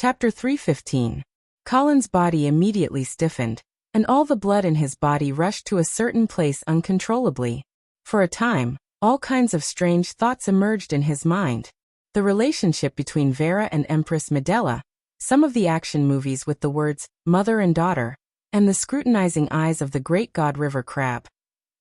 Chapter 315. Colin's body immediately stiffened, and all the blood in his body rushed to a certain place uncontrollably. For a time, all kinds of strange thoughts emerged in his mind. The relationship between Vera and Empress Medela, some of the action movies with the words, mother and daughter, and the scrutinizing eyes of the great god river crab.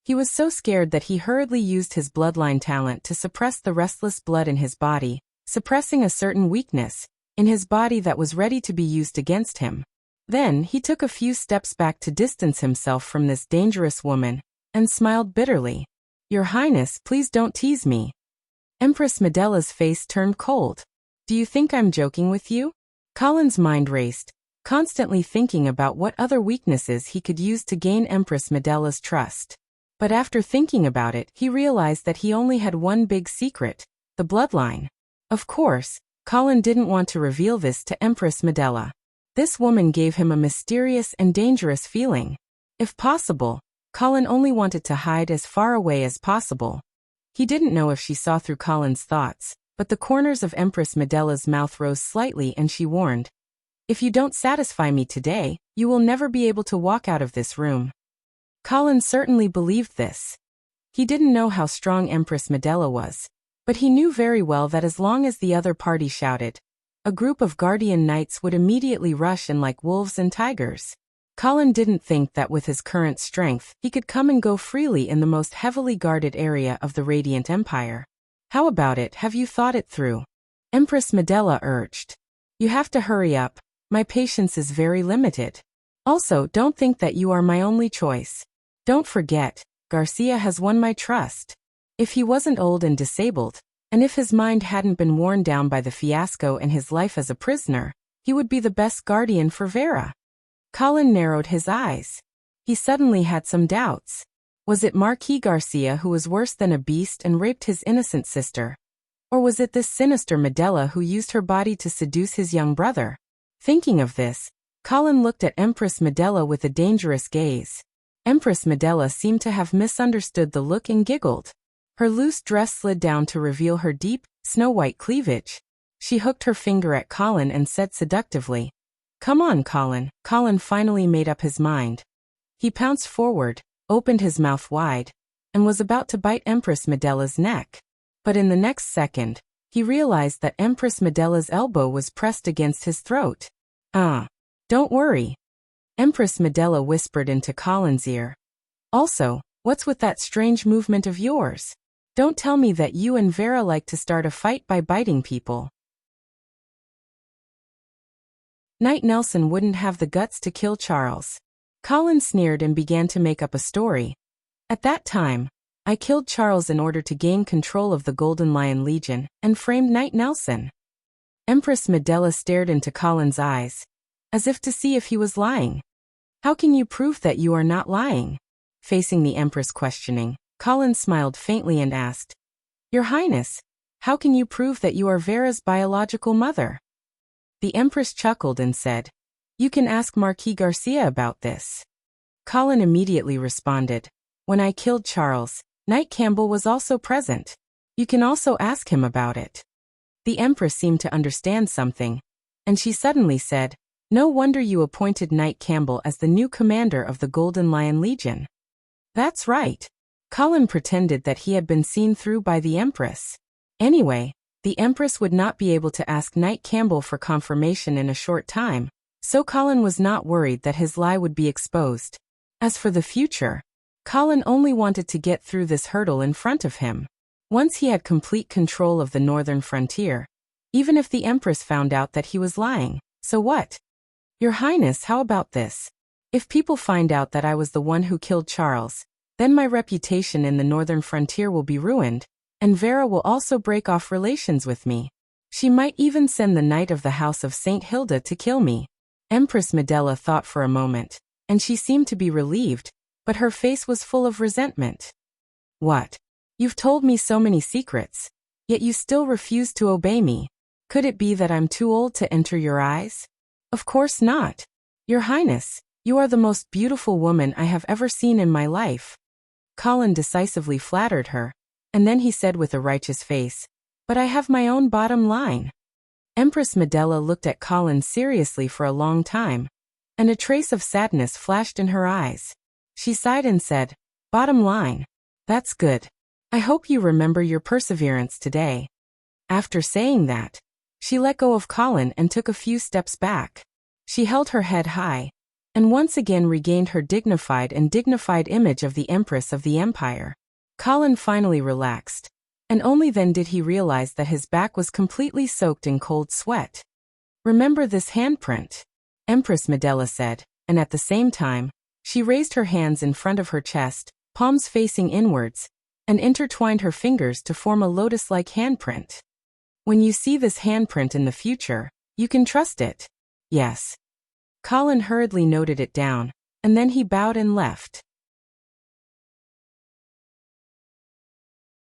He was so scared that he hurriedly used his bloodline talent to suppress the restless blood in his body, suppressing a certain weakness in his body that was ready to be used against him. Then he took a few steps back to distance himself from this dangerous woman, and smiled bitterly. Your Highness, please don't tease me. Empress Medela's face turned cold. Do you think I'm joking with you? Colin's mind raced, constantly thinking about what other weaknesses he could use to gain Empress Medela's trust. But after thinking about it, he realized that he only had one big secret, the bloodline. Of course, Colin didn't want to reveal this to Empress Medela. This woman gave him a mysterious and dangerous feeling. If possible, Colin only wanted to hide as far away as possible. He didn't know if she saw through Colin's thoughts, but the corners of Empress Medela's mouth rose slightly and she warned, "If you don't satisfy me today, you will never be able to walk out of this room." Colin certainly believed this. He didn't know how strong Empress Medela was, but he knew very well that as long as the other party shouted, a group of guardian knights would immediately rush in like wolves and tigers. Colin didn't think that with his current strength, he could come and go freely in the most heavily guarded area of the Radiant Empire. How about it? Have you thought it through? Empress Medela urged. You have to hurry up. My patience is very limited. Also, don't think that you are my only choice. Don't forget, Garcia has won my trust. If he wasn't old and disabled, and if his mind hadn't been worn down by the fiasco in his life as a prisoner, he would be the best guardian for Vera. Colin narrowed his eyes. He suddenly had some doubts. Was it Marquis Garcia who was worse than a beast and raped his innocent sister? Or was it this sinister Medela who used her body to seduce his young brother? Thinking of this, Colin looked at Empress Medela with a dangerous gaze. Empress Medela seemed to have misunderstood the look and giggled. Her loose dress slid down to reveal her deep, snow-white cleavage. She hooked her finger at Colin and said seductively, "Come on, Colin." Colin finally made up his mind. He pounced forward, opened his mouth wide, and was about to bite Empress Medela's neck. But in the next second, he realized that Empress Medela's elbow was pressed against his throat. Don't worry," Empress Medela whispered into Colin's ear. "Also, what's with that strange movement of yours? Don't tell me that you and Vera like to start a fight by biting people." Knight Nelson wouldn't have the guts to kill Charles. Colin sneered and began to make up a story. At that time, I killed Charles in order to gain control of the Golden Lion Legion, and framed Knight Nelson. Empress Medela stared into Colin's eyes, as if to see if he was lying. How can you prove that you are not lying? Facing the Empress questioning, Colin smiled faintly and asked, Your Highness, how can you prove that you are Vera's biological mother? The Empress chuckled and said, You can ask Marquis Garcia about this. Colin immediately responded, When I killed Charles, Knight Campbell was also present. You can also ask him about it. The Empress seemed to understand something, and she suddenly said, No wonder you appointed Knight Campbell as the new commander of the Golden Lion Legion. That's right. Colin pretended that he had been seen through by the Empress. Anyway, the Empress would not be able to ask Knight Campbell for confirmation in a short time, so Colin was not worried that his lie would be exposed. As for the future, Colin only wanted to get through this hurdle in front of him. Once he had complete control of the northern frontier, even if the Empress found out that he was lying, so what? Your Highness, how about this? If people find out that I was the one who killed Charles, then my reputation in the northern frontier will be ruined, and Vera will also break off relations with me. She might even send the Knight of the House of St. Hilda to kill me. Empress Medela thought for a moment, and she seemed to be relieved, but her face was full of resentment. What? You've told me so many secrets, yet you still refuse to obey me. Could it be that I'm too old to enter your eyes? Of course not. Your Highness, you are the most beautiful woman I have ever seen in my life. Colin decisively flattered her, and then he said with a righteous face, But I have my own bottom line. Empress Medela looked at Colin seriously for a long time, and a trace of sadness flashed in her eyes. She sighed and said, "Bottom line. That's good. I hope you remember your perseverance today." After saying that, she let go of Colin and took a few steps back. She held her head high, and once again regained her dignified image of the Empress of the Empire. Colin finally relaxed, and only then did he realize that his back was completely soaked in cold sweat. "Remember this handprint," Empress Medela said, and at the same time, she raised her hands in front of her chest, palms facing inwards, and intertwined her fingers to form a lotus-like handprint. "When you see this handprint in the future, you can trust it." "Yes." Colin hurriedly noted it down, and then he bowed and left.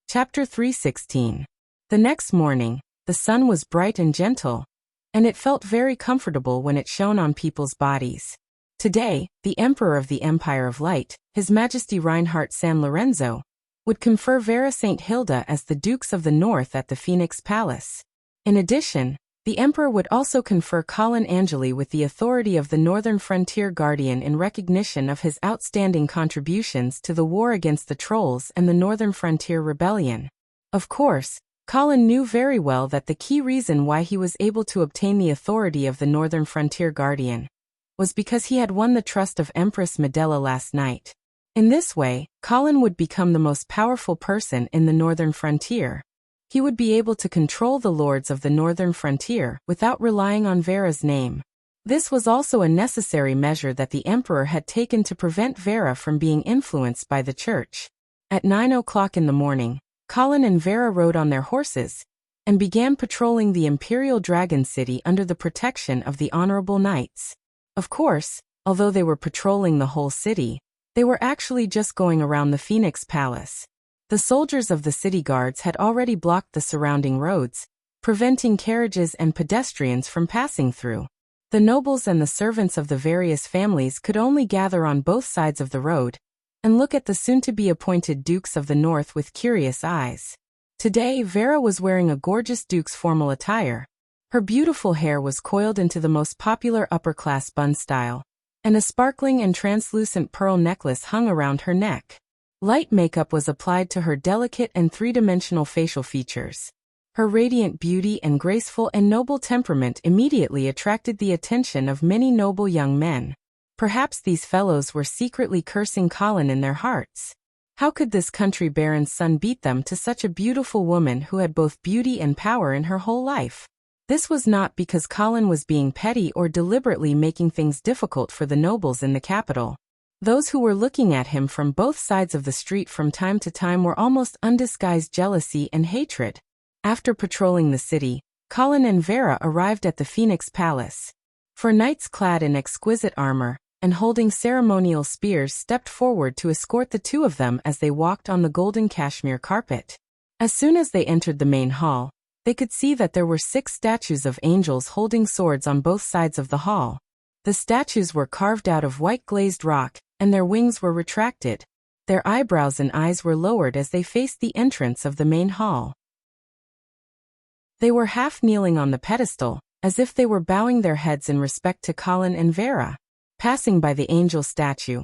Chapter 316. The next morning, the sun was bright and gentle, and it felt very comfortable when it shone on people's bodies. Today, the Emperor of the Empire of Light, His Majesty Reinhardt San Lorenzo, would confer Vera St. Hilda as the Dukes of the North at the Phoenix Palace. In addition, the Emperor would also confer Colin Angeli with the authority of the Northern Frontier Guardian in recognition of his outstanding contributions to the war against the Trolls and the Northern Frontier Rebellion. Of course, Colin knew very well that the key reason why he was able to obtain the authority of the Northern Frontier Guardian was because he had won the trust of Empress Medela last night. In this way, Colin would become the most powerful person in the Northern Frontier. He would be able to control the lords of the Northern Frontier without relying on Vera's name. This was also a necessary measure that the Emperor had taken to prevent Vera from being influenced by the Church. At 9 o'clock in the morning, Colin and Vera rode on their horses and began patrolling the Imperial Dragon City under the protection of the Honorable Knights. Of course, although they were patrolling the whole city, they were actually just going around the Phoenix Palace. The soldiers of the city guards had already blocked the surrounding roads, preventing carriages and pedestrians from passing through. The nobles and the servants of the various families could only gather on both sides of the road and look at the soon-to-be-appointed Dukes of the North with curious eyes. Today, Vera was wearing a gorgeous duke's formal attire. Her beautiful hair was coiled into the most popular upper-class bun style, and a sparkling and translucent pearl necklace hung around her neck. Light makeup was applied to her delicate and three-dimensional facial features. Her radiant beauty and graceful and noble temperament immediately attracted the attention of many noble young men. Perhaps these fellows were secretly cursing Colin in their hearts. How could this country baron's son beat them to such a beautiful woman who had both beauty and power in her whole life? This was not because Colin was being petty or deliberately making things difficult for the nobles in the capital. Those who were looking at him from both sides of the street from time to time were almost undisguised jealousy and hatred. After patrolling the city, Colin and Vera arrived at the Phoenix Palace. Four knights clad in exquisite armor and holding ceremonial spears stepped forward to escort the two of them as they walked on the golden cashmere carpet. As soon as they entered the main hall, they could see that there were 6 statues of angels holding swords on both sides of the hall. The statues were carved out of white glazed rock, and their wings were retracted. Their eyebrows and eyes were lowered as they faced the entrance of the main hall. They were half kneeling on the pedestal, as if they were bowing their heads in respect to Colin and Vera. Passing by the angel statue,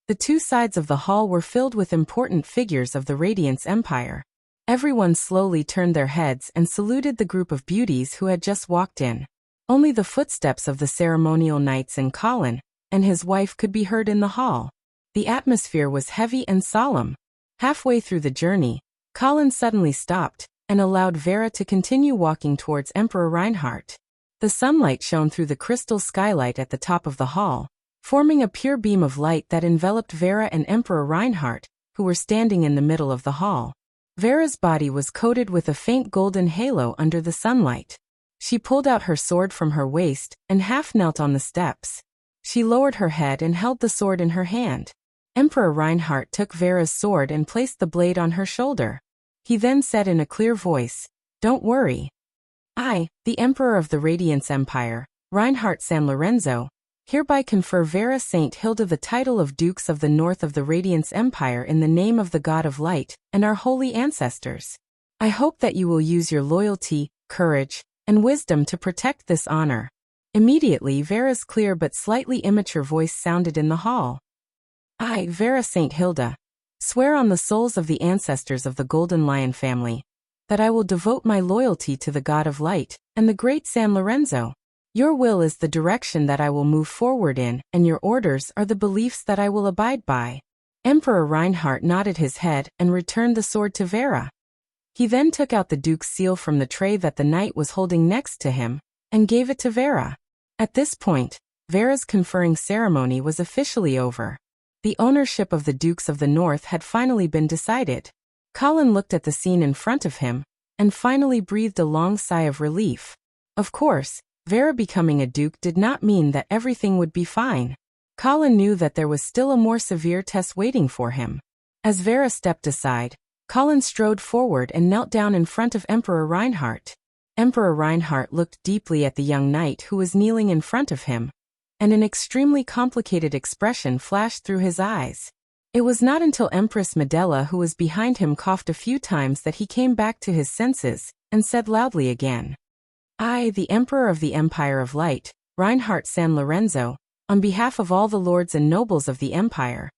the two sides of the hall were filled with important figures of the Radiance Empire. Everyone slowly turned their heads and saluted the group of beauties who had just walked in. Only the footsteps of the ceremonial knights and Colin and his wife could be heard in the hall. The atmosphere was heavy and solemn. Halfway through the journey, Colin suddenly stopped and allowed Vera to continue walking towards Emperor Reinhardt. The sunlight shone through the crystal skylight at the top of the hall, forming a pure beam of light that enveloped Vera and Emperor Reinhardt, who were standing in the middle of the hall. Vera's body was coated with a faint golden halo under the sunlight. She pulled out her sword from her waist and half knelt on the steps. She lowered her head and held the sword in her hand. Emperor Reinhardt took Vera's sword and placed the blade on her shoulder. He then said in a clear voice, "Don't worry. I, the Emperor of the Radiance Empire, Reinhardt San Lorenzo, hereby confer Vera St. Hilda the title of Dukes of the North of the Radiance Empire in the name of the God of Light and our holy ancestors. I hope that you will use your loyalty, courage, and wisdom to protect this honor. Immediately Vera's clear but slightly immature voice sounded in the hall. I, Vera St. Hilda, swear on the souls of the ancestors of the Golden Lion family, that I will devote my loyalty to the God of Light, and the great San Lorenzo. Your will is the direction that I will move forward in, and your orders are the beliefs that I will abide by. Emperor Reinhardt nodded his head and returned the sword to Vera. He then took out the Duke's seal from the tray that the knight was holding next to him, and gave it to Vera. At this point, Vera's conferring ceremony was officially over. The ownership of the Dukes of the North had finally been decided. Colin looked at the scene in front of him, and finally breathed a long sigh of relief. Of course, Vera becoming a duke did not mean that everything would be fine. Colin knew that there was still a more severe test waiting for him. As Vera stepped aside, Colin strode forward and knelt down in front of Emperor Reinhardt. Emperor Reinhardt looked deeply at the young knight who was kneeling in front of him, and an extremely complicated expression flashed through his eyes. It was not until Empress Medela, who was behind him, coughed a few times that he came back to his senses, and said loudly again, I, the Emperor of the Empire of Light, Reinhardt San Lorenzo, on behalf of all the lords and nobles of the Empire,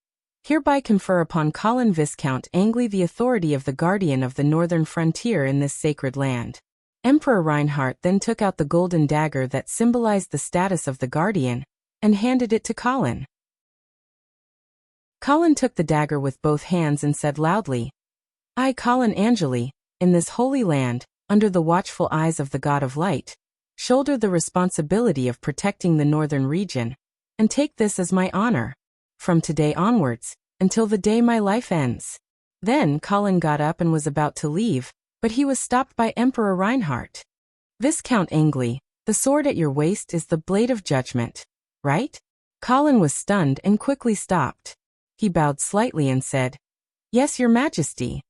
hereby confer upon Colin Viscount Angley the authority of the guardian of the northern frontier in this sacred land. Emperor Reinhardt then took out the golden dagger that symbolized the status of the guardian, and handed it to Colin. Colin took the dagger with both hands and said loudly, I, Colin Angeli, in this holy land, under the watchful eyes of the God of Light, shoulder the responsibility of protecting the northern region, and take this as my honor, from today onwards, until the day my life ends. Then Colin got up and was about to leave, but he was stopped by Emperor Reinhardt. Viscount Angley, the sword at your waist is the blade of judgment, right? Colin was stunned and quickly stopped. He bowed slightly and said, Yes, Your Majesty.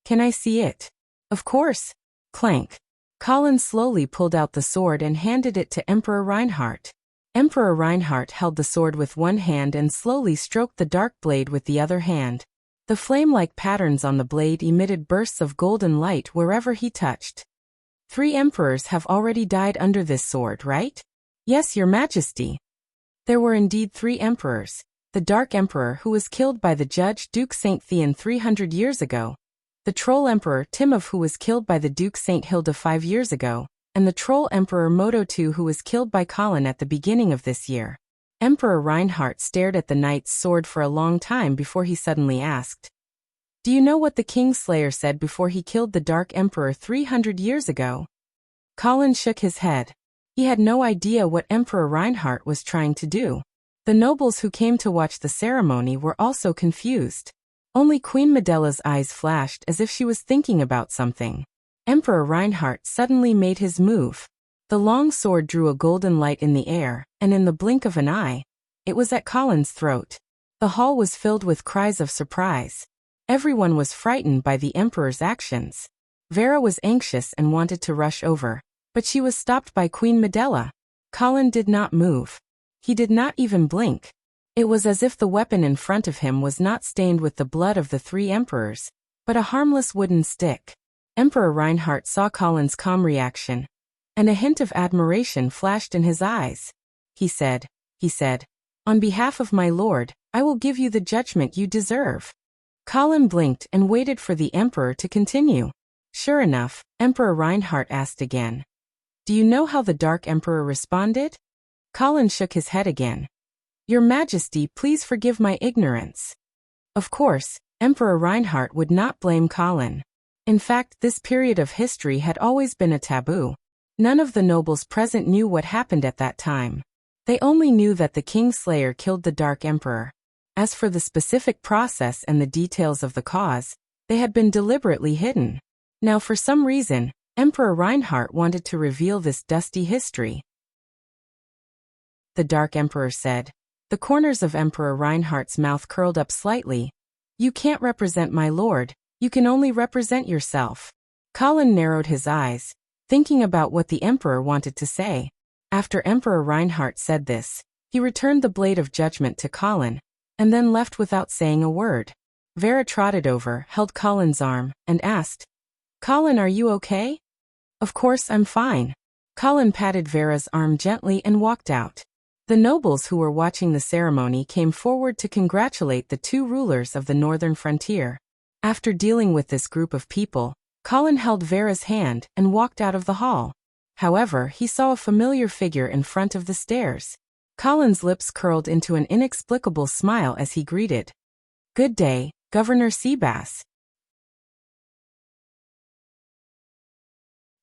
Can I see it? Of course. Clank. Colin slowly pulled out the sword and handed it to Emperor Reinhardt. Emperor Reinhardt held the sword with one hand and slowly stroked the dark blade with the other hand. The flame-like patterns on the blade emitted bursts of golden light wherever he touched. 3 emperors have already died under this sword, right? Yes, Your Majesty. There were indeed 3 emperors. The Dark Emperor, who was killed by the judge Duke St. Theon 300 years ago, the Troll Emperor Timov, who was killed by the Duke St. Hilda 5 years ago, and the Troll Emperor Modo II, who was killed by Colin at the beginning of this year. Emperor Reinhardt stared at the knight's sword for a long time before he suddenly asked, Do you know what the Kingslayer said before he killed the Dark Emperor 300 years ago? Colin shook his head. He had no idea what Emperor Reinhardt was trying to do. The nobles who came to watch the ceremony were also confused. Only Queen Medela's eyes flashed as if she was thinking about something. Emperor Reinhardt suddenly made his move. The long sword drew a golden light in the air, and in the blink of an eye, it was at Colin's throat. The hall was filled with cries of surprise. Everyone was frightened by the Emperor's actions. Vera was anxious and wanted to rush over, but she was stopped by Queen Medela. Colin did not move. He did not even blink. It was as if the weapon in front of him was not stained with the blood of the 3 emperors, but a harmless wooden stick. Emperor Reinhardt saw Colin's calm reaction, and a hint of admiration flashed in his eyes. He said, On behalf of my lord, I will give you the judgment you deserve. Colin blinked and waited for the emperor to continue. Sure enough, Emperor Reinhardt asked again, Do you know how the Dark Emperor responded? Colin shook his head again. Your Majesty, please forgive my ignorance. Of course, Emperor Reinhardt would not blame Colin. In fact, this period of history had always been a taboo. None of the nobles present knew what happened at that time. They only knew that the Kingslayer killed the Dark Emperor. As for the specific process and the details of the cause, they had been deliberately hidden. Now for some reason, Emperor Reinhardt wanted to reveal this dusty history. The Dark Emperor said. The corners of Emperor Reinhardt's mouth curled up slightly. You can't represent my lord, you can only represent yourself. Colin narrowed his eyes, thinking about what the Emperor wanted to say. After Emperor Reinhardt said this, he returned the blade of judgment to Colin, and then left without saying a word. Vera trotted over, held Colin's arm, and asked, Colin, are you okay? Of course I'm fine. Colin patted Vera's arm gently and walked out. The nobles who were watching the ceremony came forward to congratulate the two rulers of the northern frontier. After dealing with this group of people, Colin held Vera's hand and walked out of the hall. However, he saw a familiar figure in front of the stairs. Colin's lips curled into an inexplicable smile as he greeted. "Good day, Governor Seabass."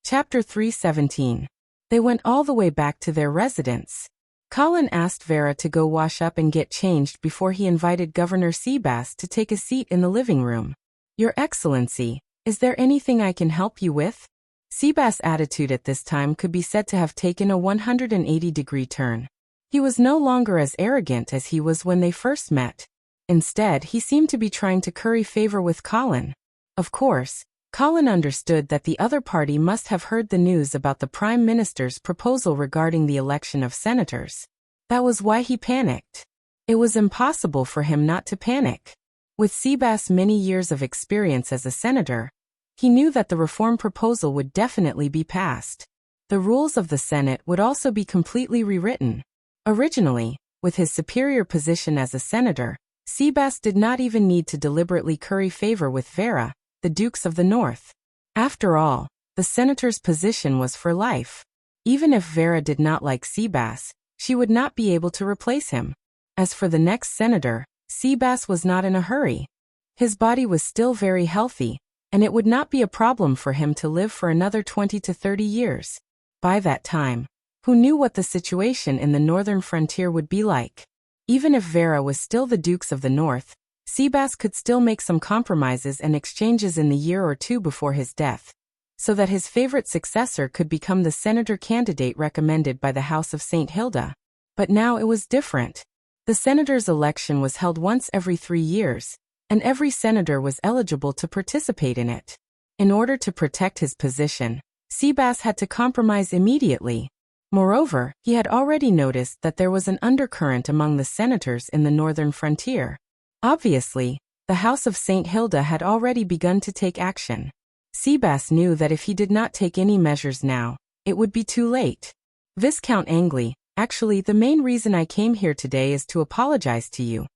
Chapter 317. They went all the way back to their residence. Colin asked Vera to go wash up and get changed before he invited Governor Seabass to take a seat in the living room. "Your Excellency, is there anything I can help you with?" Seabass' attitude at this time could be said to have taken a 180-degree turn. He was no longer as arrogant as he was when they first met. Instead, he seemed to be trying to curry favor with Colin. Of course, Colin understood that the other party must have heard the news about the Prime Minister's proposal regarding the election of senators. That was why he panicked. It was impossible for him not to panic. With Seabass' many years of experience as a senator, he knew that the reform proposal would definitely be passed. The rules of the Senate would also be completely rewritten. Originally, with his superior position as a senator, Seabass did not even need to deliberately curry favor with Vera, the Dukes of the North. After all, the senator's position was for life. Even if Vera did not like Seabass, she would not be able to replace him. As for the next senator, Seabass was not in a hurry. His body was still very healthy, and it would not be a problem for him to live for another 20 to 30 years. By that time, who knew what the situation in the northern frontier would be like? Even if Vera was still the Dukes of the North, Seabass could still make some compromises and exchanges in the year or two before his death, so that his favorite successor could become the senator candidate recommended by the House of St. Hilda. But now it was different. The senator's election was held once every 3 years, and every senator was eligible to participate in it. In order to protect his position, Seabass had to compromise immediately. Moreover, he had already noticed that there was an undercurrent among the senators in the northern frontier. Obviously, the House of St. Hilda had already begun to take action. Seabass knew that if he did not take any measures now, it would be too late. "Viscount Angley, actually the main reason I came here today is to apologize to you."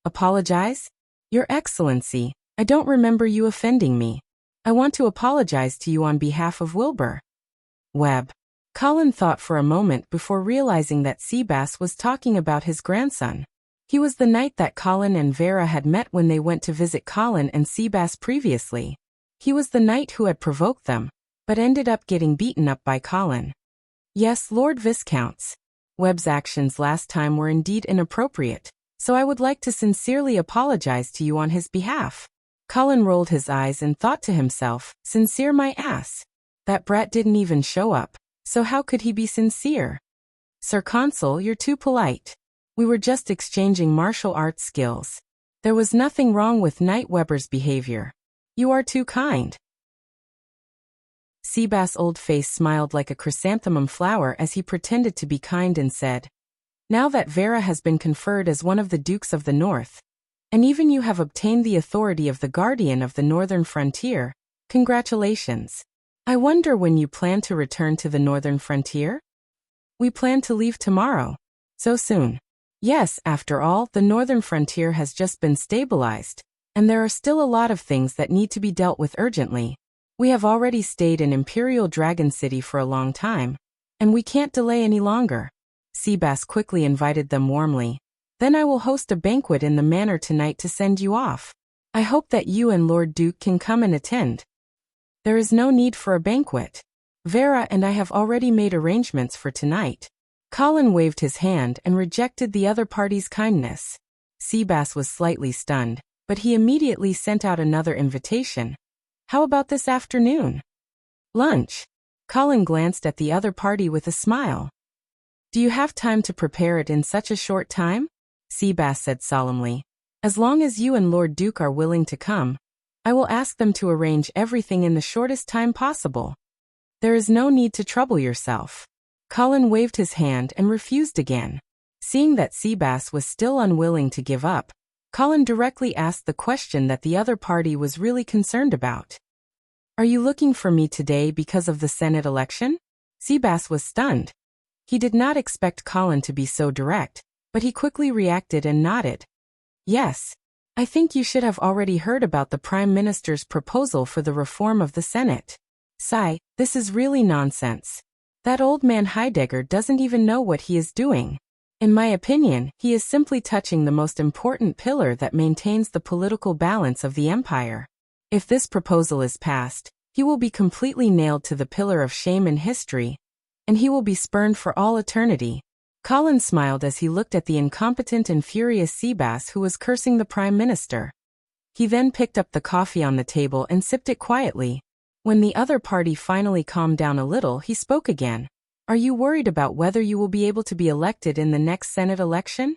"Apologize? Your Excellency, I don't remember you offending me. I want to apologize to you on behalf of Wilbur." Webb. Colin thought for a moment before realizing that Seabass was talking about his grandson. He was the knight that Colin and Vera had met when they went to visit Colin and Seabass previously. He was the knight who had provoked them, but ended up getting beaten up by Colin. "Yes, Lord Viscounts. Webb's actions last time were indeed inappropriate, so I would like to sincerely apologize to you on his behalf." Colin rolled his eyes and thought to himself, "Sincere my ass. That brat didn't even show up, so how could he be sincere?" "Sir Consul, you're too polite. We were just exchanging martial arts skills. There was nothing wrong with Knight Weber's behavior. You are too kind." Seabass' old face smiled like a chrysanthemum flower as he pretended to be kind and said, "Now that Vera has been conferred as one of the Dukes of the North, and even you have obtained the authority of the Guardian of the Northern Frontier, congratulations. I wonder when you plan to return to the Northern Frontier?" "We plan to leave tomorrow." "So soon?" "Yes, after all, the Northern Frontier has just been stabilized, and there are still a lot of things that need to be dealt with urgently. We have already stayed in Imperial Dragon City for a long time, and we can't delay any longer." Seabass quickly invited them warmly. "Then I will host a banquet in the manor tonight to send you off. I hope that you and Lord Duke can come and attend." "There is no need for a banquet. Vera and I have already made arrangements for tonight." Colin waved his hand and rejected the other party's kindness. Seabass was slightly stunned, but he immediately sent out another invitation. "How about this afternoon? Lunch?" Colin glanced at the other party with a smile. "Do you have time to prepare it in such a short time?" Seabass said solemnly. "As long as you and Lord Duke are willing to come, I will ask them to arrange everything in the shortest time possible. There is no need to trouble yourself." Colin waved his hand and refused again. Seeing that Seabass was still unwilling to give up, Colin directly asked the question that the other party was really concerned about. "Are you looking for me today because of the Senate election?" Seabass was stunned. He did not expect Colin to be so direct, but he quickly reacted and nodded. Yes. I think you should have already heard about the Prime Minister's proposal for the reform of the Senate. Sigh, this is really nonsense. That old man Heidegger doesn't even know what he is doing. In my opinion, he is simply touching the most important pillar that maintains the political balance of the empire. If this proposal is passed, he will be completely nailed to the pillar of shame in history, and he will be spurned for all eternity. Colin smiled as he looked at the incompetent and furious Seabass who was cursing the Prime Minister. He then picked up the coffee on the table and sipped it quietly. When the other party finally calmed down a little, he spoke again. Are you worried about whether you will be able to be elected in the next Senate election?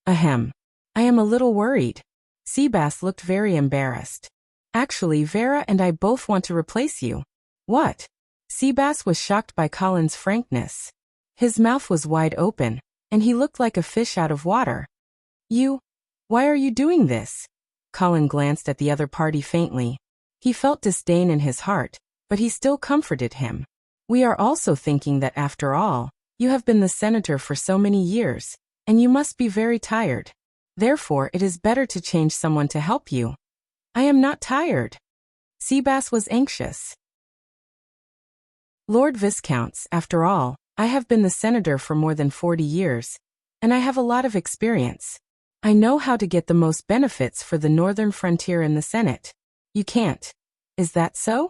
Ahem. I am a little worried. Seabass looked very embarrassed. Actually, Vera and I both want to replace you. What? Seabass was shocked by Colin's frankness. His mouth was wide open, and he looked like a fish out of water. Why are you doing this? Colin glanced at the other party faintly. He felt disdain in his heart, but he still comforted him. We are also thinking that after all, you have been the senator for so many years, and you must be very tired. Therefore, it is better to change someone to help you. I am not tired. Seabass was anxious. Lord Viscounts, after all, I have been the senator for more than 40 years, and I have a lot of experience. I know how to get the most benefits for the northern frontier in the Senate. You can't. Is that so?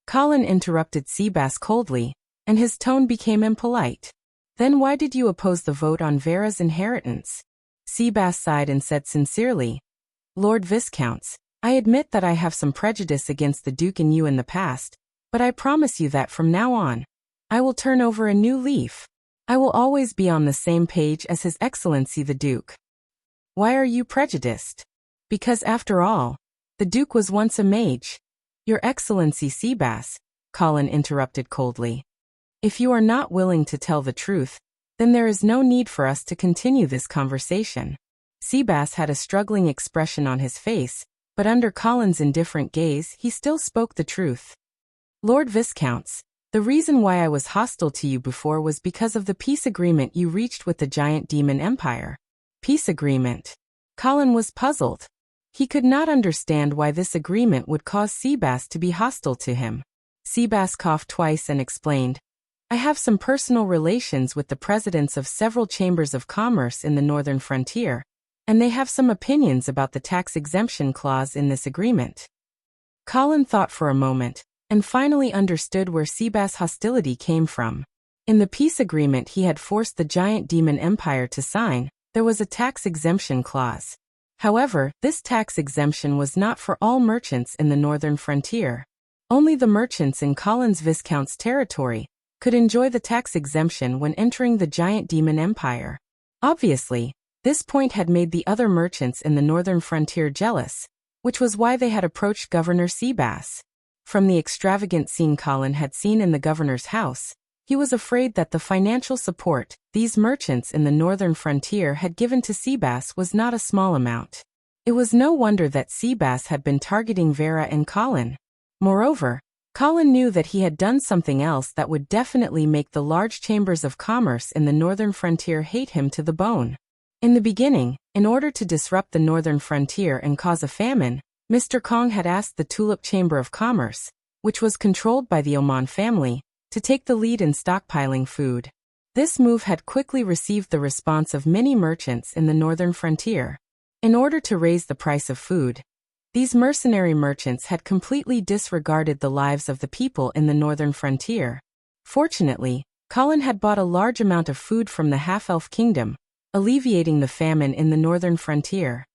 Colin interrupted Seabass coldly, and his tone became impolite. Then why did you oppose the vote on Vera's inheritance? Seabass sighed and said sincerely, Lord Viscounts, I admit that I have some prejudice against the Duke and you in the past, but I promise you that from now on, I will turn over a new leaf. I will always be on the same page as His Excellency the Duke. Why are you prejudiced? Because after all, the Duke was once a mage. Your Excellency Seabass, Colin interrupted coldly. If you are not willing to tell the truth, then there is no need for us to continue this conversation. Seabass had a struggling expression on his face, but under Colin's indifferent gaze, he still spoke the truth. Lord Viscounts, the reason why I was hostile to you before was because of the peace agreement you reached with the giant demon empire. Peace agreement? Colin was puzzled. He could not understand why this agreement would cause Seabass to be hostile to him. Seabass coughed twice and explained, I have some personal relations with the presidents of several chambers of commerce in the northern frontier, and they have some opinions about the tax exemption clause in this agreement. Colin thought for a moment, and finally understood where Seabass' hostility came from. In the peace agreement he had forced the giant demon empire to sign, there was a tax exemption clause. However, this tax exemption was not for all merchants in the northern frontier. Only the merchants in Colin's Viscount's territory could enjoy the tax exemption when entering the giant demon empire. Obviously, this point had made the other merchants in the northern frontier jealous, which was why they had approached Governor Seabass. From the extravagant scene Colin had seen in the governor's house, he was afraid that the financial support these merchants in the northern frontier had given to Seabass was not a small amount. It was no wonder that Seabass had been targeting Vera and Colin. Moreover, Colin knew that he had done something else that would definitely make the large chambers of commerce in the northern frontier hate him to the bone. In the beginning, in order to disrupt the northern frontier and cause a famine, Mr. Kong had asked the Tulip Chamber of Commerce, which was controlled by the Oman family, to take the lead in stockpiling food. This move had quickly received the response of many merchants in the northern frontier. In order to raise the price of food, these mercenary merchants had completely disregarded the lives of the people in the northern frontier. Fortunately, Colin had bought a large amount of food from the half-elf kingdom, alleviating the famine in the northern frontier.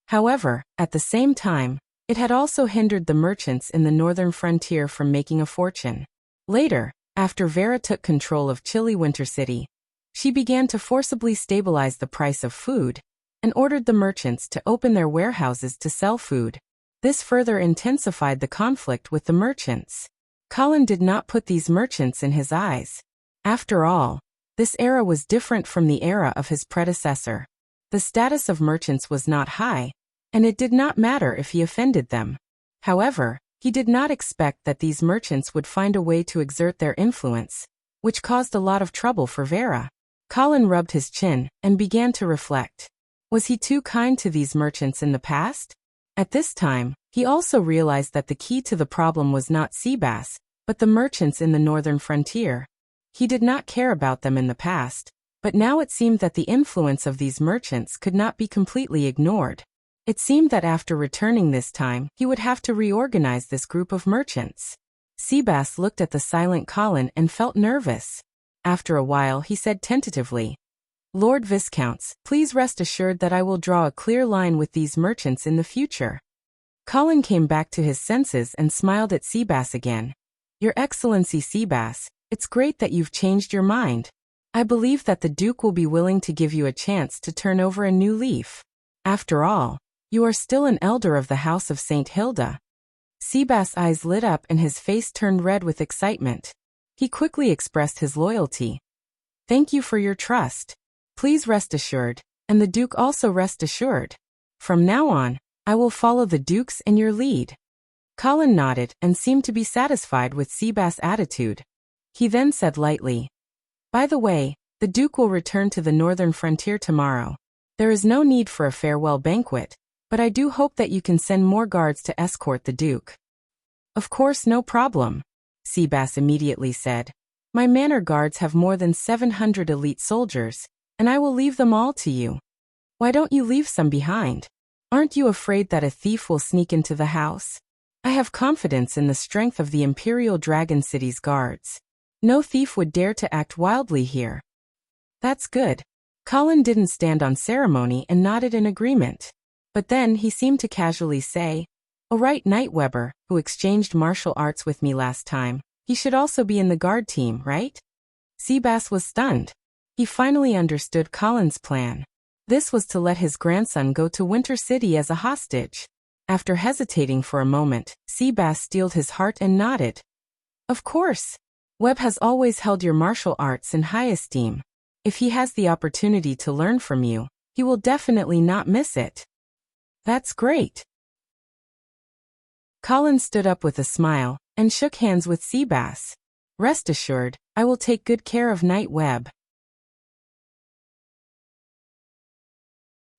However, at the same time, it had also hindered the merchants in the northern frontier from making a fortune. Later, after Vera took control of Chilly Winter City, she began to forcibly stabilize the price of food and ordered the merchants to open their warehouses to sell food. This further intensified the conflict with the merchants. Colin did not put these merchants in his eyes. After all, this era was different from the era of his predecessor. The status of merchants was not high, and it did not matter if he offended them. However, He did not expect that these merchants would find a way to exert their influence, which caused a lot of trouble for Vera. Colin rubbed his chin and began to reflect. Was he too kind to these merchants in the past? At this time, he also realized that the key to the problem was not Seabass, but the merchants in the northern frontier. He did not care about them in the past, but now it seemed that the influence of these merchants could not be completely ignored. It seemed that after returning this time, he would have to reorganize this group of merchants. Seabass looked at the silent Colin and felt nervous. After a while he said tentatively, "Lord Viscounts, please rest assured that I will draw a clear line with these merchants in the future." Colin came back to his senses and smiled at Seabass again. "Your Excellency Seabass, it's great that you've changed your mind. I believe that the Duke will be willing to give you a chance to turn over a new leaf. After all, you are still an elder of the House of St. Hilda." Seabass' eyes lit up and his face turned red with excitement. He quickly expressed his loyalty. "Thank you for your trust. Please rest assured, and the Duke also rest assured. From now on, I will follow the Duke's and your lead." Colin nodded and seemed to be satisfied with Seabass' attitude. He then said lightly, "By the way, the Duke will return to the northern frontier tomorrow. There is no need for a farewell banquet, but I do hope that you can send more guards to escort the Duke." "Of course, no problem," Seabass immediately said. "My manor guards have more than 700 elite soldiers, and I will leave them all to you. Why don't you leave some behind? Aren't you afraid that a thief will sneak into the house? I have confidence in the strength of the Imperial Dragon City's guards. No thief would dare to act wildly here." "That's good." Colin didn't stand on ceremony and nodded in agreement. But then he seemed to casually say, "All right, Nightweber, who exchanged martial arts with me last time, he should also be in the guard team, right?" Seabass was stunned. He finally understood Colin's plan. This was to let his grandson go to Winter City as a hostage. After hesitating for a moment, Seabass steeled his heart and nodded. "Of course. Webb has always held your martial arts in high esteem. If he has the opportunity to learn from you, he will definitely not miss it." "That's great." Colin stood up with a smile and shook hands with Seabass. "Rest assured, I will take good care of Night Webb."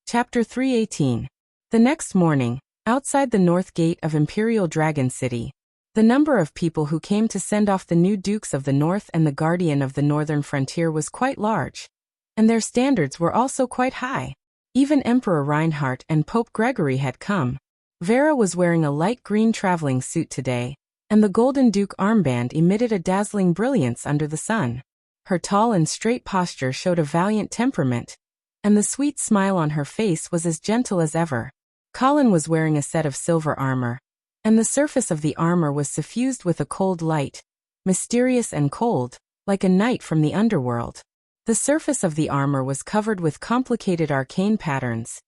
Chapter 318. The next morning, outside the north gate of Imperial Dragon City, the number of people who came to send off the new Dukes of the North and the Guardian of the Northern Frontier was quite large, and their standards were also quite high. Even Emperor Reinhardt and Pope Gregory had come. Vera was wearing a light green traveling suit today, and the Golden Duke armband emitted a dazzling brilliance under the sun. Her tall and straight posture showed a valiant temperament, and the sweet smile on her face was as gentle as ever. Colin was wearing a set of silver armor, and the surface of the armor was suffused with a cold light, mysterious and cold, like a night from the underworld. The surface of the armor was covered with complicated arcane patterns,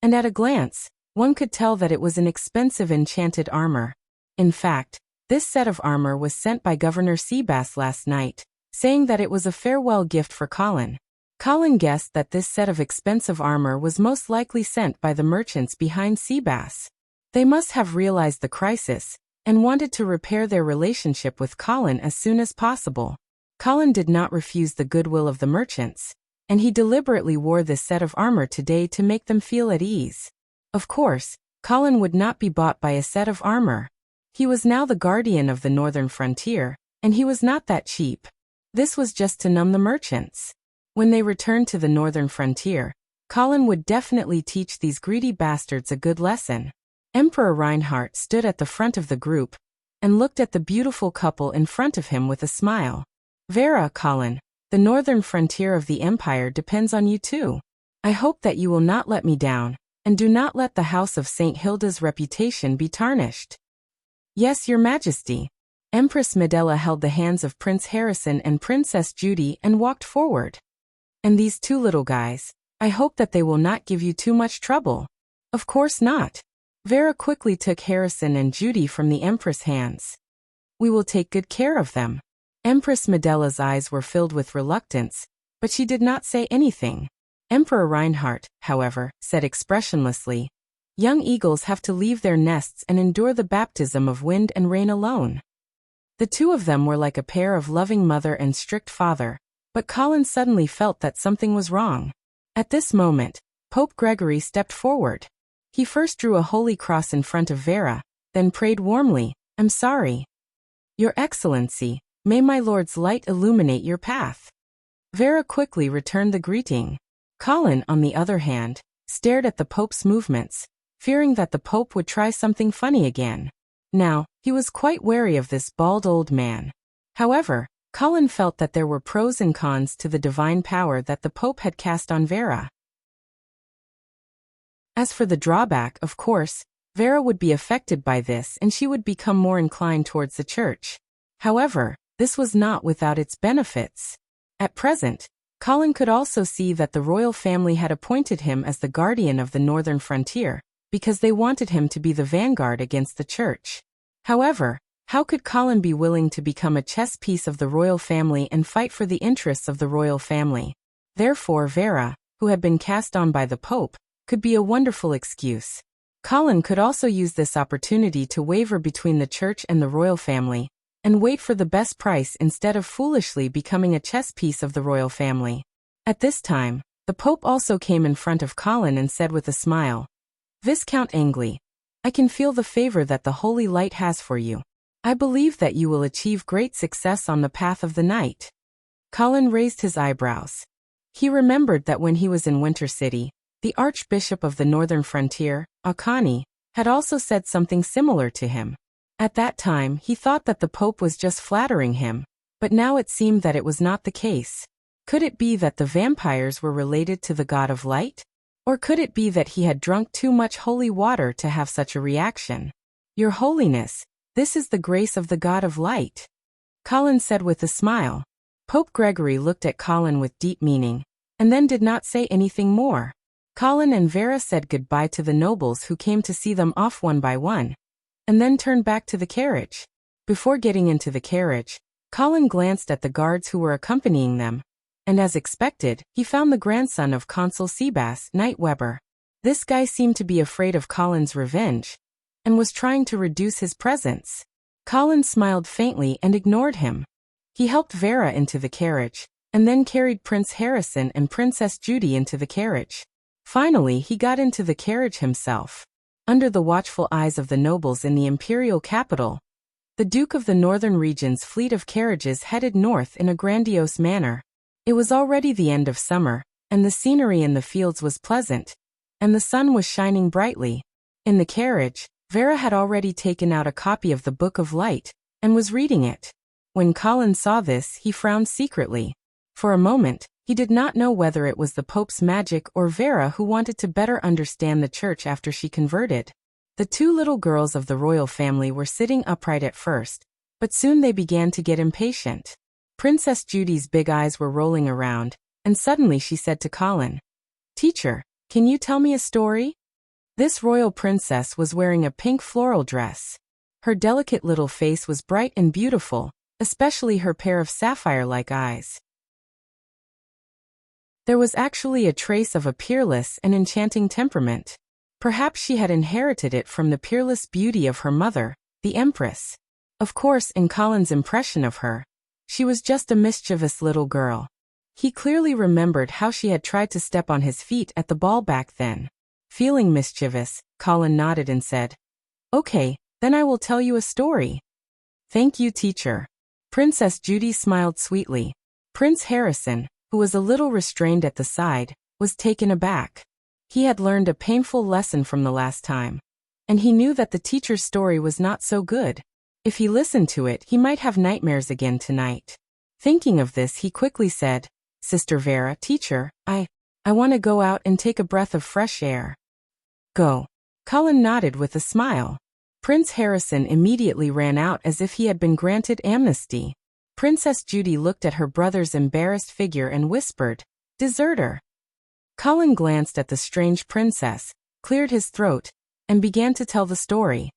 and at a glance, one could tell that it was an expensive enchanted armor. In fact, this set of armor was sent by Governor Seabass last night, saying that it was a farewell gift for Colin. Colin guessed that this set of expensive armor was most likely sent by the merchants behind Seabass. They must have realized the crisis, and wanted to repair their relationship with Colin as soon as possible. Colin did not refuse the goodwill of the merchants, and he deliberately wore this set of armor today to make them feel at ease. Of course, Colin would not be bought by a set of armor. He was now the guardian of the northern frontier, and he was not that cheap. This was just to numb the merchants. When they returned to the northern frontier, Colin would definitely teach these greedy bastards a good lesson. Emperor Reinhardt stood at the front of the group and looked at the beautiful couple in front of him with a smile. "Vera, Colin, the northern frontier of the Empire depends on you too. I hope that you will not let me down, and do not let the House of St. Hilda's reputation be tarnished." "Yes, Your Majesty." Empress Medela held the hands of Prince Harrison and Princess Judy and walked forward. "And these two little guys, I hope that they will not give you too much trouble." "Of course not." Vera quickly took Harrison and Judy from the Empress' hands. "We will take good care of them." Empress Medela's eyes were filled with reluctance, but she did not say anything. Emperor Reinhardt, however, said expressionlessly, Young eagles have to leave their nests and endure the baptism of wind and rain alone. The two of them were like a pair of loving mother and strict father, but Colin suddenly felt that something was wrong. At this moment, Pope Gregory stepped forward. He first drew a holy cross in front of Vera, then prayed warmly, "I'm sorry. Your Excellency, may my Lord's light illuminate your path." Vera quickly returned the greeting. Colin, on the other hand, stared at the Pope's movements, fearing that the Pope would try something funny again. Now, he was quite wary of this bald old man. However, Colin felt that there were pros and cons to the divine power that the Pope had cast on Vera. As for the drawback, of course, Vera would be affected by this and she would become more inclined towards the church. However, this was not without its benefits. At present, Colin could also see that the royal family had appointed him as the guardian of the northern frontier, because they wanted him to be the vanguard against the church. However, how could Colin be willing to become a chess piece of the royal family and fight for the interests of the royal family? Therefore Vera, who had been cast on by the Pope, could be a wonderful excuse. Colin could also use this opportunity to waver between the church and the royal family, and wait for the best price instead of foolishly becoming a chess piece of the royal family. At this time, the Pope also came in front of Colin and said with a smile, "Viscount Angley, I can feel the favor that the holy light has for you. I believe that you will achieve great success on the path of the knight." Colin raised his eyebrows. He remembered that when he was in Winter City, the Archbishop of the Northern Frontier, Akani, had also said something similar to him. At that time he thought that the Pope was just flattering him, but now it seemed that it was not the case. Could it be that the vampires were related to the god of light? Or could it be that he had drunk too much holy water to have such a reaction? "Your Holiness, this is the grace of the god of light," Colin said with a smile. Pope Gregory looked at Colin with deep meaning, and then did not say anything more. Colin and Vera said goodbye to the nobles who came to see them off one by one, and then turned back to the carriage. Before getting into the carriage, Colin glanced at the guards who were accompanying them, and as expected, he found the grandson of Consul Sebas, Knight Weber. This guy seemed to be afraid of Colin's revenge, and was trying to reduce his presence. Colin smiled faintly and ignored him. He helped Vera into the carriage, and then carried Prince Harrison and Princess Judy into the carriage. Finally, he got into the carriage himself. Under the watchful eyes of the nobles in the imperial capital, the Duke of the Northern Region's fleet of carriages headed north in a grandiose manner. It was already the end of summer, and the scenery in the fields was pleasant, and the sun was shining brightly. In the carriage, Vera had already taken out a copy of the Book of Light, and was reading it. When Colin saw this, he frowned secretly. For a moment, he did not know whether it was the Pope's magic or Vera who wanted to better understand the church after she converted. The two little girls of the royal family were sitting upright at first, but soon they began to get impatient. Princess Judy's big eyes were rolling around, and suddenly she said to Colin, "Teacher, can you tell me a story?" This royal princess was wearing a pink floral dress. Her delicate little face was bright and beautiful, especially her pair of sapphire-like eyes. There was actually a trace of a peerless and enchanting temperament. Perhaps she had inherited it from the peerless beauty of her mother, the Empress. Of course, in Colin's impression of her, she was just a mischievous little girl. He clearly remembered how she had tried to step on his feet at the ball back then. Feeling mischievous, Colin nodded and said, "Okay, then I will tell you a story." "Thank you, teacher." Princess Judy smiled sweetly. Prince Harrison, who was a little restrained at the side, was taken aback. He had learned a painful lesson from the last time, and he knew that the teacher's story was not so good. If he listened to it, he might have nightmares again tonight. Thinking of this, he quickly said, "Sister Vera, teacher, I want to go out and take a breath of fresh air." "Go." Colin nodded with a smile. Prince Harrison immediately ran out as if he had been granted amnesty. Princess Judy looked at her brother's embarrassed figure and whispered, "Deserter." Colin glanced at the strange princess, cleared his throat, and began to tell the story.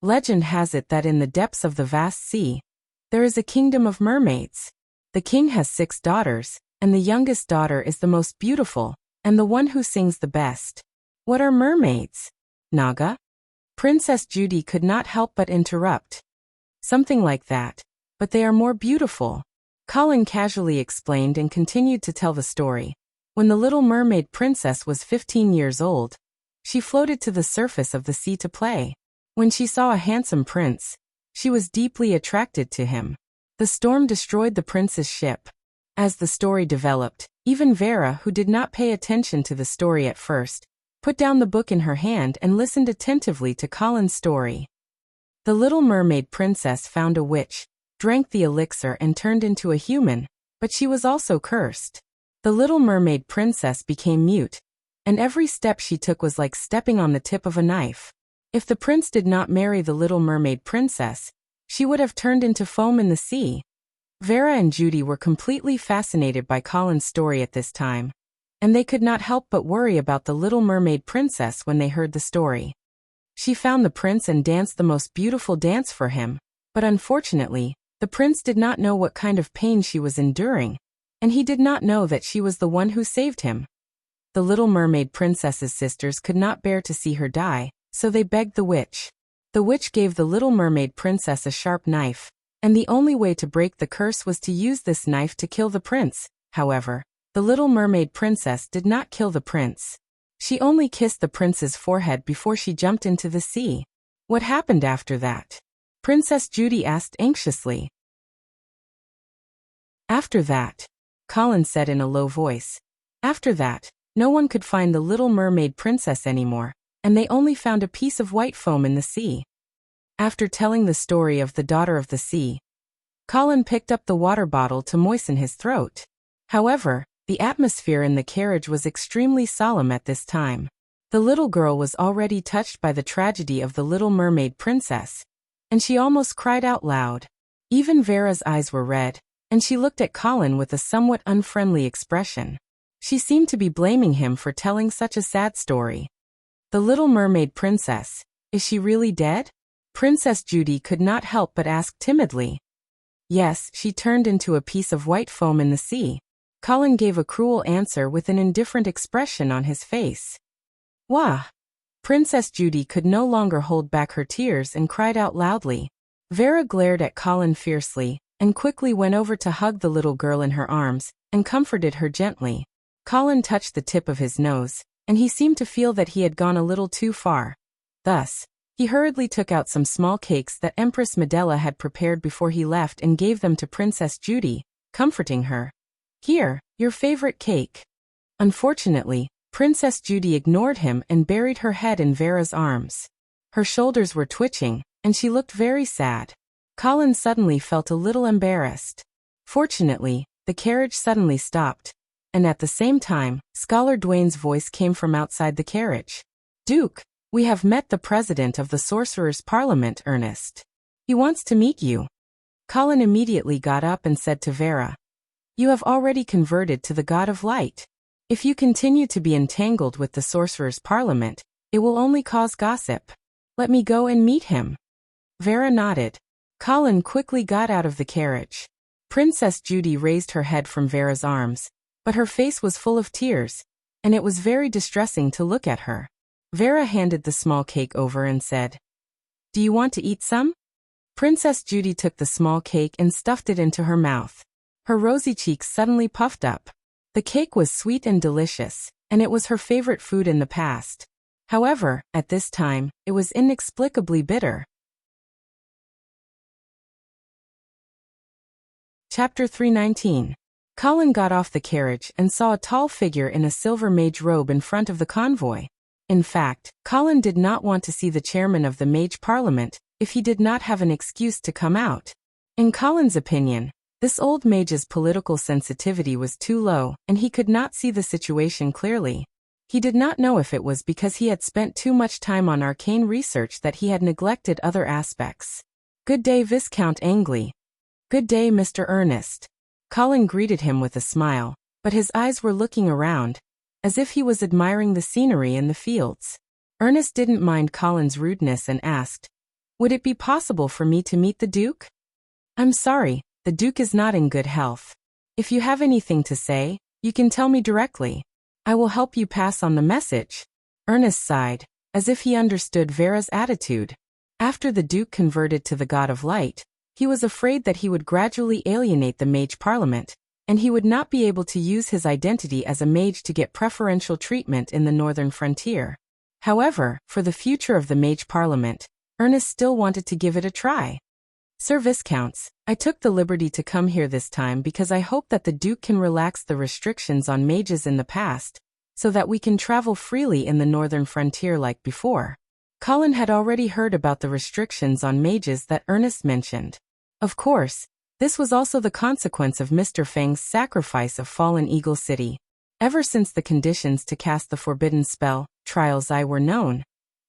Legend has it that in the depths of the vast sea, there is a kingdom of mermaids. The king has 6 daughters, and the youngest daughter is the most beautiful, and the one who sings the best. "What are mermaids?" Naga? Princess Judy could not help but interrupt. Something like that. But they are more beautiful. Colin casually explained and continued to tell the story. When the Little Mermaid Princess was 15 years old, she floated to the surface of the sea to play. When she saw a handsome prince, she was deeply attracted to him. The storm destroyed the prince's ship. As the story developed, even Vera, who did not pay attention to the story at first, put down the book in her hand and listened attentively to Colin's story. The Little Mermaid Princess found a witch, drank the elixir and turned into a human, but she was also cursed. The Little Mermaid Princess became mute, and every step she took was like stepping on the tip of a knife. If the prince did not marry the Little Mermaid Princess, she would have turned into foam in the sea. Vera and Judy were completely fascinated by Colin's story at this time, and they could not help but worry about the Little Mermaid Princess when they heard the story. She found the prince and danced the most beautiful dance for him, but unfortunately, the prince did not know what kind of pain she was enduring, and he did not know that she was the one who saved him. The Little Mermaid Princess's sisters could not bear to see her die, so they begged the witch. The witch gave the Little Mermaid Princess a sharp knife, and the only way to break the curse was to use this knife to kill the prince. However, the Little Mermaid Princess did not kill the prince. She only kissed the prince's forehead before she jumped into the sea. What happened after that? Princess Judy asked anxiously. After that, Colin said in a low voice. After that, no one could find the Little Mermaid Princess anymore, and they only found a piece of white foam in the sea. After telling the story of the Daughter of the Sea, Colin picked up the water bottle to moisten his throat. However, the atmosphere in the carriage was extremely solemn at this time. The little girl was already touched by the tragedy of the Little Mermaid Princess, and she almost cried out loud. Even Vera's eyes were red, and she looked at Colin with a somewhat unfriendly expression. She seemed to be blaming him for telling such a sad story. The Little Mermaid Princess, is she really dead? Princess Judy could not help but ask timidly. Yes, she turned into a piece of white foam in the sea. Colin gave a cruel answer with an indifferent expression on his face. Wah! Princess Judy could no longer hold back her tears and cried out loudly. Vera glared at Colin fiercely, and quickly went over to hug the little girl in her arms, and comforted her gently. Colin touched the tip of his nose, and he seemed to feel that he had gone a little too far. Thus, he hurriedly took out some small cakes that Empress Medela had prepared before he left and gave them to Princess Judy, comforting her. Here, your favorite cake. Unfortunately, Princess Judy ignored him and buried her head in Vera's arms. Her shoulders were twitching, and she looked very sad. Colin suddenly felt a little embarrassed. Fortunately, the carriage suddenly stopped, and at the same time, Scholar Dwayne's voice came from outside the carriage. Duke, we have met the president of the Sorcerers' Parliament, Ernest. He wants to meet you. Colin immediately got up and said to Vera, you have already converted to the God of Light. If you continue to be entangled with the Sorcerers' Parliament, it will only cause gossip. Let me go and meet him. Vera nodded. Colin quickly got out of the carriage. Princess Judy raised her head from Vera's arms, but her face was full of tears, and it was very distressing to look at her. Vera handed the small cake over and said, do you want to eat some? Princess Judy took the small cake and stuffed it into her mouth. Her rosy cheeks suddenly puffed up. The cake was sweet and delicious, and it was her favorite food in the past. However, at this time, it was inexplicably bitter. Chapter 319. Colin got off the carriage and saw a tall figure in a silver mage robe in front of the convoy. In fact, Colin did not want to see the chairman of the Mage Parliament if he did not have an excuse to come out. In Colin's opinion, this old mage's political sensitivity was too low, and he could not see the situation clearly. He did not know if it was because he had spent too much time on arcane research that he had neglected other aspects. Good day, Viscount Angley. Good day, Mr. Ernest. Colin greeted him with a smile, but his eyes were looking around, as if he was admiring the scenery in the fields. Ernest didn't mind Colin's rudeness and asked, would it be possible for me to meet the Duke? I'm sorry, the Duke is not in good health. If you have anything to say, you can tell me directly. I will help you pass on the message. Ernest sighed. as if he understood Vera's attitude. After the Duke converted to the God of Light, he was afraid that he would gradually alienate the Mage Parliament, and he would not be able to use his identity as a mage to get preferential treatment in the northern frontier. However, for the future of the Mage Parliament, Ernest still wanted to give it a try. Sir Viscounts, I took the liberty to come here this time because I hope that the Duke can relax the restrictions on mages in the past, so that we can travel freely in the northern frontier like before. Colin had already heard about the restrictions on mages that Ernest mentioned. Of course, this was also the consequence of Mr. Fang's sacrifice of Fallen Eagle City. Ever since the conditions to cast the forbidden spell, Trials I, were known,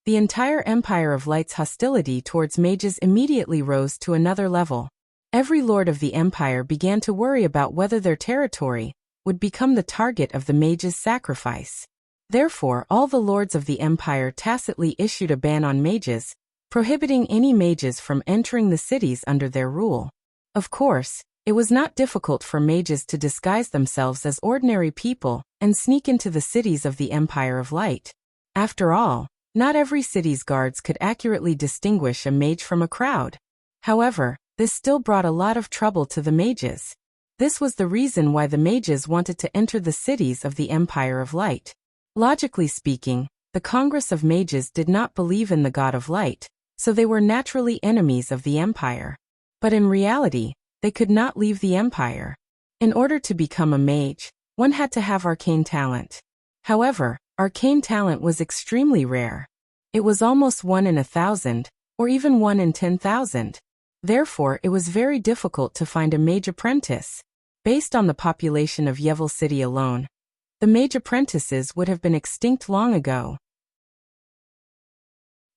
the entire Empire of Light's hostility towards mages immediately rose to another level. Every lord of the Empire began to worry about whether their territory would become the target of the mages' sacrifice. Therefore, all the lords of the Empire tacitly issued a ban on mages, prohibiting any mages from entering the cities under their rule. Of course, it was not difficult for mages to disguise themselves as ordinary people and sneak into the cities of the Empire of Light. After all, not every city's guards could accurately distinguish a mage from a crowd. However, this still brought a lot of trouble to the mages. This was the reason why the mages wanted to enter the cities of the Empire of Light. Logically speaking, the Congress of Mages did not believe in the God of Light, so they were naturally enemies of the Empire. But in reality, they could not leave the Empire. In order to become a mage, one had to have arcane talent. However, arcane talent was extremely rare. It was almost 1 in 1,000, or even 1 in 10,000. Therefore, it was very difficult to find a mage apprentice. Based on the population of Yevil City alone, the mage apprentices would have been extinct long ago.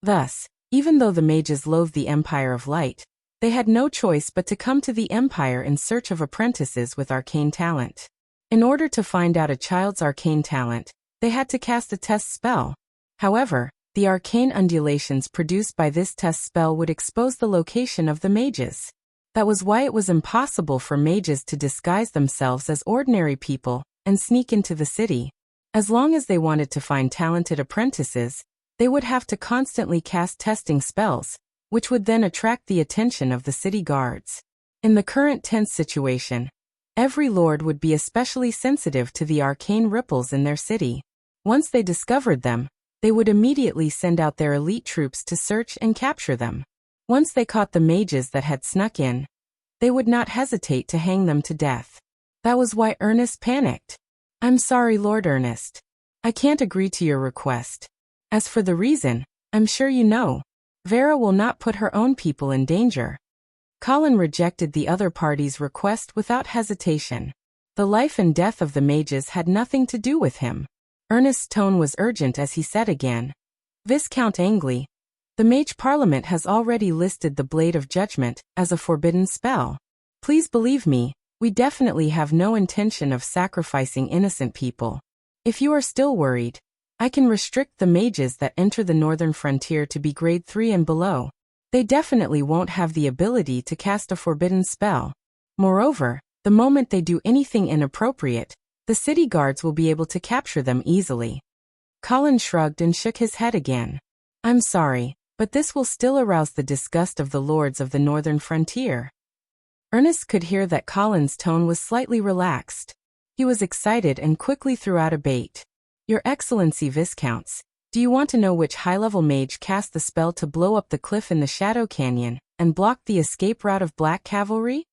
Thus, even though the mages loathed the Empire of Light, they had no choice but to come to the Empire in search of apprentices with arcane talent. In order to find out a child's arcane talent, they had to cast a test spell. However, the arcane undulations produced by this test spell would expose the location of the mages. That was why it was impossible for mages to disguise themselves as ordinary people and sneak into the city. As long as they wanted to find talented apprentices, they would have to constantly cast testing spells, which would then attract the attention of the city guards. In the current tense situation, every lord would be especially sensitive to the arcane ripples in their city. Once they discovered them, they would immediately send out their elite troops to search and capture them. Once they caught the mages that had snuck in, they would not hesitate to hang them to death. That was why Ernest panicked. I'm sorry, Lord Ernest. I can't agree to your request. As for the reason, I'm sure you know. Vera will not put her own people in danger. Colin rejected the other party's request without hesitation. The life and death of the mages had nothing to do with him. Ernest's tone was urgent as he said again, Viscount Angley, the Mage Parliament has already listed the Blade of Judgment as a forbidden spell. Please believe me, we definitely have no intention of sacrificing innocent people. If you are still worried, I can restrict the mages that enter the northern frontier to be grade 3 and below. They definitely won't have the ability to cast a forbidden spell. Moreover, the moment they do anything inappropriate, the city guards will be able to capture them easily. Colin shrugged and shook his head again. I'm sorry, but this will still arouse the disgust of the lords of the northern frontier. Ernest could hear that Colin's tone was slightly relaxed. He was excited and quickly threw out a bait. Your Excellency Viscounts, do you want to know which high-level mage cast the spell to blow up the cliff in the Shadow Canyon and block the escape route of Black Cavalry?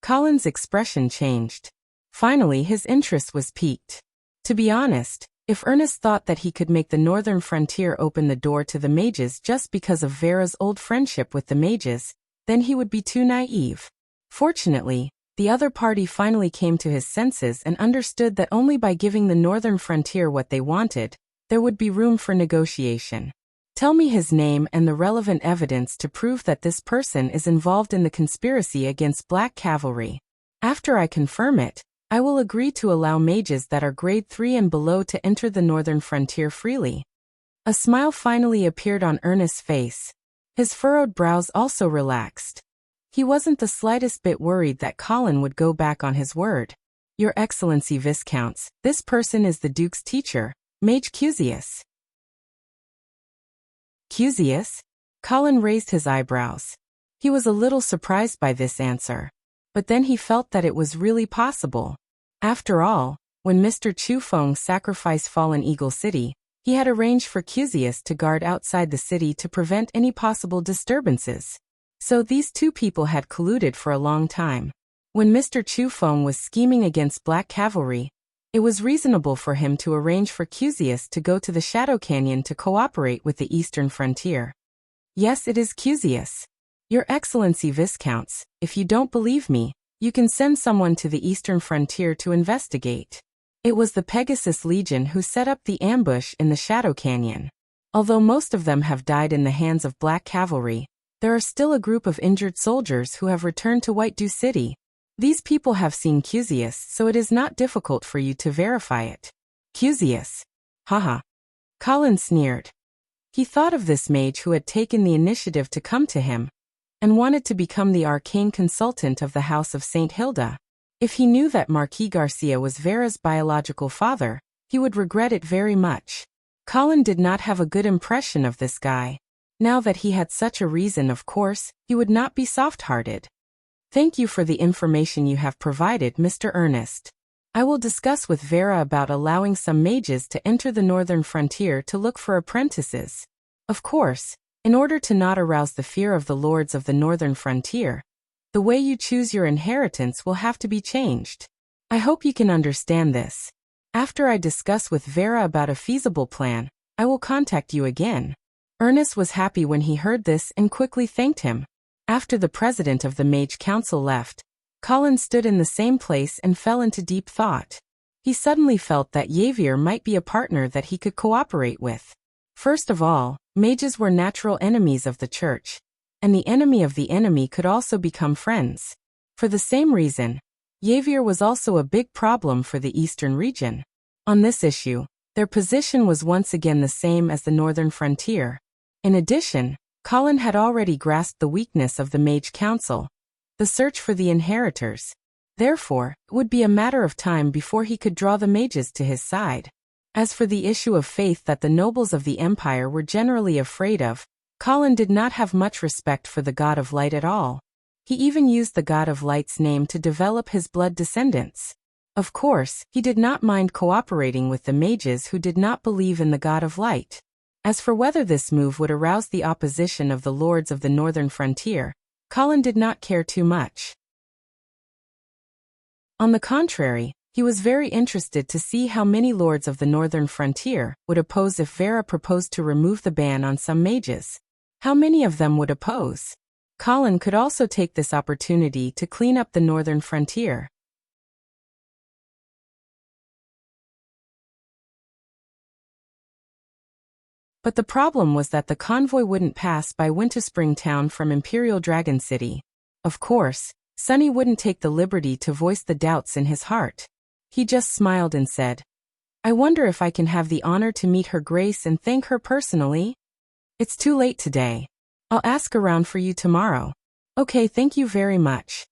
Colin's expression changed. Finally, his interest was piqued. To be honest, if Ernest thought that he could make the northern frontier open the door to the mages just because of Vera's old friendship with the mages, then he would be too naive. Fortunately, the other party finally came to his senses and understood that only by giving the northern frontier what they wanted, there would be room for negotiation. Tell me his name and the relevant evidence to prove that this person is involved in the conspiracy against Black Cavalry. After I confirm it, I will agree to allow mages that are grade 3 and below to enter the northern frontier freely. A smile finally appeared on Ernest's face. His furrowed brows also relaxed. He wasn't the slightest bit worried that Colin would go back on his word. Your Excellency Viscounts, this person is the Duke's teacher, Mage Cusius. Cusius? Colin raised his eyebrows. He was a little surprised by this answer. But then he felt that it was really possible. After all, when Mr. Chufeng sacrificed Fallen Eagle City, he had arranged for Cusius to guard outside the city to prevent any possible disturbances. So these two people had colluded for a long time. When Mr. Chufeng was scheming against Black Cavalry, it was reasonable for him to arrange for Cusius to go to the Shadow Canyon to cooperate with the eastern frontier. Yes, it is Cusius. Your Excellency Viscounts, if you don't believe me, you can send someone to the eastern frontier to investigate. It was the Pegasus Legion who set up the ambush in the Shadow Canyon. Although most of them have died in the hands of Black Cavalry, there are still a group of injured soldiers who have returned to White Dew City. These people have seen Cusius, so it is not difficult for you to verify it. Cusius. Haha. Colin sneered. He thought of this mage who had taken the initiative to come to him, and wanted to become the arcane consultant of the House of St. Hilda. If he knew that Marquis Garcia was Vera's biological father, he would regret it very much. Colin did not have a good impression of this guy. Now that he had such a reason, of course, he would not be soft-hearted. Thank you for the information you have provided, Mr. Ernest. I will discuss with Vera about allowing some mages to enter the northern frontier to look for apprentices. Of course, in order to not arouse the fear of the lords of the northern frontier, the way you choose your inheritance will have to be changed. I hope you can understand this. After I discuss with Vera about a feasible plan, I will contact you again. Ernest was happy when he heard this and quickly thanked him. After the president of the Mage Council left, Colin stood in the same place and fell into deep thought. He suddenly felt that Javier might be a partner that he could cooperate with. First of all, mages were natural enemies of the church, and the enemy of the enemy could also become friends. For the same reason, Javier was also a big problem for the eastern region. On this issue, their position was once again the same as the northern frontier. In addition, Colin had already grasped the weakness of the Mage Council, the search for the inheritors. Therefore, it would be a matter of time before he could draw the mages to his side. As for the issue of faith that the nobles of the empire were generally afraid of, Colin did not have much respect for the God of Light at all. He even used the God of Light's name to develop his blood descendants. Of course, he did not mind cooperating with the mages who did not believe in the God of Light. As for whether this move would arouse the opposition of the lords of the northern frontier, Colin did not care too much. On the contrary, he was very interested to see how many lords of the northern frontier would oppose if Vera proposed to remove the ban on some mages. How many of them would oppose? Colin could also take this opportunity to clean up the northern frontier. But the problem was that the convoy wouldn't pass by Winterspring Town from Imperial Dragon City. Of course, Sonny wouldn't take the liberty to voice the doubts in his heart. He just smiled and said, "I wonder if I can have the honor to meet Her Grace and thank her personally? It's too late today. I'll ask around for you tomorrow." "Okay, thank you very much."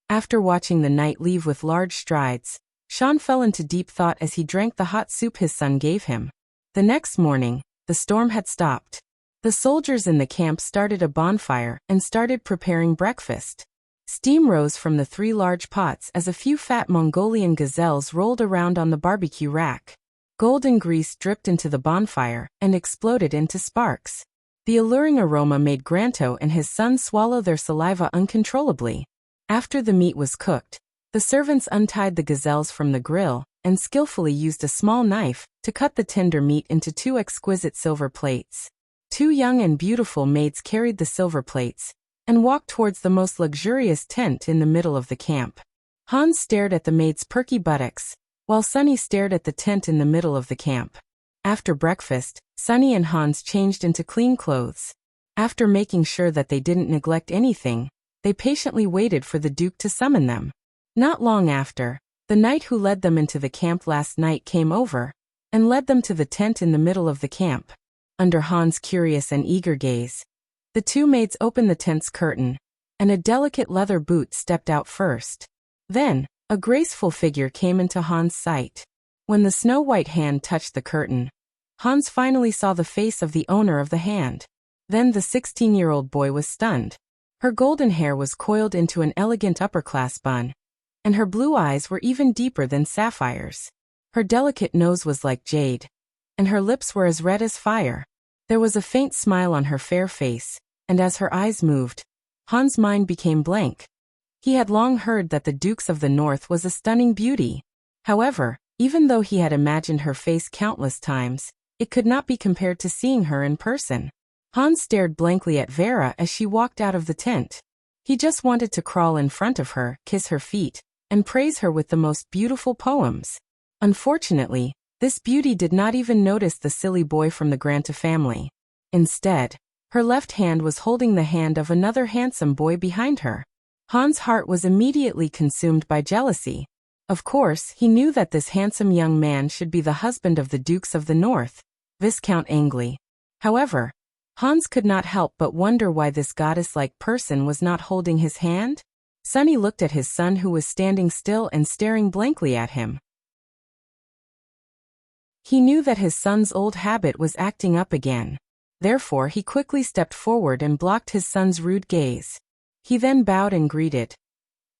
After watching the knight leave with large strides, Sean fell into deep thought as he drank the hot soup his son gave him. The next morning, the storm had stopped. The soldiers in the camp started a bonfire and started preparing breakfast. Steam rose from the 3 large pots as a few fat Mongolian gazelles rolled around on the barbecue rack. Golden grease dripped into the bonfire and exploded into sparks. The alluring aroma made Granto and his son swallow their saliva uncontrollably. After the meat was cooked, the servants untied the gazelles from the grill and skillfully used a small knife to cut the tender meat into 2 exquisite silver plates. 2 young and beautiful maids carried the silver plates and walked towards the most luxurious tent in the middle of the camp. Hans stared at the maid's perky buttocks, while Sonny stared at the tent in the middle of the camp. After breakfast, Sonny and Hans changed into clean clothes. After making sure that they didn't neglect anything, they patiently waited for the Duke to summon them. Not long after, the knight who led them into the camp last night came over and led them to the tent in the middle of the camp. Under Hans' curious and eager gaze, the 2 maids opened the tent's curtain, and a delicate leather boot stepped out first. Then, a graceful figure came into Hans' sight. When the snow-white hand touched the curtain, Hans finally saw the face of the owner of the hand. Then the 16-year-old boy was stunned. Her golden hair was coiled into an elegant upper-class bun, and her blue eyes were even deeper than sapphires. Her delicate nose was like jade, and her lips were as red as fire. There was a faint smile on her fair face, and as her eyes moved, Han's mind became blank. He had long heard that the Dukes of the North was a stunning beauty. However, even though he had imagined her face countless times, it could not be compared to seeing her in person. Hans stared blankly at Vera as she walked out of the tent. He just wanted to crawl in front of her, kiss her feet, and praise her with the most beautiful poems. Unfortunately, this beauty did not even notice the silly boy from the Granta family. Instead, her left hand was holding the hand of another handsome boy behind her. Hans' heart was immediately consumed by jealousy. Of course, he knew that this handsome young man should be the husband of the Dukes of the North, Viscount Angley. However, Hans could not help but wonder why this goddess-like person was not holding his hand. Sonny looked at his son who was standing still and staring blankly at him. He knew that his son's old habit was acting up again. Therefore, he quickly stepped forward and blocked his son's rude gaze. He then bowed and greeted.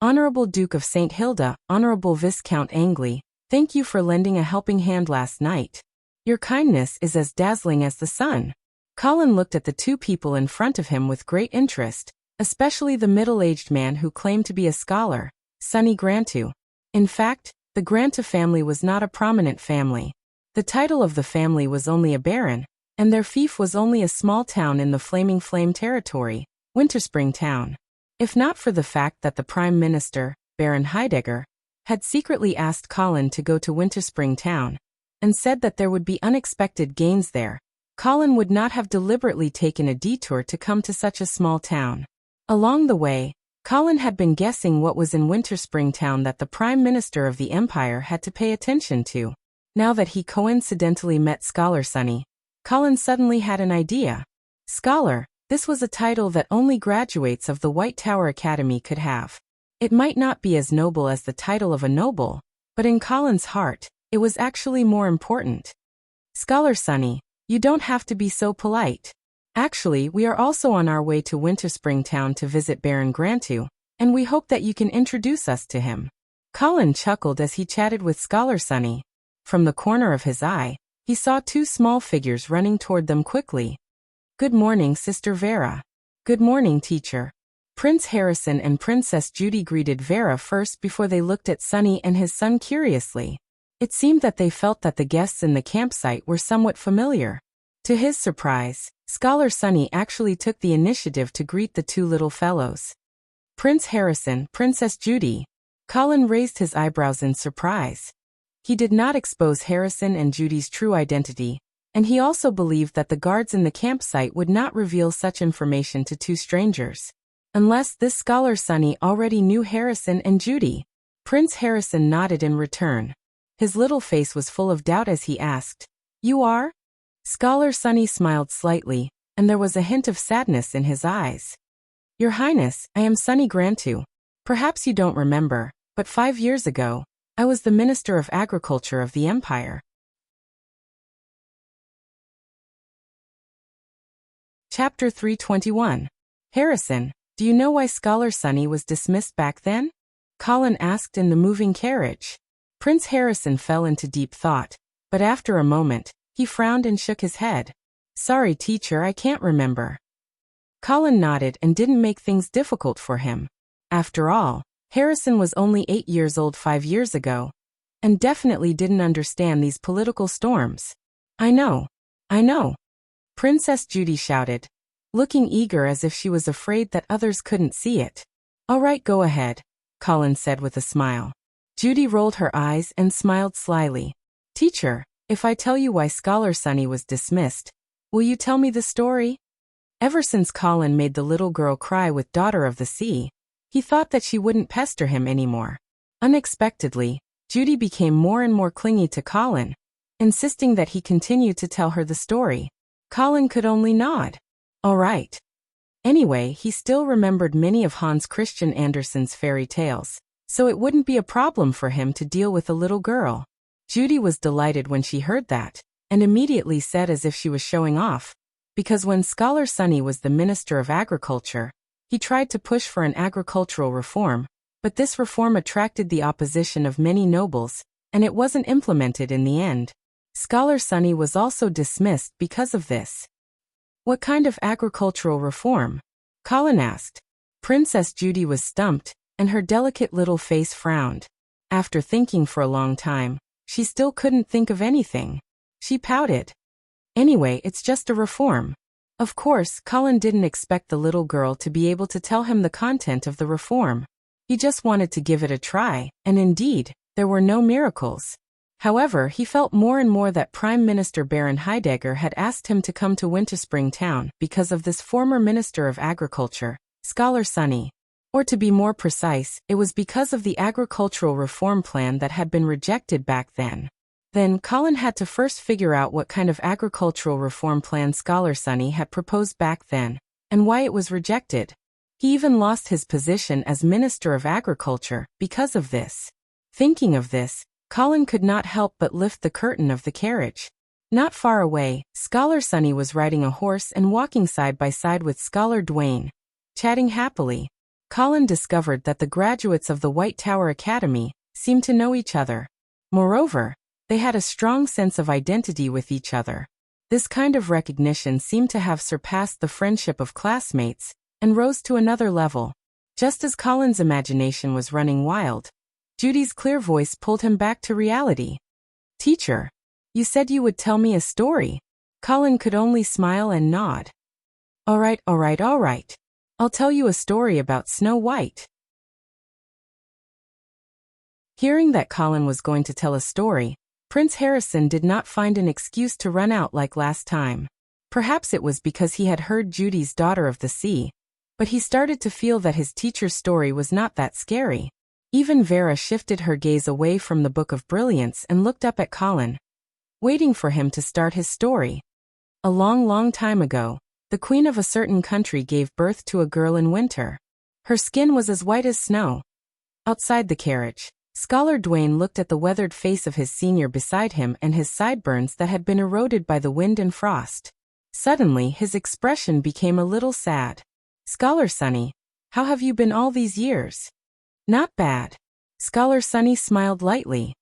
Honorable Duke of St. Hilda, Honorable Viscount Angley, thank you for lending a helping hand last night. Your kindness is as dazzling as the sun. Colin looked at the two people in front of him with great interest, especially the middle-aged man who claimed to be a scholar, Sonny Grantu. In fact, the Granta family was not a prominent family. The title of the family was only a baron, and their fief was only a small town in the Flaming Flame territory, Winterspring Town. If not for the fact that the Prime Minister, Baron Heidegger, had secretly asked Colin to go to Winterspring Town, and said that there would be unexpected gains there, Colin would not have deliberately taken a detour to come to such a small town. Along the way, Colin had been guessing what was in Winterspring Town that the Prime Minister of the Empire had to pay attention to. Now that he coincidentally met Scholar Sonny, Colin suddenly had an idea. Scholar, this was a title that only graduates of the White Tower Academy could have. It might not be as noble as the title of a noble, but in Colin's heart, it was actually more important. Scholar Sonny, you don't have to be so polite. Actually, we are also on our way to Winterspring Town to visit Baron Grantu, and we hope that you can introduce us to him. Colin chuckled as he chatted with Scholar Sonny. From the corner of his eye, he saw two small figures running toward them quickly. Good morning, Sister Vera. Good morning, teacher. Prince Harrison and Princess Judy greeted Vera first before they looked at Sonny and his son curiously. It seemed that they felt that the guests in the campsite were somewhat familiar. To his surprise, Scholar Sonny actually took the initiative to greet the two little fellows. Prince Harrison, Princess Judy. Colin raised his eyebrows in surprise. He did not expose Harrison and Judy's true identity, and he also believed that the guards in the campsite would not reveal such information to two strangers. Unless this Scholar Sonny already knew Harrison and Judy. Prince Harrison nodded in return. His little face was full of doubt as he asked, "You are?" Scholar Sonny smiled slightly, and there was a hint of sadness in his eyes. "Your Highness, I am Sonny Grantu. Perhaps you don't remember, but 5 years ago, I was the Minister of Agriculture of the Empire." Chapter 321. Harrison, do you know why Scholar Sonny was dismissed back then? Colin asked in the moving carriage. Prince Harrison fell into deep thought, but after a moment, he frowned and shook his head. Sorry, teacher, I can't remember. Colin nodded and didn't make things difficult for him. After all, Harrison was only 8 years old 5 years ago, and definitely didn't understand these political storms. I know. Princess Judy shouted, looking eager as if she was afraid that others couldn't see it. All right, go ahead, Colin said with a smile. Judy rolled her eyes and smiled slyly. Teacher, if I tell you why Scholar Sonny was dismissed, will you tell me the story? Ever since Colin made the little girl cry with Daughter of the Sea, he thought that she wouldn't pester him anymore. Unexpectedly, Judy became more and more clingy to Colin, insisting that he continue to tell her the story. Colin could only nod. All right. Anyway, he still remembered many of Hans Christian Andersen's fairy tales, so it wouldn't be a problem for him to deal with a little girl. Judy was delighted when she heard that, and immediately said as if she was showing off, because when Scholar Sunny was the Minister of Agriculture, he tried to push for an agricultural reform, but this reform attracted the opposition of many nobles, and it wasn't implemented in the end. Scholar Sunny was also dismissed because of this. What kind of agricultural reform? Colin asked. Princess Judy was stumped, and her delicate little face frowned. After thinking for a long time, she still couldn't think of anything. She pouted. Anyway, it's just a reform. Of course, Colin didn't expect the little girl to be able to tell him the content of the reform. He just wanted to give it a try, and indeed, there were no miracles. However, he felt more and more that Prime Minister Baron Heidegger had asked him to come to Winterspring Town because of this former Minister of Agriculture, Scholar Sunny. Or to be more precise, it was because of the agricultural reform plan that had been rejected back then. Then, Colin had to first figure out what kind of agricultural reform plan Scholar Sunny had proposed back then, and why it was rejected. He even lost his position as Minister of Agriculture because of this. Thinking of this, Colin could not help but lift the curtain of the carriage. Not far away, Scholar Sunny was riding a horse and walking side by side with Scholar Dwayne, chatting happily. Colin discovered that the graduates of the White Tower Academy seemed to know each other. Moreover, they had a strong sense of identity with each other. This kind of recognition seemed to have surpassed the friendship of classmates and rose to another level. Just as Colin's imagination was running wild, Judy's clear voice pulled him back to reality. "Teacher, you said you would tell me a story." Colin could only smile and nod. All right. I'll tell you a story about Snow White." Hearing that Colin was going to tell a story, Prince Harrison did not find an excuse to run out like last time. Perhaps it was because he had heard Judy's Daughter of the Sea, but he started to feel that his teacher's story was not that scary. Even Vera shifted her gaze away from the Book of Brilliance and looked up at Colin, waiting for him to start his story. A long time ago, the queen of a certain country gave birth to a girl in winter. Her skin was as white as snow. Outside the carriage, Scholar Dwayne looked at the weathered face of his senior beside him and his sideburns that had been eroded by the wind and frost. Suddenly, his expression became a little sad. "Scholar Sunny, how have you been all these years?" "Not bad." Scholar Sunny smiled lightly.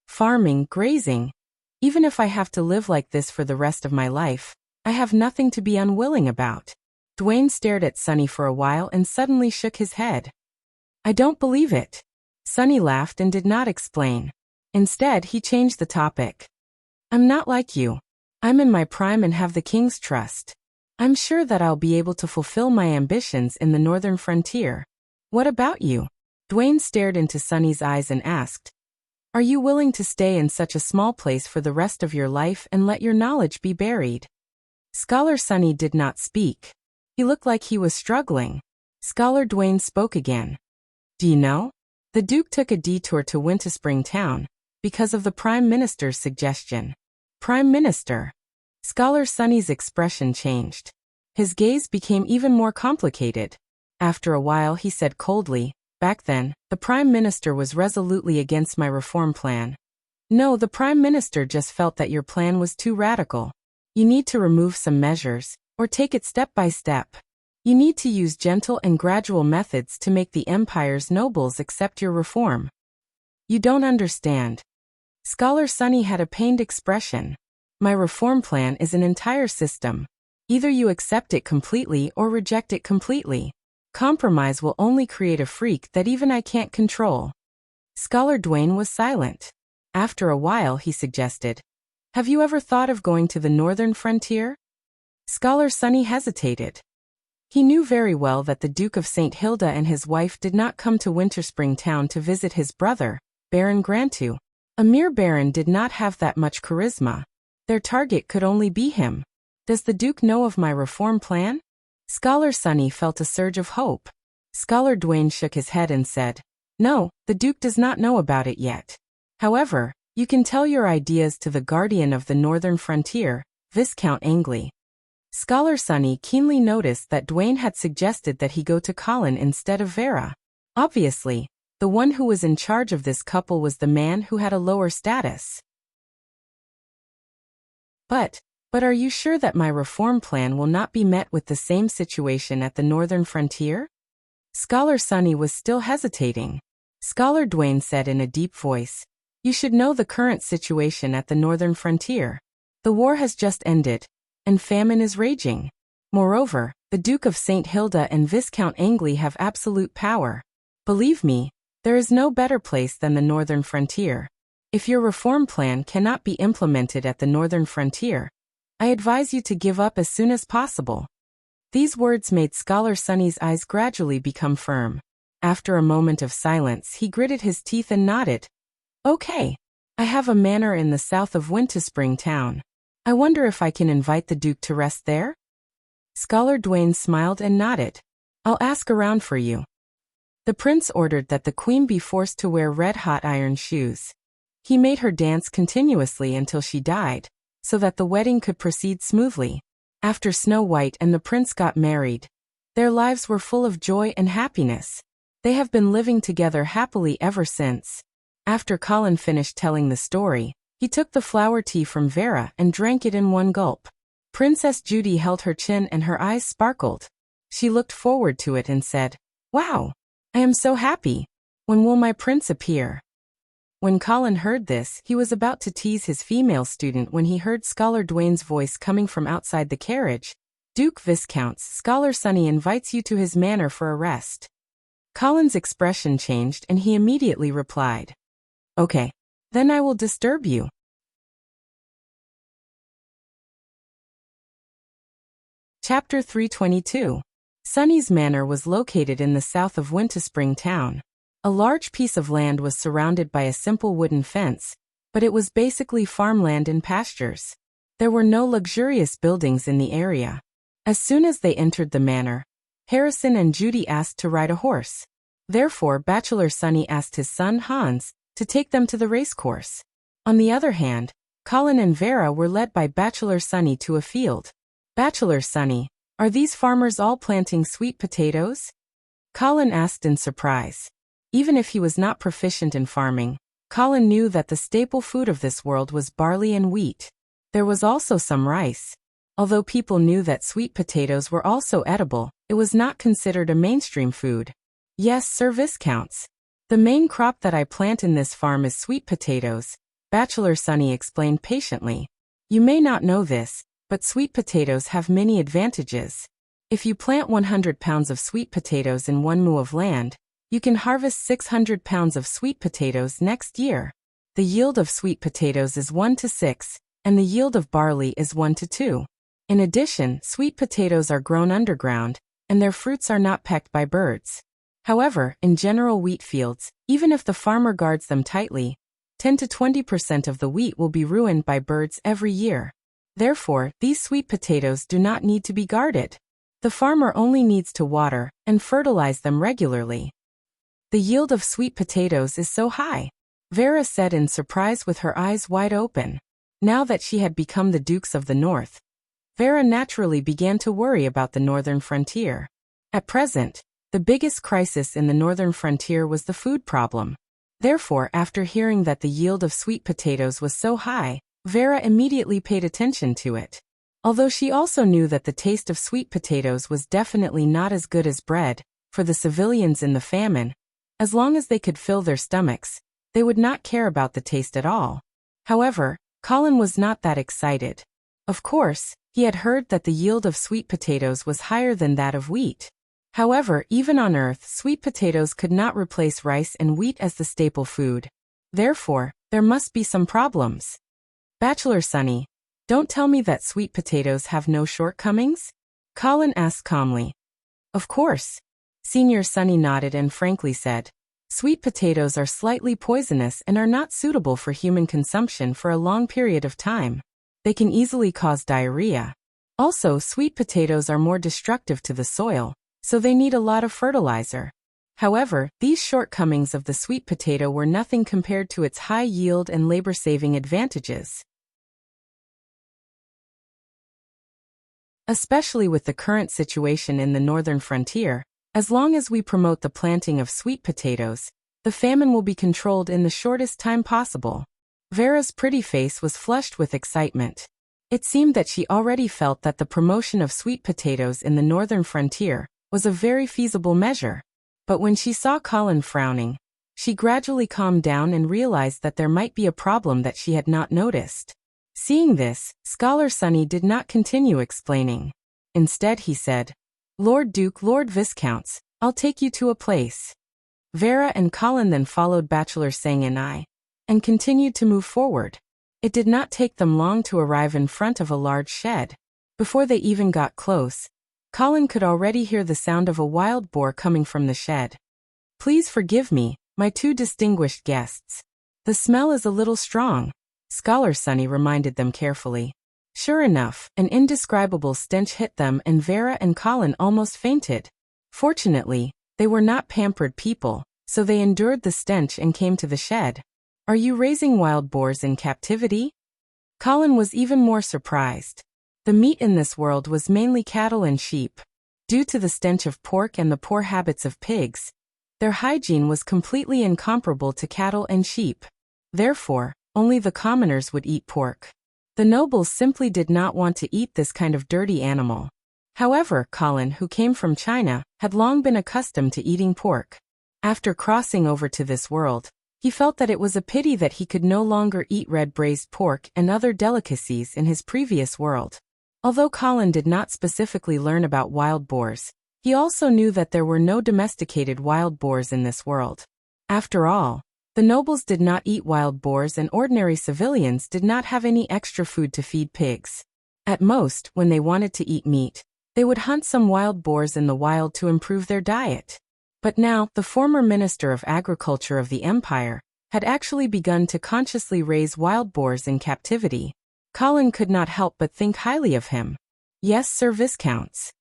"Farming, grazing. Even if I have to live like this for the rest of my life, I have nothing to be unwilling about." Dwayne stared at Sunny for a while and suddenly shook his head. "I don't believe it." Sunny laughed and did not explain. Instead, he changed the topic. "I'm not like you. I'm in my prime and have the king's trust. I'm sure that I'll be able to fulfill my ambitions in the northern frontier. What about you?" Dwayne stared into Sunny's eyes and asked, "Are you willing to stay in such a small place for the rest of your life and let your knowledge be buried?" Scholar Sunny did not speak. He looked like he was struggling. Scholar Dwayne spoke again. "Do you know? The Duke took a detour to Winterspring Town because of the Prime Minister's suggestion." "Prime Minister?" Scholar Sunny's expression changed. His gaze became even more complicated. After a while he said coldly, "Back then, the Prime Minister was resolutely against my reform plan. No, the Prime Minister just felt that your plan was too radical. You need to remove some measures, or take it step by step. You need to use gentle and gradual methods to make the empire's nobles accept your reform." "You don't understand." Scholar Sunny had a pained expression. "My reform plan is an entire system. Either you accept it completely or reject it completely. Compromise will only create a freak that even I can't control." Scholar Dwayne was silent. After a while he suggested, "Have you ever thought of going to the northern frontier?" Scholar Sunny hesitated. He knew very well that the Duke of St. Hilda and his wife did not come to Winterspring Town to visit his brother, Baron Grantu. A mere baron did not have that much charisma. Their target could only be him. "Does the Duke know of my reform plan?" Scholar Sunny felt a surge of hope. Scholar Dwayne shook his head and said, "No, the Duke does not know about it yet. However, you can tell your ideas to the guardian of the northern frontier, Viscount Angley." Scholar Sunny keenly noticed that Dwayne had suggested that he go to Colin instead of Vera. Obviously, the one who was in charge of this couple was the man who had a lower status. But, But are you sure that my reform plan will not be met with the same situation at the northern frontier? Scholar Sunny was still hesitating. Scholar Dwayne said in a deep voice, "You should know the current situation at the northern frontier. The war has just ended, and famine is raging. Moreover, the Duke of St. Hilda and Viscount Angley have absolute power. Believe me, there is no better place than the northern frontier. If your reform plan cannot be implemented at the northern frontier, I advise you to give up as soon as possible." These words made Scholar Sunny's eyes gradually become firm. After a moment of silence, he gritted his teeth and nodded. "Okay. I have a manor in the south of Winterspring Town. I wonder if I can invite the Duke to rest there?" Scholar Dwayne smiled and nodded. "I'll ask around for you." The prince ordered that the queen be forced to wear red-hot iron shoes. He made her dance continuously until she died, so that the wedding could proceed smoothly. After Snow White and the prince got married, their lives were full of joy and happiness. They have been living together happily ever since. After Colin finished telling the story, he took the flower tea from Vera and drank it in one gulp. Princess Judy held her chin and her eyes sparkled. She looked forward to it and said, "Wow! I am so happy. When will my prince appear?" When Colin heard this, he was about to tease his female student when he heard Scholar Dwayne's voice coming from outside the carriage. "Duke Viscounts, Scholar Sunny invites you to his manor for a rest." Colin's expression changed and he immediately replied, "Okay. Then I will disturb you." Chapter 322. Sunny's manor was located in the south of Winterspring Town. A large piece of land was surrounded by a simple wooden fence, but it was basically farmland and pastures. There were no luxurious buildings in the area. As soon as they entered the manor, Harrison and Judy asked to ride a horse. Therefore, Bachelor Sunny asked his son Hans to take them to the racecourse. On the other hand, Colin and Vera were led by Bachelor Sunny to a field. "Bachelor Sunny, are these farmers all planting sweet potatoes?" Colin asked in surprise. Even if he was not proficient in farming, Colin knew that the staple food of this world was barley and wheat. There was also some rice. Although people knew that sweet potatoes were also edible, it was not considered a mainstream food. "Yes, Sir Viscounts. The main crop that I plant in this farm is sweet potatoes," Bachelor Sunny explained patiently. "You may not know this, but sweet potatoes have many advantages. If you plant 100 pounds of sweet potatoes in one moo of land, you can harvest 600 pounds of sweet potatoes next year. The yield of sweet potatoes is 1 to 6, and the yield of barley is 1 to 2. In addition, sweet potatoes are grown underground, and their fruits are not pecked by birds. However, in general wheat fields, even if the farmer guards them tightly, 10 to 20% of the wheat will be ruined by birds every year. Therefore, these sweet potatoes do not need to be guarded. The farmer only needs to water and fertilize them regularly. The yield of sweet potatoes is so high," Vera said in surprise with her eyes wide open. Now that she had become the Dukes of the North, Vera naturally began to worry about the northern frontier. At present, the biggest crisis in the northern frontier was the food problem. Therefore, after hearing that the yield of sweet potatoes was so high, Vera immediately paid attention to it. Although she also knew that the taste of sweet potatoes was definitely not as good as bread, for the civilians in the famine, as long as they could fill their stomachs, they would not care about the taste at all. However, Colin was not that excited. Of course, he had heard that the yield of sweet potatoes was higher than that of wheat. However, even on Earth, sweet potatoes could not replace rice and wheat as the staple food. Therefore, there must be some problems. "Bachelor Sunny, don't tell me that sweet potatoes have no shortcomings?" Colin asked calmly. "Of course." Senior Sunny nodded and frankly said, "Sweet potatoes are slightly poisonous and are not suitable for human consumption for a long period of time. They can easily cause diarrhea. Also, sweet potatoes are more destructive to the soil, so they need a lot of fertilizer. However, these shortcomings of the sweet potato were nothing compared to its high yield and labor-saving advantages. Especially with the current situation in the northern frontier, as long as we promote the planting of sweet potatoes, the famine will be controlled in the shortest time possible." Vera's pretty face was flushed with excitement. It seemed that she already felt that the promotion of sweet potatoes in the northern frontier was a very feasible measure. But when she saw Colin frowning, she gradually calmed down and realized that there might be a problem that she had not noticed. Seeing this, Scholar Sunny did not continue explaining. Instead he said, "Lord Duke, Lord Viscounts, I'll take you to a place." Vera and Colin then followed Bachelor Sang and I, and continued to move forward. It did not take them long to arrive in front of a large shed. Before they even got close, Colin could already hear the sound of a wild boar coming from the shed. "Please forgive me, my two distinguished guests. The smell is a little strong," Scholar Sunny reminded them carefully. Sure enough, an indescribable stench hit them and Vera and Colin almost fainted. Fortunately, they were not pampered people, so they endured the stench and came to the shed. "Are you raising wild boars in captivity?" Colin was even more surprised. The meat in this world was mainly cattle and sheep. Due to the stench of pork and the poor habits of pigs, their hygiene was completely incomparable to cattle and sheep. Therefore, only the commoners would eat pork. The nobles simply did not want to eat this kind of dirty animal. However, Colin, who came from China, had long been accustomed to eating pork. After crossing over to this world, he felt that it was a pity that he could no longer eat red braised pork and other delicacies in his previous world. Although Colin did not specifically learn about wild boars, he also knew that there were no domesticated wild boars in this world. After all, the nobles did not eat wild boars and ordinary civilians did not have any extra food to feed pigs. At most, when they wanted to eat meat, they would hunt some wild boars in the wild to improve their diet. But now, the former Minister of Agriculture of the Empire had actually begun to consciously raise wild boars in captivity. Colin could not help but think highly of him. "Yes, Sir Viscounts."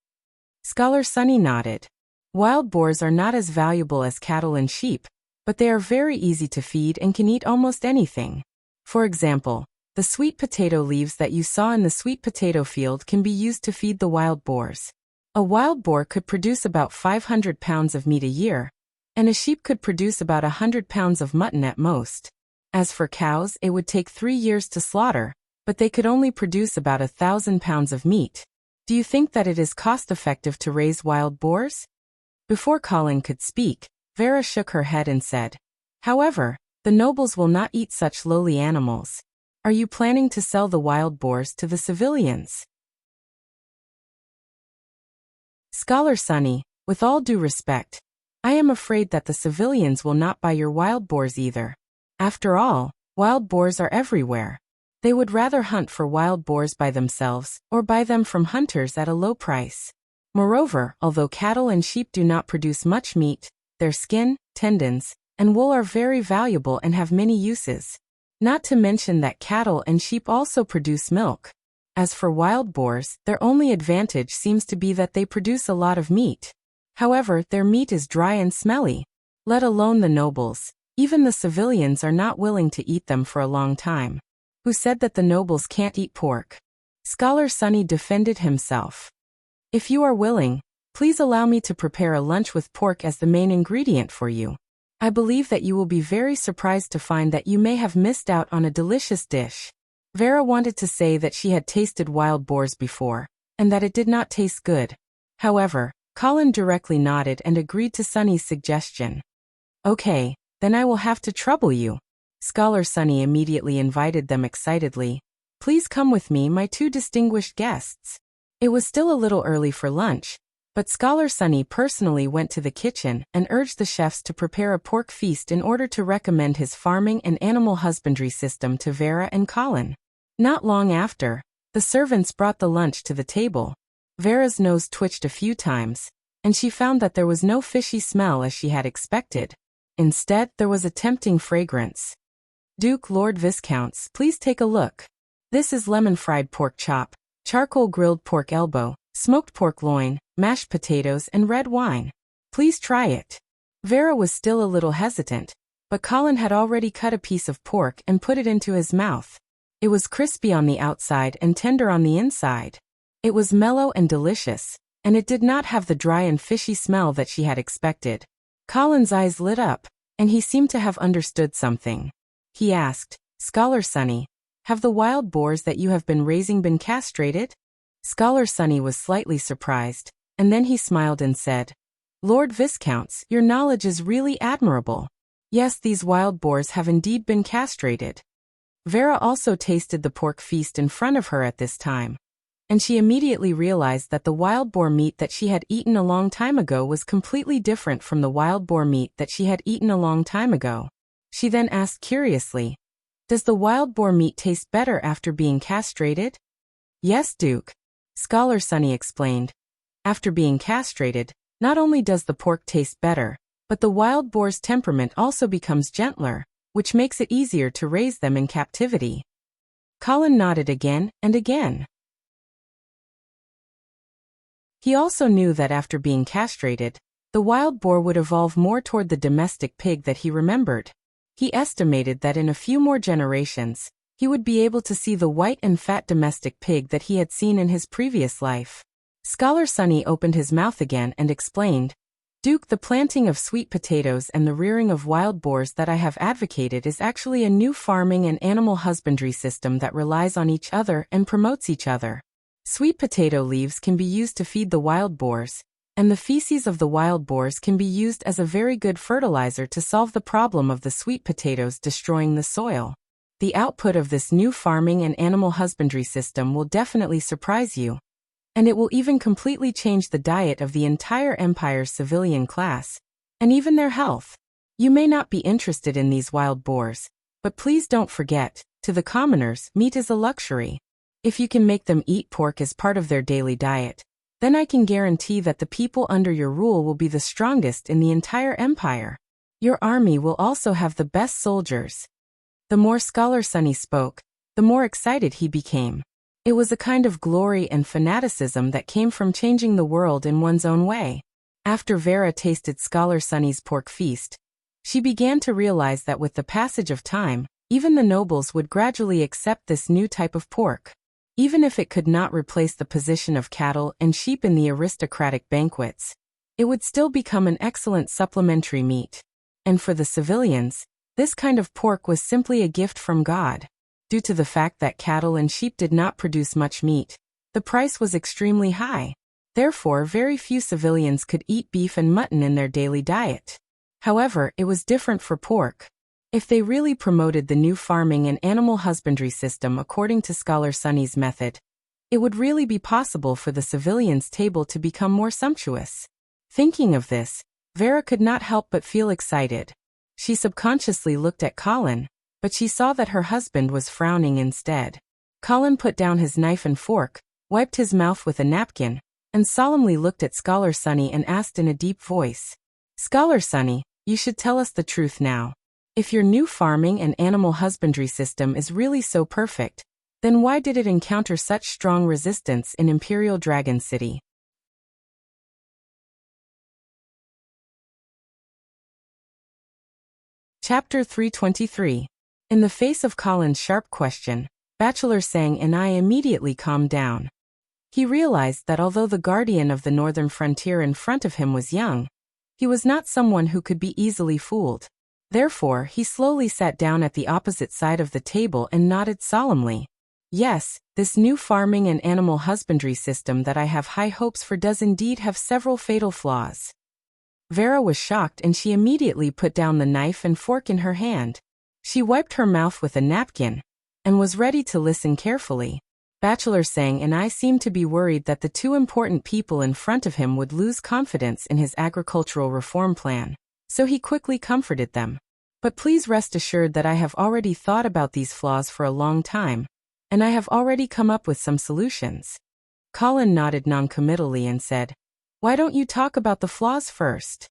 Scholar Sunny nodded. "Wild boars are not as valuable as cattle and sheep, but they are very easy to feed and can eat almost anything. For example, the sweet potato leaves that you saw in the sweet potato field can be used to feed the wild boars. A wild boar could produce about 500 pounds of meat a year, and a sheep could produce about 100 pounds of mutton at most. As for cows, it would take 3 years to slaughter, but they could only produce about 1,000 pounds of meat. Do you think that it is cost-effective to raise wild boars?" Before Colin could speak, Vera shook her head and said, "However, the nobles will not eat such lowly animals. Are you planning to sell the wild boars to the civilians?" Scholar Sunny, with all due respect, I am afraid that the civilians will not buy your wild boars either. After all, wild boars are everywhere. They would rather hunt for wild boars by themselves or buy them from hunters at a low price. Moreover, although cattle and sheep do not produce much meat, their skin, tendons, and wool are very valuable and have many uses. Not to mention that cattle and sheep also produce milk. As for wild boars, their only advantage seems to be that they produce a lot of meat. However, their meat is dry and smelly. Let alone the nobles, even the civilians are not willing to eat them for a long time. Who said that the nobles can't eat pork? Scholar Sunny defended himself. "If you are willing, please allow me to prepare a lunch with pork as the main ingredient for you. I believe that you will be very surprised to find that you may have missed out on a delicious dish." Vera wanted to say that she had tasted wild boars before, and that it did not taste good. However, Colin directly nodded and agreed to Sunny's suggestion. "Okay, then I will have to trouble you." Scholar Sunny immediately invited them excitedly. "Please come with me, my two distinguished guests." It was still a little early for lunch, but Scholar Sunny personally went to the kitchen and urged the chefs to prepare a pork feast in order to recommend his farming and animal husbandry system to Vera and Colin. Not long after, the servants brought the lunch to the table. Vera's nose twitched a few times, and she found that there was no fishy smell as she had expected. Instead, there was a tempting fragrance. "Duke, Lord Viscounts, please take a look. This is lemon-fried pork chop, charcoal grilled pork elbow, smoked pork loin, mashed potatoes and red wine. Please try it." Vera was still a little hesitant, but Colin had already cut a piece of pork and put it into his mouth. It was crispy on the outside and tender on the inside. It was mellow and delicious, and it did not have the dry and fishy smell that she had expected. Colin's eyes lit up, and he seemed to have understood something. He asked, "Scholar Sunny, Have the wild boars that you have been raising been castrated? Scholar Sunny was slightly surprised, and then he smiled and said, Lord Viscounts, your knowledge is really admirable. Yes, these wild boars have indeed been castrated. Vera also tasted the pork feast in front of her at this time, and she immediately realized that the wild boar meat that she had eaten a long time ago was completely different from the wild boar meat that she had eaten a long time ago. She then asked curiously, Does the wild boar meat taste better after being castrated? Yes, Duke. Scholar Sunny explained. After being castrated, not only does the pork taste better, but the wild boar's temperament also becomes gentler, which makes it easier to raise them in captivity. Colin nodded again and again. He also knew that after being castrated, the wild boar would evolve more toward the domestic pig that he remembered. He estimated that in a few more generations, he would be able to see the white and fat domestic pig that he had seen in his previous life. Scholar Sunny opened his mouth again and explained, Duke, the planting of sweet potatoes and the rearing of wild boars that I have advocated is actually a new farming and animal husbandry system that relies on each other and promotes each other. Sweet potato leaves can be used to feed the wild boars, and the feces of the wild boars can be used as a very good fertilizer to solve the problem of the sweet potatoes destroying the soil. The output of this new farming and animal husbandry system will definitely surprise you, and it will even completely change the diet of the entire empire's civilian class, and even their health. You may not be interested in these wild boars, but please don't forget, to the commoners, meat is a luxury. If you can make them eat pork as part of their daily diet, then I can guarantee that the people under your rule will be the strongest in the entire empire. Your army will also have the best soldiers. The more Scholar Sunny spoke, the more excited he became. It was a kind of glory and fanaticism that came from changing the world in one's own way. After Vera tasted Scholar Sunny's pork feast, she began to realize that with the passage of time, even the nobles would gradually accept this new type of pork. Even if it could not replace the position of cattle and sheep in the aristocratic banquets, it would still become an excellent supplementary meat. And for the civilians, this kind of pork was simply a gift from God. Due to the fact that cattle and sheep did not produce much meat, the price was extremely high. Therefore, very few civilians could eat beef and mutton in their daily diet. However, it was different for pork. If they really promoted the new farming and animal husbandry system according to Scholar Sunny's method, it would really be possible for the civilians' table to become more sumptuous. Thinking of this, Vera could not help but feel excited. She subconsciously looked at Colin, but she saw that her husband was frowning instead. Colin put down his knife and fork, wiped his mouth with a napkin, and solemnly looked at Scholar Sunny and asked in a deep voice, Scholar Sunny, you should tell us the truth now. If your new farming and animal husbandry system is really so perfect, then why did it encounter such strong resistance in Imperial Dragon City? Chapter 323. In the face of Colin's sharp question, Bachelor Sang and I immediately calmed down. He realized that although the guardian of the northern frontier in front of him was young, he was not someone who could be easily fooled. Therefore, he slowly sat down at the opposite side of the table and nodded solemnly. Yes, this new farming and animal husbandry system that I have high hopes for does indeed have several fatal flaws. Vera was shocked and she immediately put down the knife and fork in her hand. She wiped her mouth with a napkin and was ready to listen carefully. Bachelor Sang and I seemed to be worried that the two important people in front of him would lose confidence in his agricultural reform plan. So he quickly comforted them. But please rest assured that I have already thought about these flaws for a long time, and I have already come up with some solutions. Colin nodded noncommittally and said, Why don't you talk about the flaws first?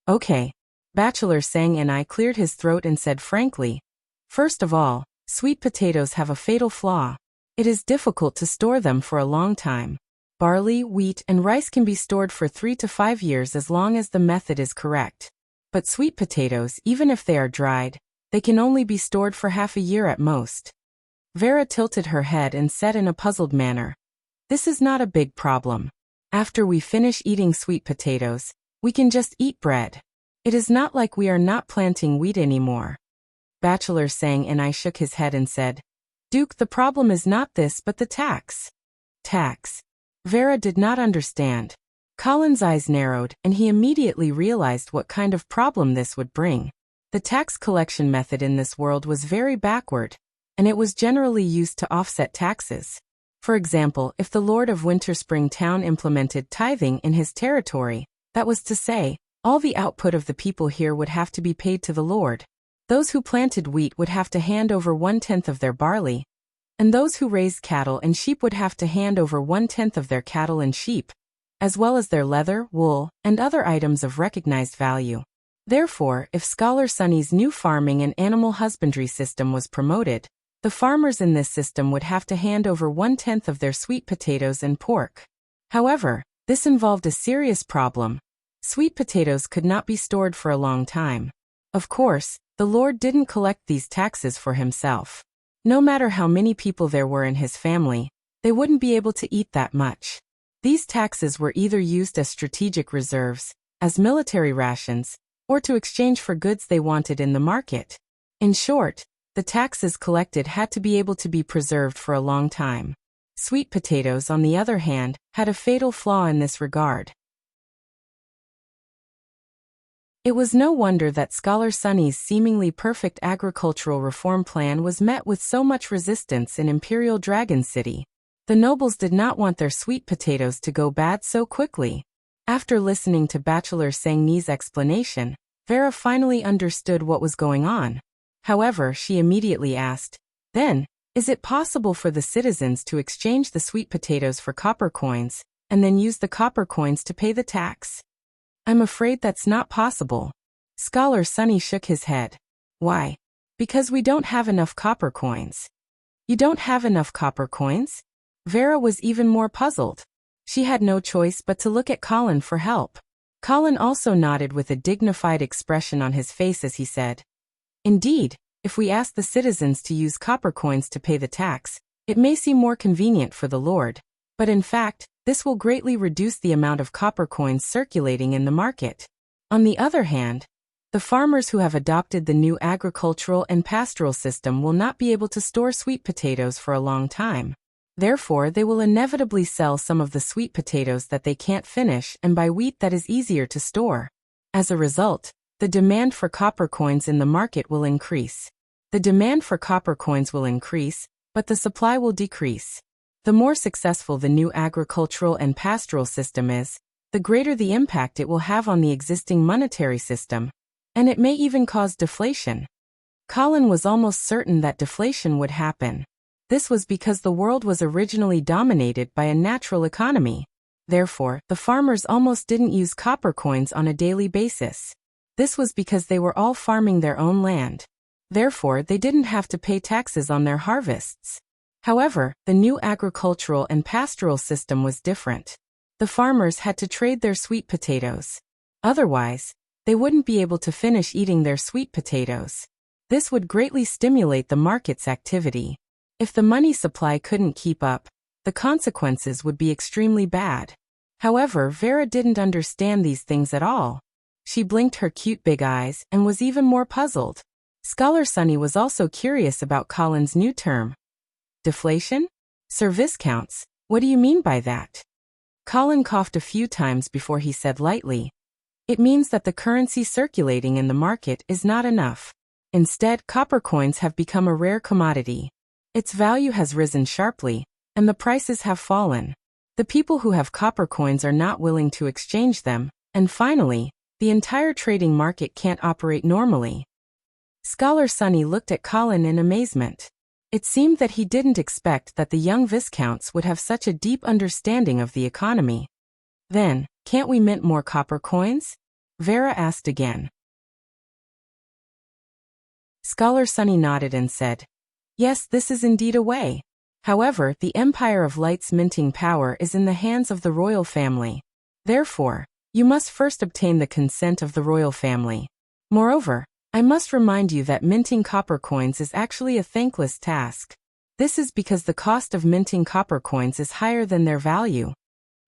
Okay. Bachelor Sang and I cleared his throat and said frankly, First of all, sweet potatoes have a fatal flaw. It is difficult to store them for a long time. Barley, wheat, and rice can be stored for 3 to 5 years as long as the method is correct. But sweet potatoes, even if they are dried, they can only be stored for half a year at most. Vera tilted her head and said in a puzzled manner, This is not a big problem. After we finish eating sweet potatoes, we can just eat bread. It is not like we are not planting wheat anymore. Bachelor Sang and I shook his head and said, Duke, the problem is not this but the tax. Tax. Vera did not understand. Colin's eyes narrowed, and he immediately realized what kind of problem this would bring. The tax collection method in this world was very backward, and it was generally used to offset taxes. For example, if the Lord of Winterspring Town implemented tithing in his territory, that was to say, all the output of the people here would have to be paid to the Lord. Those who planted wheat would have to hand over 1/10 of their barley, and those who raised cattle and sheep would have to hand over 1/10 of their cattle and sheep, as well as their leather, wool, and other items of recognized value. Therefore, if Scholar Sunny's new farming and animal husbandry system was promoted, the farmers in this system would have to hand over 1/10 of their sweet potatoes and pork. However, this involved a serious problem. Sweet potatoes could not be stored for a long time. Of course, the Lord didn't collect these taxes for himself. No matter how many people there were in his family, they wouldn't be able to eat that much. These taxes were either used as strategic reserves, as military rations, or to exchange for goods they wanted in the market. In short, the taxes collected had to be able to be preserved for a long time. Sweet potatoes, on the other hand, had a fatal flaw in this regard. It was no wonder that Scholar Sunny's seemingly perfect agricultural reform plan was met with so much resistance in Imperial Dragon City. The nobles did not want their sweet potatoes to go bad so quickly. After listening to Bachelor Sangni's explanation, Vera finally understood what was going on. However, she immediately asked, "Then, is it possible for the citizens to exchange the sweet potatoes for copper coins, and then use the copper coins to pay the tax?" "I'm afraid that's not possible." Scholar Sunny shook his head. "Why?" "Because we don't have enough copper coins." "You don't have enough copper coins?" Vera was even more puzzled. She had no choice but to look at Colin for help. Colin also nodded with a dignified expression on his face as he said, "Indeed, if we ask the citizens to use copper coins to pay the tax, it may seem more convenient for the Lord, but in fact, this will greatly reduce the amount of copper coins circulating in the market. On the other hand, the farmers who have adopted the new agricultural and pastoral system will not be able to store sweet potatoes for a long time. Therefore, they will inevitably sell some of the sweet potatoes that they can't finish and buy wheat that is easier to store. As a result, the demand for copper coins in the market will increase. The demand for copper coins will increase, but the supply will decrease. The more successful the new agricultural and pastoral system is, the greater the impact it will have on the existing monetary system, and it may even cause deflation. Colin was almost certain that deflation would happen. This was because the world was originally dominated by a natural economy. Therefore, the farmers almost didn't use copper coins on a daily basis. This was because they were all farming their own land. Therefore, they didn't have to pay taxes on their harvests. However, the new agricultural and pastoral system was different. The farmers had to trade their sweet potatoes. Otherwise, they wouldn't be able to finish eating their sweet potatoes. This would greatly stimulate the market's activity. If the money supply couldn't keep up, the consequences would be extremely bad. However, Vera didn't understand these things at all. She blinked her cute big eyes and was even more puzzled. Scholar Sunny was also curious about Colin's new term. Deflation? Sir Viscounts, what do you mean by that? Colin coughed a few times before he said lightly, "It means that the currency circulating in the market is not enough. Instead, copper coins have become a rare commodity. Its value has risen sharply, and the prices have fallen. The people who have copper coins are not willing to exchange them, and finally, the entire trading market can't operate normally." Scholar Sunny looked at Colin in amazement. It seemed that he didn't expect that the young Viscounts would have such a deep understanding of the economy. "Then, can't we mint more copper coins?" Vera asked again. Scholar Sunny nodded and said, "Yes, this is indeed a way. However, the Empire of Light's minting power is in the hands of the royal family. Therefore, you must first obtain the consent of the royal family. Moreover, I must remind you that minting copper coins is actually a thankless task. This is because the cost of minting copper coins is higher than their value."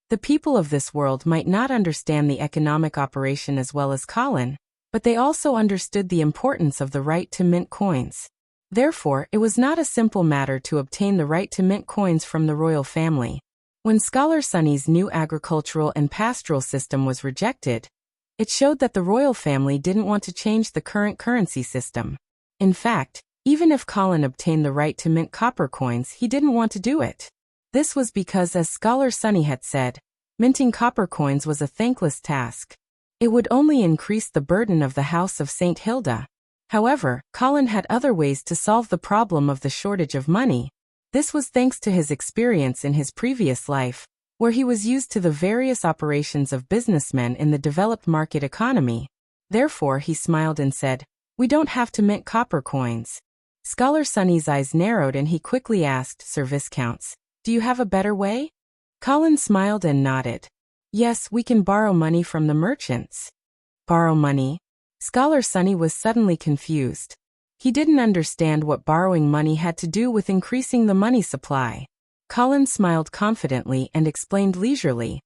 The people of this world might not understand the economic operation as well as Colin, but they also understood the importance of the right to mint coins. Therefore, it was not a simple matter to obtain the right to mint coins from the royal family. When Scholar Sunny's new agricultural and pastoral system was rejected, it showed that the royal family didn't want to change the current currency system. In fact, even if Colin obtained the right to mint copper coins, he didn't want to do it. This was because, as Scholar Sunny had said, minting copper coins was a thankless task. It would only increase the burden of the House of St. Hilda. However, Colin had other ways to solve the problem of the shortage of money. This was thanks to his experience in his previous life, where he was used to the various operations of businessmen in the developed market economy. Therefore, he smiled and said, "We don't have to mint copper coins." Scholar Sunny's eyes narrowed and he quickly asked, "Sir Viscounts, do you have a better way?" Colin smiled and nodded. "Yes, we can borrow money from the merchants." Borrow money? Scholar Sunny was suddenly confused. He didn't understand what borrowing money had to do with increasing the money supply. Colin smiled confidently and explained leisurely,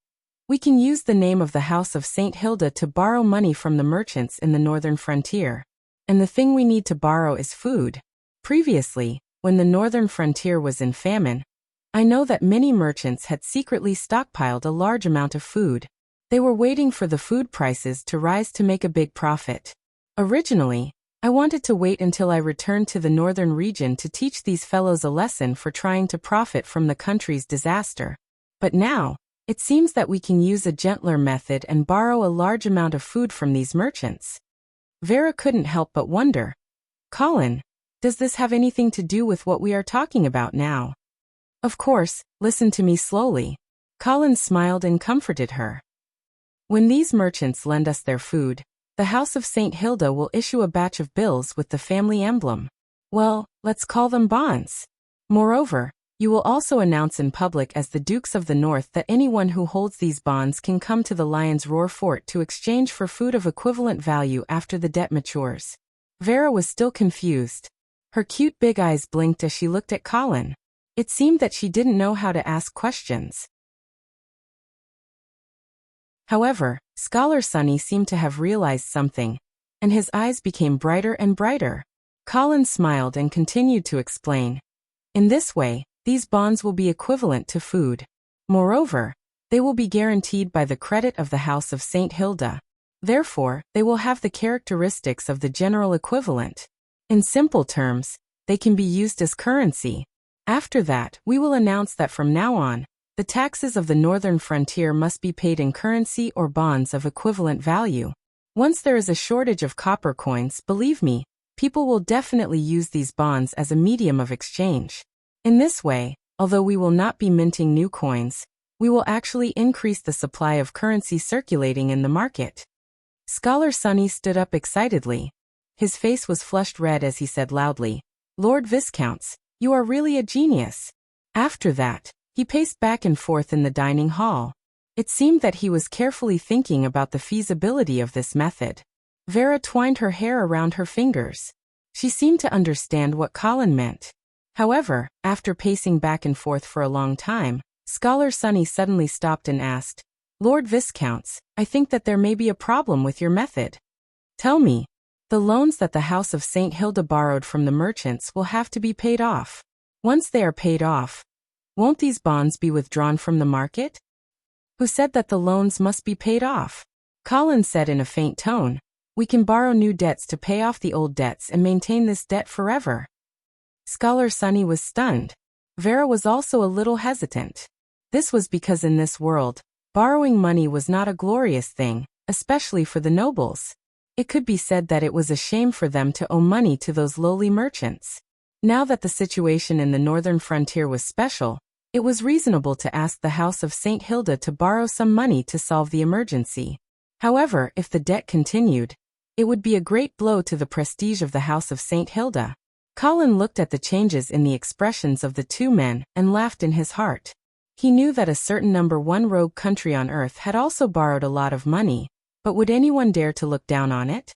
"We can use the name of the House of St. Hilda to borrow money from the merchants in the northern frontier. And the thing we need to borrow is food. Previously, when the northern frontier was in famine, I know that many merchants had secretly stockpiled a large amount of food. They were waiting for the food prices to rise to make a big profit. Originally, I wanted to wait until I returned to the northern region to teach these fellows a lesson for trying to profit from the country's disaster. But now, it seems that we can use a gentler method and borrow a large amount of food from these merchants." Vera couldn't help but wonder, "Colin, does this have anything to do with what we are talking about now?" "Of course, listen to me slowly." Colin smiled and comforted her. "When these merchants lend us their food, the House of St. Hilda will issue a batch of bills with the family emblem. Well, let's call them bonds. Moreover, you will also announce in public as the Dukes of the North that anyone who holds these bonds can come to the Lion's Roar Fort to exchange for food of equivalent value after the debt matures." Vera was still confused. Her cute big eyes blinked as she looked at Colin. It seemed that she didn't know how to ask questions. However, Scholar Sunny seemed to have realized something, and his eyes became brighter and brighter. Colin smiled and continued to explain, "In this way, these bonds will be equivalent to food. Moreover, they will be guaranteed by the credit of the House of St. Hilda. Therefore, they will have the characteristics of the general equivalent. In simple terms, they can be used as currency. After that, we will announce that from now on, the taxes of the northern frontier must be paid in currency or bonds of equivalent value. Once there is a shortage of copper coins, believe me, people will definitely use these bonds as a medium of exchange. In this way, although we will not be minting new coins, we will actually increase the supply of currency circulating in the market." Scholar Sunny stood up excitedly. His face was flushed red as he said loudly, "Lord Viscounts, you are really a genius." After that, he paced back and forth in the dining hall. It seemed that he was carefully thinking about the feasibility of this method. Vera twined her hair around her fingers. She seemed to understand what Colin meant. However, after pacing back and forth for a long time, Scholar Sunny suddenly stopped and asked, "Lord Viscounts, I think that there may be a problem with your method. Tell me, the loans that the House of St. Hilda borrowed from the merchants will have to be paid off. Once they are paid off, won't these bonds be withdrawn from the market?" "Who said that the loans must be paid off?" Colin said in a faint tone, "We can borrow new debts to pay off the old debts and maintain this debt forever." Scholar Sunny was stunned. Vera was also a little hesitant. This was because in this world, borrowing money was not a glorious thing, especially for the nobles. It could be said that it was a shame for them to owe money to those lowly merchants. Now that the situation in the northern frontier was special, it was reasonable to ask the House of St. Hilda to borrow some money to solve the emergency. However, if the debt continued, it would be a great blow to the prestige of the House of St. Hilda. Colin looked at the changes in the expressions of the two men and laughed in his heart. He knew that a certain #1 rogue country on earth had also borrowed a lot of money, but would anyone dare to look down on it?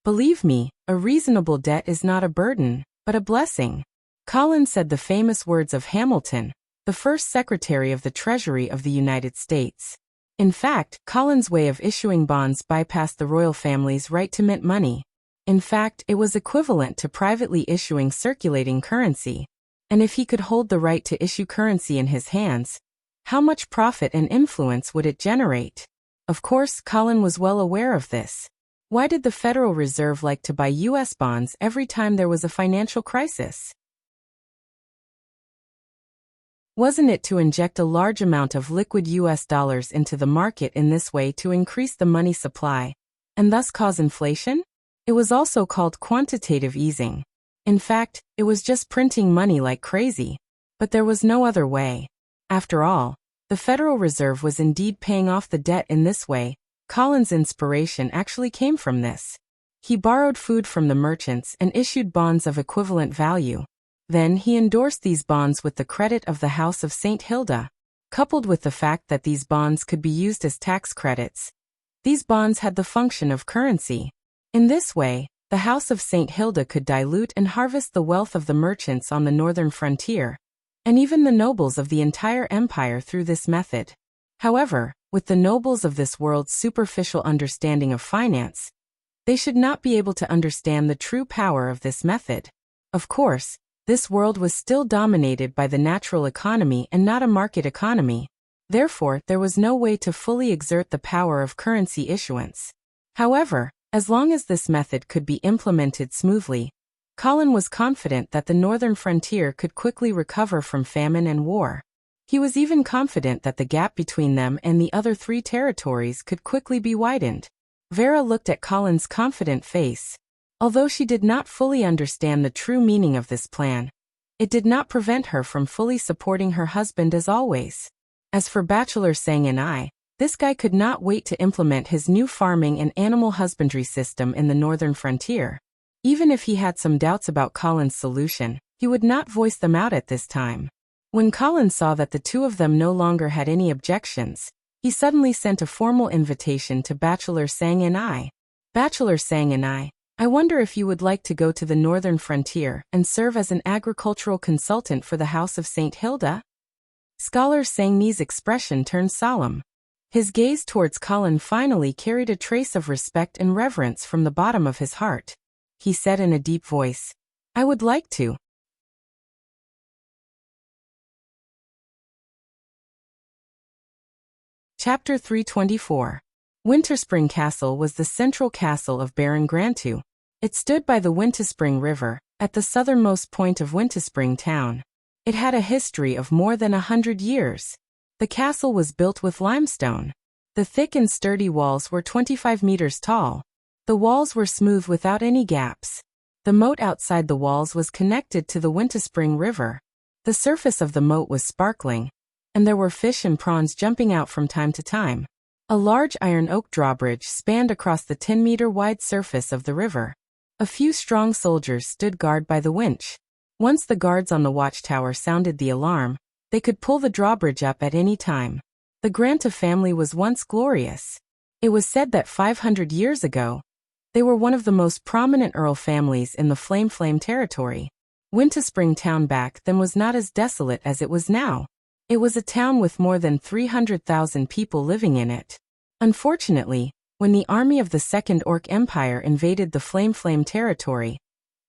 Believe me, a reasonable debt is not a burden, but a blessing. Colin said the famous words of Hamilton, the first Secretary of the Treasury of the United States. In fact, Colin's way of issuing bonds bypassed the royal family's right to mint money. In fact, it was equivalent to privately issuing circulating currency. And if he could hold the right to issue currency in his hands, how much profit and influence would it generate? Of course, Colin was well aware of this. Why did the Federal Reserve like to buy U.S. bonds every time there was a financial crisis? Wasn't it to inject a large amount of liquid U.S. dollars into the market in this way to increase the money supply, and thus cause inflation? It was also called quantitative easing. In fact, it was just printing money like crazy. But there was no other way. After all, the Federal Reserve was indeed paying off the debt in this way. Colin's inspiration actually came from this. He borrowed food from the merchants and issued bonds of equivalent value. Then he endorsed these bonds with the credit of the House of St. Hilda. Coupled with the fact that these bonds could be used as tax credits, these bonds had the function of currency. In this way, the House of St. Hilda could dilute and harvest the wealth of the merchants on the northern frontier, and even the nobles of the entire empire through this method. However, with the nobles of this world's superficial understanding of finance, they should not be able to understand the true power of this method. Of course, this world was still dominated by the natural economy and not a market economy. Therefore, there was no way to fully exert the power of currency issuance. However, as long as this method could be implemented smoothly, Colin was confident that the northern frontier could quickly recover from famine and war. He was even confident that the gap between them and the other 3 territories could quickly be widened. Vera looked at Colin's confident face. Although she did not fully understand the true meaning of this plan, it did not prevent her from fully supporting her husband as always. As for Bachelor Sang and I, this guy could not wait to implement his new farming and animal husbandry system in the northern frontier. Even if he had some doubts about Colin's solution, he would not voice them out at this time. When Colin saw that the 2 of them no longer had any objections, he suddenly sent a formal invitation to Bachelor Sang and I. Bachelor Sang and I wonder if you would like to go to the northern frontier and serve as an agricultural consultant for the House of St. Hilda? Scholar Sangni's expression turned solemn. His gaze towards Colin finally carried a trace of respect and reverence from the bottom of his heart. He said in a deep voice, "I would like to." Chapter 324. Winterspring Castle was the central castle of Baron Grantu. It stood by the Winterspring River, at the southernmost point of Winterspring town. It had a history of more than 100 years. The castle was built with limestone. The thick and sturdy walls were 25 meters tall. The walls were smooth without any gaps. The moat outside the walls was connected to the Winterspring River. The surface of the moat was sparkling, and there were fish and prawns jumping out from time to time. A large iron oak drawbridge spanned across the 10-meter-wide surface of the river. A few strong soldiers stood guard by the winch. Once the guards on the watchtower sounded the alarm, they could pull the drawbridge up at any time. The Granta family was once glorious. It was said that 500 years ago, they were one of the most prominent Earl families in the Flame territory. Winterspring town back then was not as desolate as it was now. It was a town with more than 300,000 people living in it. Unfortunately, when the army of the Second Orc Empire invaded the Flame territory,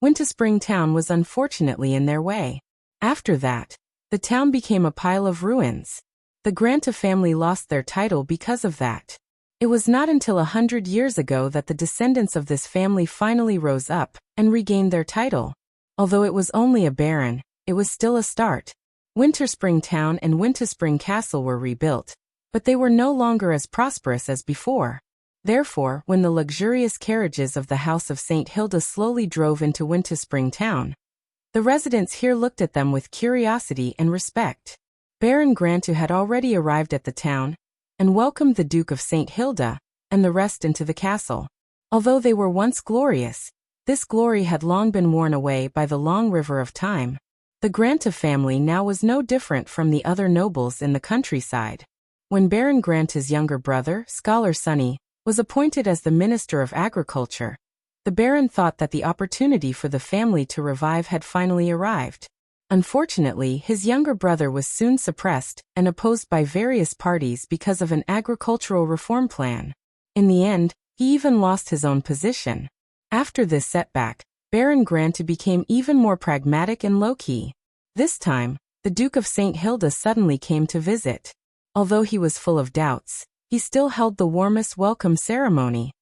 Winterspring town was unfortunately in their way. After that, the town became a pile of ruins. The Granta family lost their title because of that. It was not until 100 years ago that the descendants of this family finally rose up and regained their title. Although it was only a baron, it was still a start. Winterspring town and Winterspring Castle were rebuilt, but they were no longer as prosperous as before. Therefore, when the luxurious carriages of the House of St. Hilda slowly drove into Winterspring town, the residents here looked at them with curiosity and respect. Baron Grantu had already arrived at the town and welcomed the Duke of St. Hilda and the rest into the castle. Although they were once glorious, this glory had long been worn away by the long river of time. The Granta family now was no different from the other nobles in the countryside. When Baron Granta's younger brother, Scholar Sunny, was appointed as the Minister of Agriculture, the Baron thought that the opportunity for the family to revive had finally arrived. Unfortunately, his younger brother was soon suppressed and opposed by various parties because of an agricultural reform plan. In the end, he even lost his own position. After this setback, Baron Granta became even more pragmatic and low-key. This time, the Duke of St. Hilda suddenly came to visit. Although he was full of doubts, he still held the warmest welcome ceremony.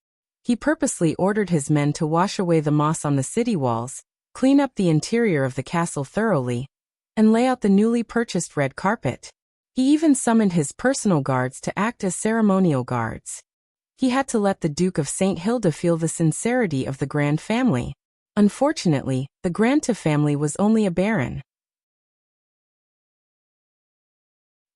He purposely ordered his men to wash away the moss on the city walls, clean up the interior of the castle thoroughly, and lay out the newly purchased red carpet. He even summoned his personal guards to act as ceremonial guards. He had to let the Duke of St. Hilda feel the sincerity of the Grand family. Unfortunately, the Granta family was only a baron.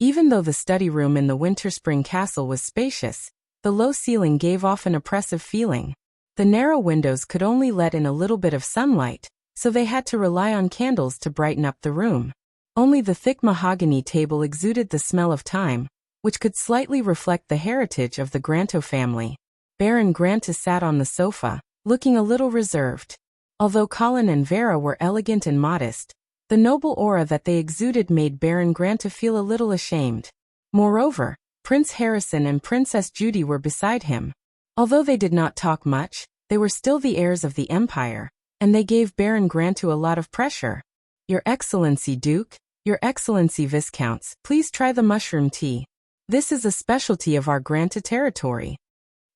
Even though the study room in the Winterspring Castle was spacious, the low ceiling gave off an oppressive feeling. The narrow windows could only let in a little bit of sunlight, so they had to rely on candles to brighten up the room. Only the thick mahogany table exuded the smell of time, which could slightly reflect the heritage of the Granto family. Baron Granta sat on the sofa, looking a little reserved. Although Colin and Vera were elegant and modest, the noble aura that they exuded made Baron Granta feel a little ashamed. Moreover, Prince Harrison and Princess Judy were beside him. Although they did not talk much, they were still the heirs of the Empire, and they gave Baron Granta a lot of pressure. "Your Excellency Duke, Your Excellency Viscounts, please try the mushroom tea. This is a specialty of our Granta territory."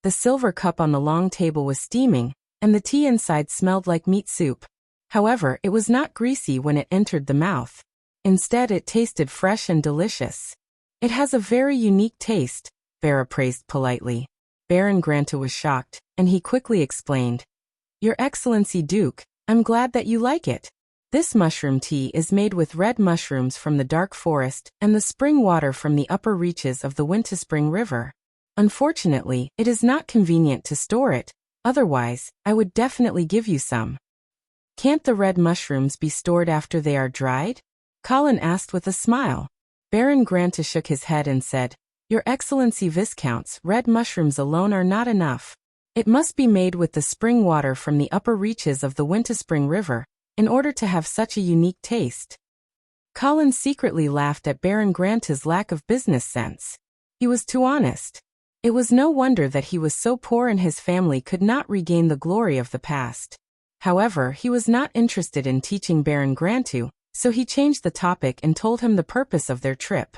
The silver cup on the long table was steaming, and the tea inside smelled like meat soup. However, it was not greasy when it entered the mouth. Instead, it tasted fresh and delicious. "It has a very unique taste," Vera praised politely. Baron Granta was shocked, and he quickly explained, "Your Excellency Duke, I'm glad that you like it. This mushroom tea is made with red mushrooms from the dark forest and the spring water from the upper reaches of the Winterspring River. Unfortunately, it is not convenient to store it, otherwise, I would definitely give you some." "Can't the red mushrooms be stored after they are dried?" Colin asked with a smile. Baron Granta shook his head and said, "Your Excellency Viscounts, red mushrooms alone are not enough. It must be made with the spring water from the upper reaches of the Winterspring River, in order to have such a unique taste." Colin secretly laughed at Baron Granta's lack of business sense. He was too honest. It was no wonder that he was so poor and his family could not regain the glory of the past. However, he was not interested in teaching Baron Granta, so he changed the topic and told him the purpose of their trip.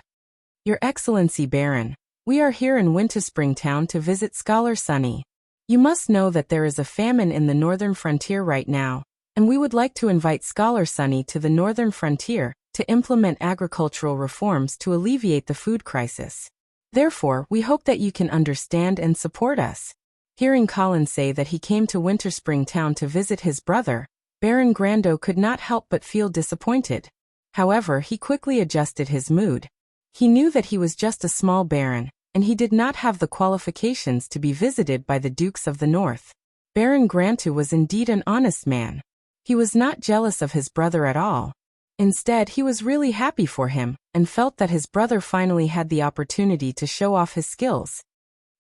"Your Excellency Baron, we are here in Winterspring Town to visit Scholar Sunny. You must know that there is a famine in the northern frontier right now, and we would like to invite Scholar Sunny to the northern frontier to implement agricultural reforms to alleviate the food crisis. Therefore, we hope that you can understand and support us." Hearing Colin say that he came to Winterspring Town to visit his brother, Baron Granta could not help but feel disappointed. However, he quickly adjusted his mood. He knew that he was just a small baron, and he did not have the qualifications to be visited by the Dukes of the North. Baron Granta was indeed an honest man. He was not jealous of his brother at all. Instead, he was really happy for him, and felt that his brother finally had the opportunity to show off his skills.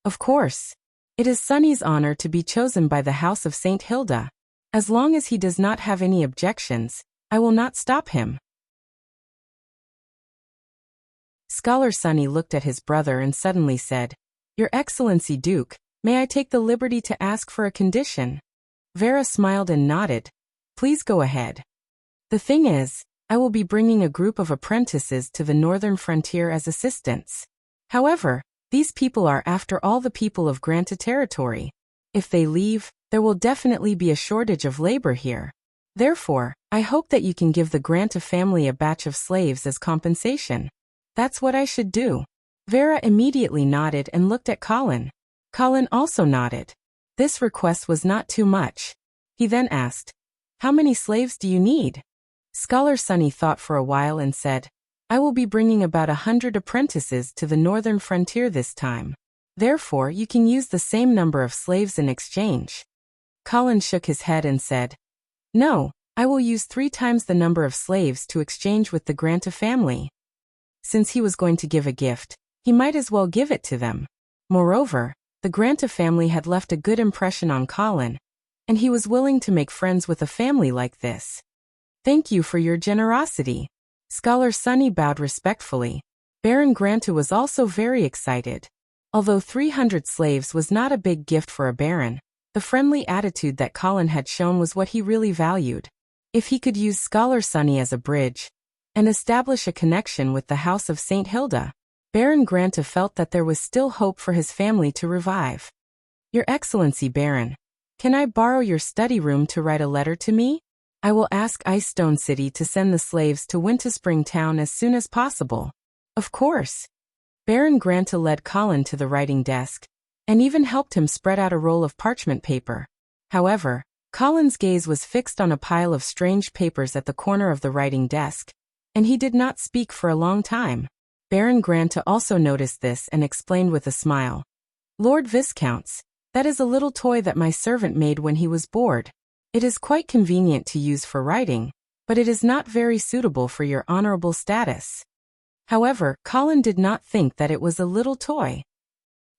Of course, it is Sunny's honor to be chosen by the House of St. Hilda. As long as he does not have any objections, I will not stop him. Scholar Sunny looked at his brother and suddenly said, "Your Excellency Duke, may I take the liberty to ask for a condition?" Vera smiled and nodded. "Please go ahead. The thing is, I will be bringing a group of apprentices to the northern frontier as assistants. However, these people are after all the people of Granta territory. If they leave, there will definitely be a shortage of labor here. Therefore, I hope that you can give the Granta family a batch of slaves as compensation." "That's what I should do." Vera immediately nodded and looked at Colin. Colin also nodded. This request was not too much. He then asked, "How many slaves do you need?" Scholar Sunny thought for a while and said, "I will be bringing about 100 apprentices to the northern frontier this time. Therefore, you can use the same number of slaves in exchange." Colin shook his head and said, "No, I will use 3 times the number of slaves to exchange with the Granta family." Since he was going to give a gift, he might as well give it to them. Moreover, the Granta family had left a good impression on Colin, and he was willing to make friends with a family like this. "Thank you for your generosity." Scholar Sunny bowed respectfully. Baron Granta was also very excited. Although 300 slaves was not a big gift for a baron, The friendly attitude that Colin had shown was what he really valued. If he could use Scholar Sunny as a bridge and establish a connection with the House of St. Hilda, Baron Granta felt that there was still hope for his family to revive. Your Excellency Baron, can I borrow your study room to write a letter to me? I will ask Icestone City to send the slaves to Winterspring Town as soon as possible. Of course. Baron Granta led Colin to the writing desk, and even helped him spread out a roll of parchment paper. However, Colin's gaze was fixed on a pile of strange papers at the corner of the writing desk, and he did not speak for a long time. Baron Granta also noticed this and explained with a smile. Lord Viscounts, that is a little toy that my servant made when he was bored. It is quite convenient to use for writing, but it is not very suitable for your honorable status. However, Colin did not think that it was a little toy.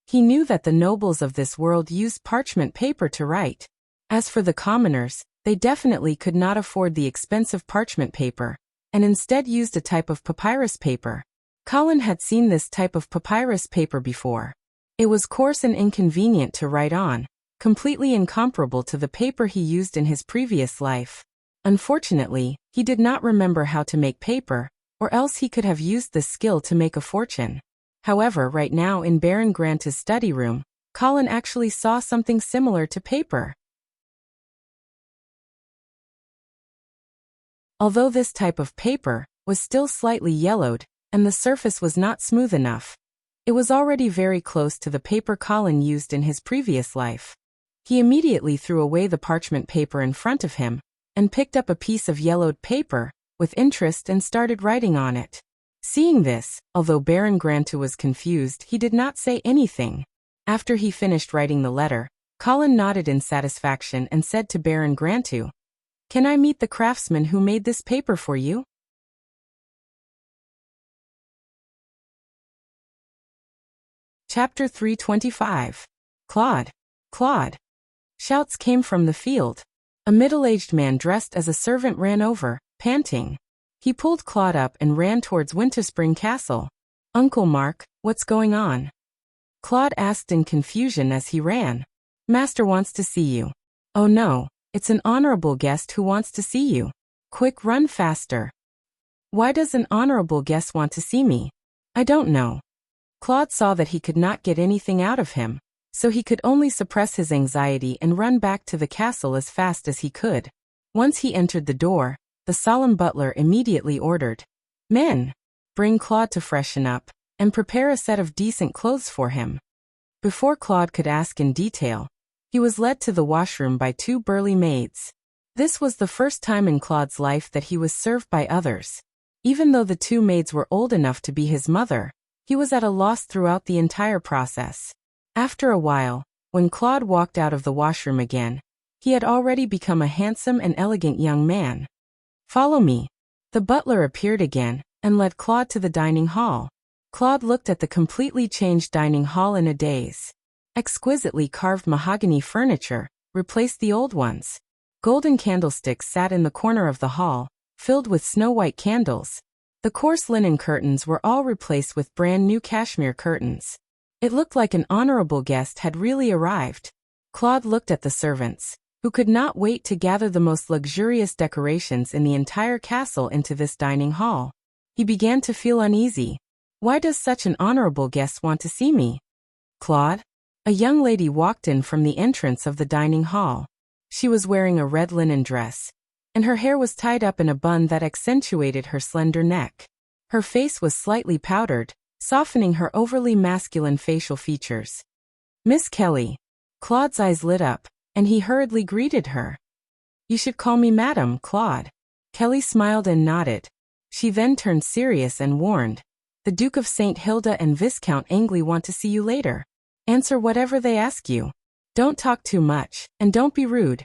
He knew that the nobles of this world used parchment paper to write. As for the commoners, they definitely could not afford the expensive parchment paper, and instead used a type of papyrus paper. Colin had seen this type of papyrus paper before. It was coarse and inconvenient to write on, completely incomparable to the paper he used in his previous life. Unfortunately, he did not remember how to make paper, or else he could have used this skill to make a fortune. However, right now in Baron Granta's study room, Colin actually saw something similar to paper. Although this type of paper was still slightly yellowed, and the surface was not smooth enough, it was already very close to the paper Colin used in his previous life. He immediately threw away the parchment paper in front of him, and picked up a piece of yellowed paper, with interest and started writing on it. Seeing this, although Baron Granta was confused, he did not say anything. After he finished writing the letter, Colin nodded in satisfaction and said to Baron Granta, Can I meet the craftsman who made this paper for you? Chapter 325. Claude. Claude. Shouts came from the field. A middle-aged man dressed as a servant ran over, panting. He pulled Claude up and ran towards Winterspring Castle. Uncle Mark, what's going on? Claude asked in confusion as he ran. Master wants to see you. Oh no, it's an honorable guest who wants to see you. Quick, run faster. Why does an honorable guest want to see me? I don't know. Claude saw that he could not get anything out of him, so he could only suppress his anxiety and run back to the castle as fast as he could. Once he entered the door, the solemn butler immediately ordered, Men, bring Claude to freshen up, and prepare a set of decent clothes for him. Before Claude could ask in detail, he was led to the washroom by two burly maids. This was the first time in Claude's life that he was served by others. Even though the two maids were old enough to be his mother, he was at a loss throughout the entire process. After a while, when Claude walked out of the washroom again, he had already become a handsome and elegant young man. Follow me. The butler appeared again, and led Claude to the dining hall. Claude looked at the completely changed dining hall in a daze. Exquisitely carved mahogany furniture replaced the old ones. Golden candlesticks sat in the corner of the hall, filled with snow-white candles. The coarse linen curtains were all replaced with brand new cashmere curtains. It looked like an honorable guest had really arrived. Claude looked at the servants, who could not wait to gather the most luxurious decorations in the entire castle into this dining hall. He began to feel uneasy. Why does such an honorable guest want to see me? Claude? A young lady walked in from the entrance of the dining hall. She was wearing a red linen dress, and her hair was tied up in a bun that accentuated her slender neck. Her face was slightly powdered, softening her overly masculine facial features. Miss Kelly. Claude's eyes lit up, and he hurriedly greeted her. You should call me Madam, Claude. Kelly smiled and nodded. She then turned serious and warned. The Duke of St. Hilda and Viscount Angley want to see you later. Answer whatever they ask you. Don't talk too much, and don't be rude.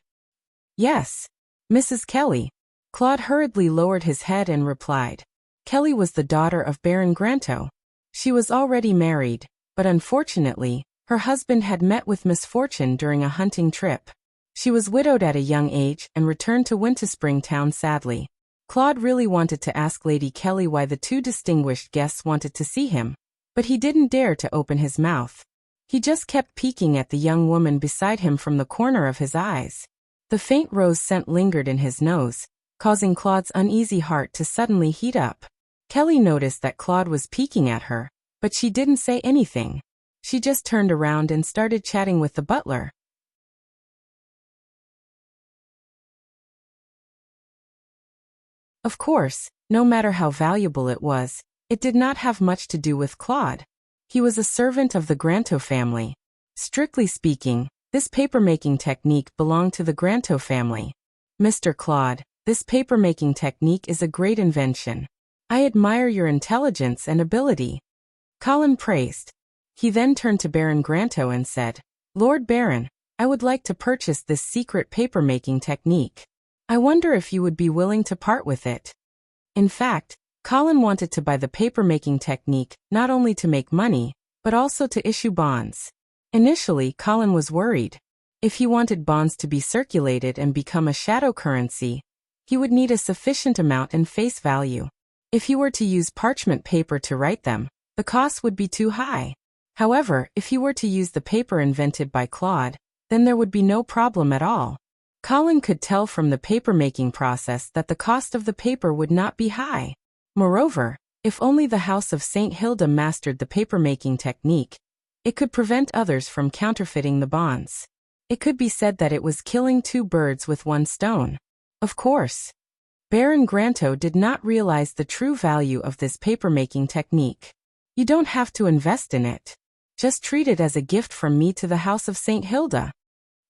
Yes. Mrs. Kelly. Claude hurriedly lowered his head and replied. Kelly was the daughter of Baron Granta. She was already married, but unfortunately, her husband had met with misfortune during a hunting trip. She was widowed at a young age and returned to Winterspring Town sadly. Claude really wanted to ask Lady Kelly why the two distinguished guests wanted to see him, but he didn't dare to open his mouth. He just kept peeking at the young woman beside him from the corner of his eyes. The faint rose scent lingered in his nose, causing Claude's uneasy heart to suddenly heat up. Kelly noticed that Claude was peeking at her, but she didn't say anything. She just turned around and started chatting with the butler. Of course, no matter how valuable it was, it did not have much to do with Claude. He was a servant of the Granto family. Strictly speaking, this paper-making technique belonged to the Granto family. Mr. Claude, this paper-making technique is a great invention. I admire your intelligence and ability. Colin praised. He then turned to Baron Granto and said, Lord Baron, I would like to purchase this secret paper-making technique. I wonder if you would be willing to part with it. In fact, Colin wanted to buy the paper-making technique not only to make money, but also to issue bonds. Initially, Colin was worried. If he wanted bonds to be circulated and become a shadow currency, he would need a sufficient amount in face value. If he were to use parchment paper to write them, the cost would be too high. However, if he were to use the paper invented by Claude, then there would be no problem at all. Colin could tell from the paper-making process that the cost of the paper would not be high. Moreover, if only the House of St. Hilda mastered the paper-making technique, it could prevent others from counterfeiting the bonds. It could be said that it was killing two birds with one stone. Of course, Baron Granto did not realize the true value of this paper-making technique. You don't have to invest in it. Just treat it as a gift from me to the House of St. Hilda.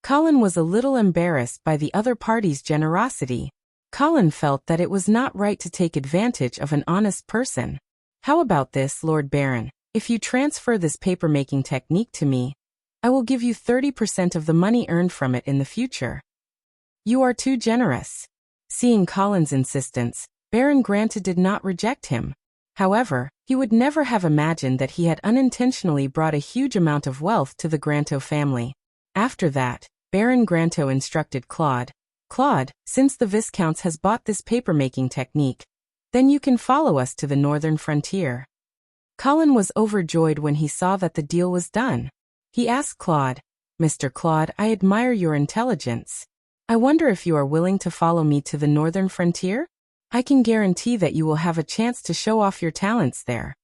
Colin was a little embarrassed by the other party's generosity. Colin felt that it was not right to take advantage of an honest person. How about this, Lord Baron? If you transfer this paper-making technique to me, I will give you 30% of the money earned from it in the future. You are too generous. Seeing Colin's insistence, Baron Granto did not reject him. However, he would never have imagined that he had unintentionally brought a huge amount of wealth to the Granto family. After that, Baron Granto instructed Claude, Claude, since the Viscounts has bought this paper-making technique, then you can follow us to the northern frontier. Colin was overjoyed when he saw that the deal was done. He asked Claude, Mr. Claude, I admire your intelligence. I wonder if you are willing to follow me to the northern frontier? I can guarantee that you will have a chance to show off your talents there.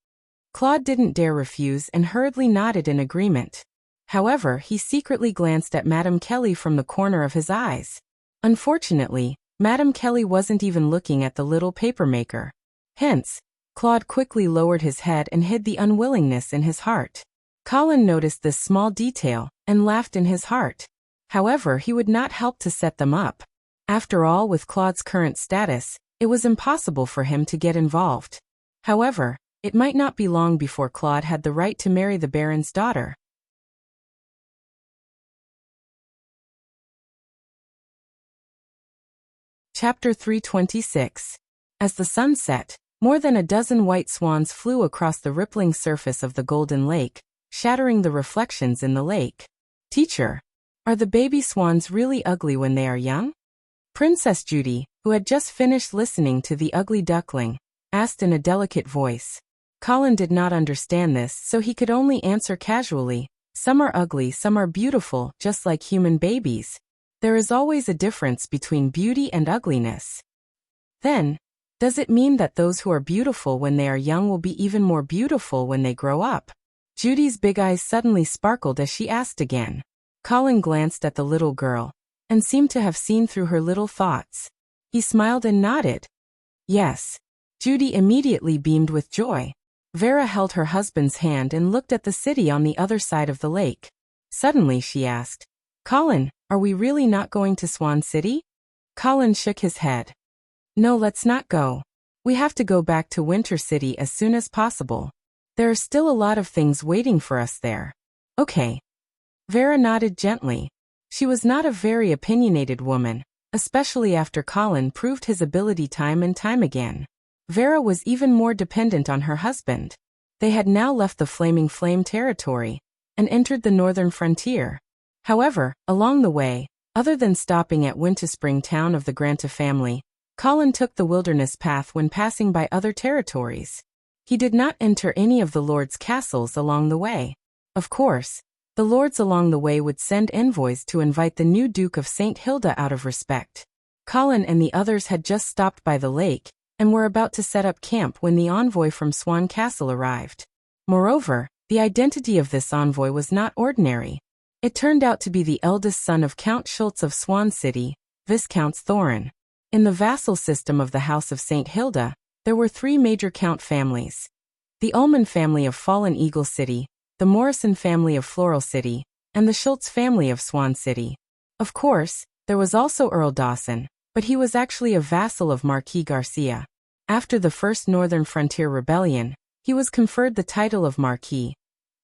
Claude didn't dare refuse and hurriedly nodded in agreement. However, he secretly glanced at Madame Kelly from the corner of his eyes. Unfortunately, Madame Kelly wasn't even looking at the little papermaker. Hence, Claude quickly lowered his head and hid the unwillingness in his heart. Colin noticed this small detail and laughed in his heart. However, he would not help to set them up. After all, with Claude's current status, it was impossible for him to get involved. However, it might not be long before Claude had the right to marry the Baron's daughter. Chapter 326. As the sun set, more than a dozen white swans flew across the rippling surface of the Golden Lake, shattering the reflections in the lake. Teacher, are the baby swans really ugly when they are young? Princess Judy, who had just finished listening to the ugly duckling, asked in a delicate voice. Colin did not understand this, so he could only answer casually, some are ugly, some are beautiful, just like human babies. There is always a difference between beauty and ugliness. Then, does it mean that those who are beautiful when they are young will be even more beautiful when they grow up? Judy's big eyes suddenly sparkled as she asked again. Colin glanced at the little girl, and seemed to have seen through her little thoughts. He smiled and nodded. Yes. Judy immediately beamed with joy. Vera held her husband's hand and looked at the city on the other side of the lake. Suddenly she asked, Colin, are we really not going to Swan City? Colin shook his head. No, let's not go. We have to go back to Winter City as soon as possible. There are still a lot of things waiting for us there. Okay. Vera nodded gently. She was not a very opinionated woman, especially after Colin proved his ability time and time again. Vera was even more dependent on her husband. They had now left the Flaming Flame territory and entered the northern frontier. However, along the way, other than stopping at Winterspring town of the Granto family, Colin took the wilderness path when passing by other territories. He did not enter any of the lords' castles along the way. Of course, The lords along the way would send envoys to invite the new Duke of St. Hilda out of respect. Colin and the others had just stopped by the lake, and were about to set up camp when the envoy from Swan Castle arrived. Moreover, the identity of this envoy was not ordinary. It turned out to be the eldest son of Count Schultz of Swan City, Viscounts Thorin. In the vassal system of the House of St. Hilda, there were three major count families. The Ullman family of Fallen Eagle City, the Morrison family of Floral City, and the Schultz family of Swan City. Of course, there was also Earl Dawson, but he was actually a vassal of Marquis Garcia. After the First Northern Frontier Rebellion, he was conferred the title of Marquis,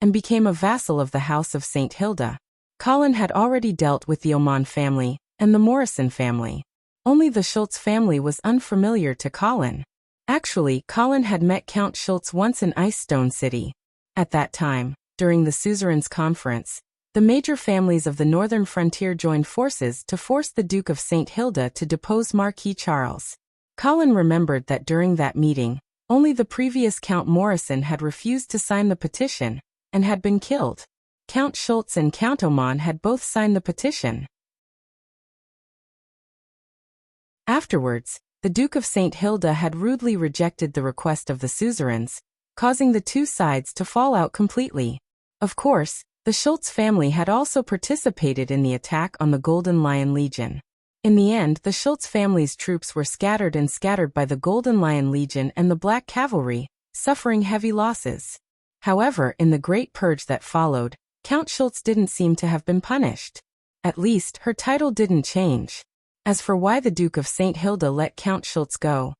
and became a vassal of the House of St. Hilda. Colin had already dealt with the Oman family and the Morrison family. Only the Schultz family was unfamiliar to Colin. Actually, Colin had met Count Schultz once in Icestone City. At that time, during the suzerain's conference, the major families of the northern frontier joined forces to force the Duke of St. Hilda to depose Marquis Charles. Colin remembered that during that meeting, only the previous Count Morrison had refused to sign the petition, and had been killed. Count Schultz and Count Oman had both signed the petition. Afterwards, the Duke of St. Hilda had rudely rejected the request of the suzerains, causing the two sides to fall out completely. Of course, the Schultz family had also participated in the attack on the Golden Lion Legion. In the end, the Schultz family's troops were scattered by the Golden Lion Legion and the Black Cavalry, suffering heavy losses. However, in the Great Purge that followed, Count Schultz didn't seem to have been punished. At least, her title didn't change. As for why the Duke of St. Hilda let Count Schultz go,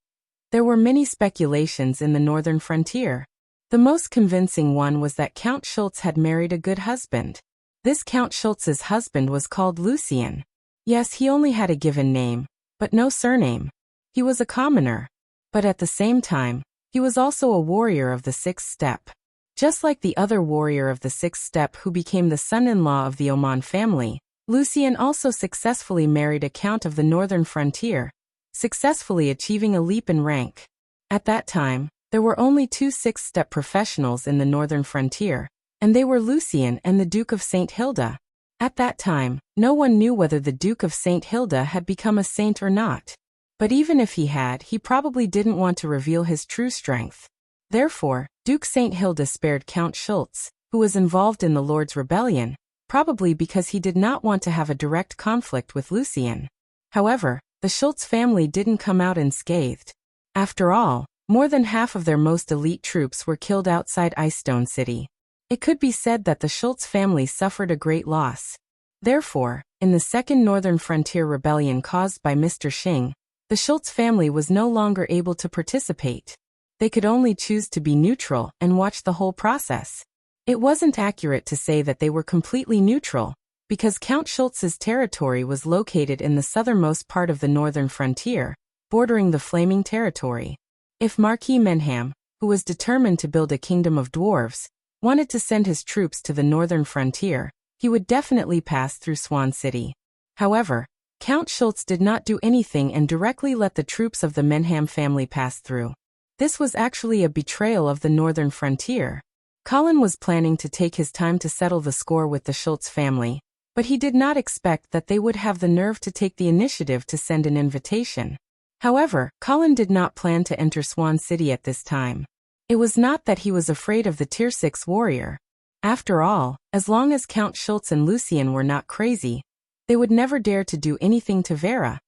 there were many speculations in the northern frontier. The most convincing one was that Count Schultz had married a good husband. This Count Schultz's husband was called Lucian. Yes, he only had a given name, but no surname. He was a commoner. But at the same time, he was also a warrior of the sixth step. Just like the other warrior of the sixth step who became the son-in-law of the Oman family, Lucian also successfully married a count of the northern frontier, successfully achieving a leap in rank. At that time, there were only two sixth-step professionals in the northern frontier, and they were Lucian and the Duke of St. Hilda. At that time, no one knew whether the Duke of St. Hilda had become a saint or not. But even if he had, he probably didn't want to reveal his true strength. Therefore, Duke St. Hilda spared Count Schultz, who was involved in the Lord's Rebellion, probably because he did not want to have a direct conflict with Lucian. However, the Schultz family didn't come out unscathed. After all, more than half of their most elite troops were killed outside Icestone City. It could be said that the Schultz family suffered a great loss. Therefore, in the Second Northern Frontier Rebellion caused by Mr. Xing, the Schultz family was no longer able to participate. They could only choose to be neutral and watch the whole process. It wasn't accurate to say that they were completely neutral, because Count Schultz's territory was located in the southernmost part of the northern frontier, bordering the Flaming Territory. If Marquis Menham, who was determined to build a kingdom of dwarves, wanted to send his troops to the northern frontier, he would definitely pass through Swan City. However, Count Schultz did not do anything and directly let the troops of the Menham family pass through. This was actually a betrayal of the northern frontier. Colin was planning to take his time to settle the score with the Schultz family, but he did not expect that they would have the nerve to take the initiative to send an invitation. However, Colin did not plan to enter Swan City at this time. It was not that he was afraid of the Tier 6 warrior. After all, as long as Count Schultz and Lucian were not crazy, they would never dare to do anything to Vera,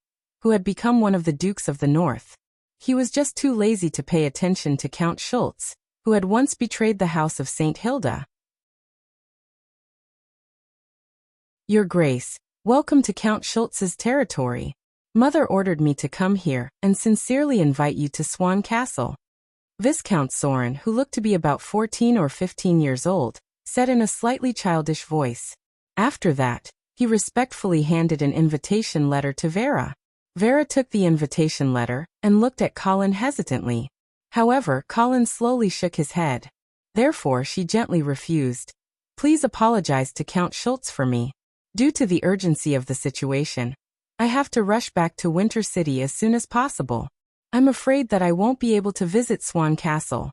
who had become one of the Dukes of the North. He was just too lazy to pay attention to Count Schultz, who had once betrayed the House of St. Hilda. Your Grace, welcome to Count Schultz's territory. Mother ordered me to come here and sincerely invite you to Swan Castle. Viscount Soren, who looked to be about 14 or 15 years old, said in a slightly childish voice. After that, he respectfully handed an invitation letter to Vera. Vera took the invitation letter and looked at Colin hesitantly. However, Colin slowly shook his head. Therefore, she gently refused. Please apologize to Count Schultz for me. Due to the urgency of the situation, I have to rush back to Winter City as soon as possible. I'm afraid that I won't be able to visit Swan Castle.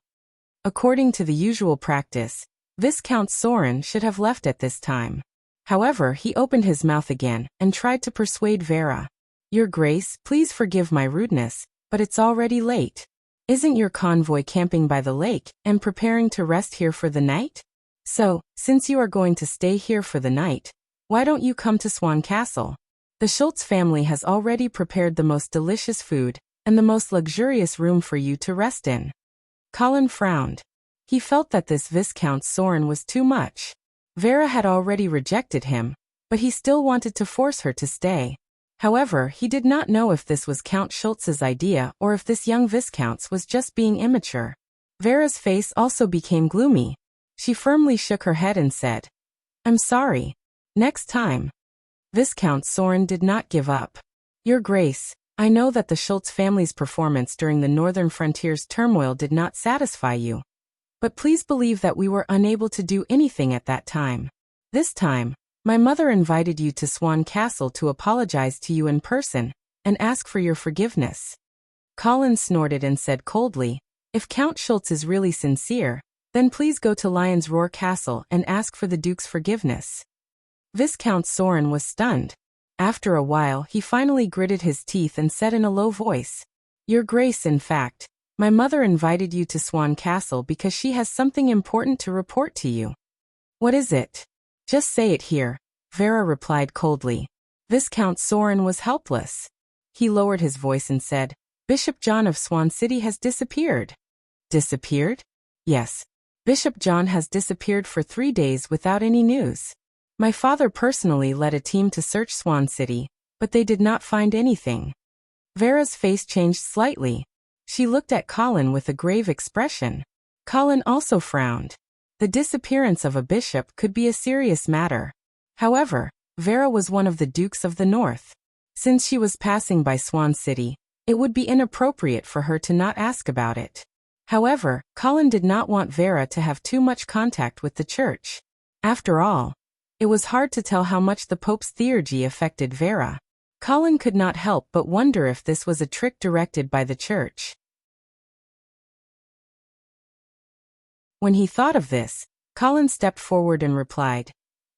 According to the usual practice, Viscount Sorin should have left at this time. However, he opened his mouth again and tried to persuade Vera. Your Grace, please forgive my rudeness, but it's already late. Isn't your convoy camping by the lake and preparing to rest here for the night? So, since you are going to stay here for the night, why don't you come to Swan Castle? The Schultz family has already prepared the most delicious food and the most luxurious room for you to rest in. Colin frowned. He felt that this Viscount Sorin was too much. Vera had already rejected him, but he still wanted to force her to stay. However, he did not know if this was Count Schultz's idea or if this young Viscount's was just being immature. Vera's face also became gloomy. She firmly shook her head and said, I'm sorry. Next time. Viscount Sorin did not give up. Your Grace, I know that the Schultz family's performance during the northern frontier's turmoil did not satisfy you. But please believe that we were unable to do anything at that time. This time, my mother invited you to Swan Castle to apologize to you in person and ask for your forgiveness. Colin snorted and said coldly, if Count Schultz is really sincere, then please go to Lion's Roar Castle and ask for the Duke's forgiveness. Viscount Sorin was stunned. After a while, he finally gritted his teeth and said in a low voice, Your Grace, in fact, my mother invited you to Swan Castle because she has something important to report to you. What is it? Just say it here, Vera replied coldly. Viscount Sorin was helpless. He lowered his voice and said, Bishop John of Swan City has disappeared. Disappeared? Yes. Bishop John has disappeared for 3 days without any news. My father personally led a team to search Swan City, but they did not find anything. Vera's face changed slightly. She looked at Colin with a grave expression. Colin also frowned. The disappearance of a bishop could be a serious matter. However, Vera was one of the Dukes of the North. Since she was passing by Swan City, it would be inappropriate for her to not ask about it. However, Colin did not want Vera to have too much contact with the church. After all, it was hard to tell how much the Pope's theurgy affected Vera. Colin could not help but wonder if this was a trick directed by the church. When he thought of this, Colin stepped forward and replied,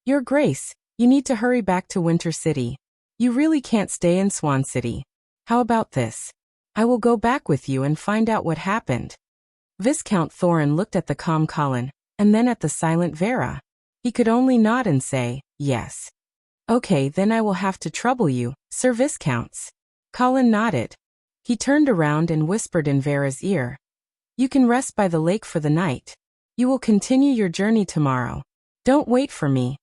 Your Grace, you need to hurry back to Winter City. You really can't stay in Swan City. How about this? I will go back with you and find out what happened. Viscount Thorin looked at the calm Colin, and then at the silent Vera. He could only nod and say, yes. Okay, then I will have to trouble you, Sir Viscounts. Colin nodded. He turned around and whispered in Vera's ear. You can rest by the lake for the night. You will continue your journey tomorrow. Don't wait for me.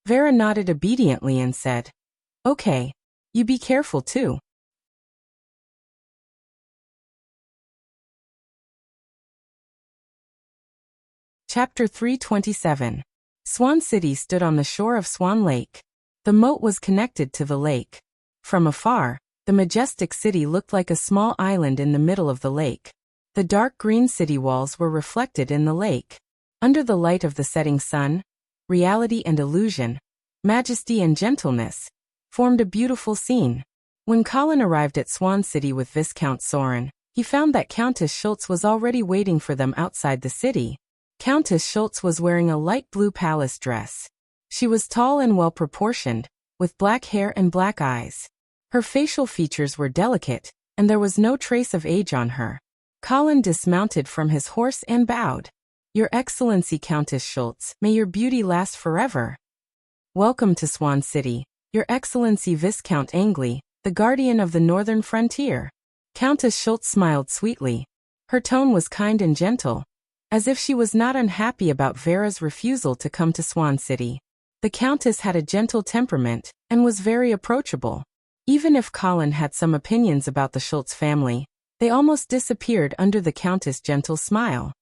Vera nodded obediently and said, Okay. You be careful too. Chapter 327. Swan City stood on the shore of Swan Lake. The moat was connected to the lake. From afar, the majestic city looked like a small island in the middle of the lake. The dark green city walls were reflected in the lake. Under the light of the setting sun, reality and illusion, majesty and gentleness, formed a beautiful scene. When Colin arrived at Swan City with Viscount Sorin, he found that Countess Schultz was already waiting for them outside the city. Countess Schultz was wearing a light blue palace dress. She was tall and well-proportioned, with black hair and black eyes. Her facial features were delicate, and there was no trace of age on her. Colin dismounted from his horse and bowed. Your Excellency Countess Schultz, may your beauty last forever. Welcome to Swan City, Your Excellency Viscount Angley, the guardian of the northern frontier. Countess Schultz smiled sweetly. Her tone was kind and gentle, as if she was not unhappy about Vera's refusal to come to Swan City. The Countess had a gentle temperament and was very approachable. Even if Colin had some opinions about the Schultz family, they almost disappeared under the Countess' gentle smile.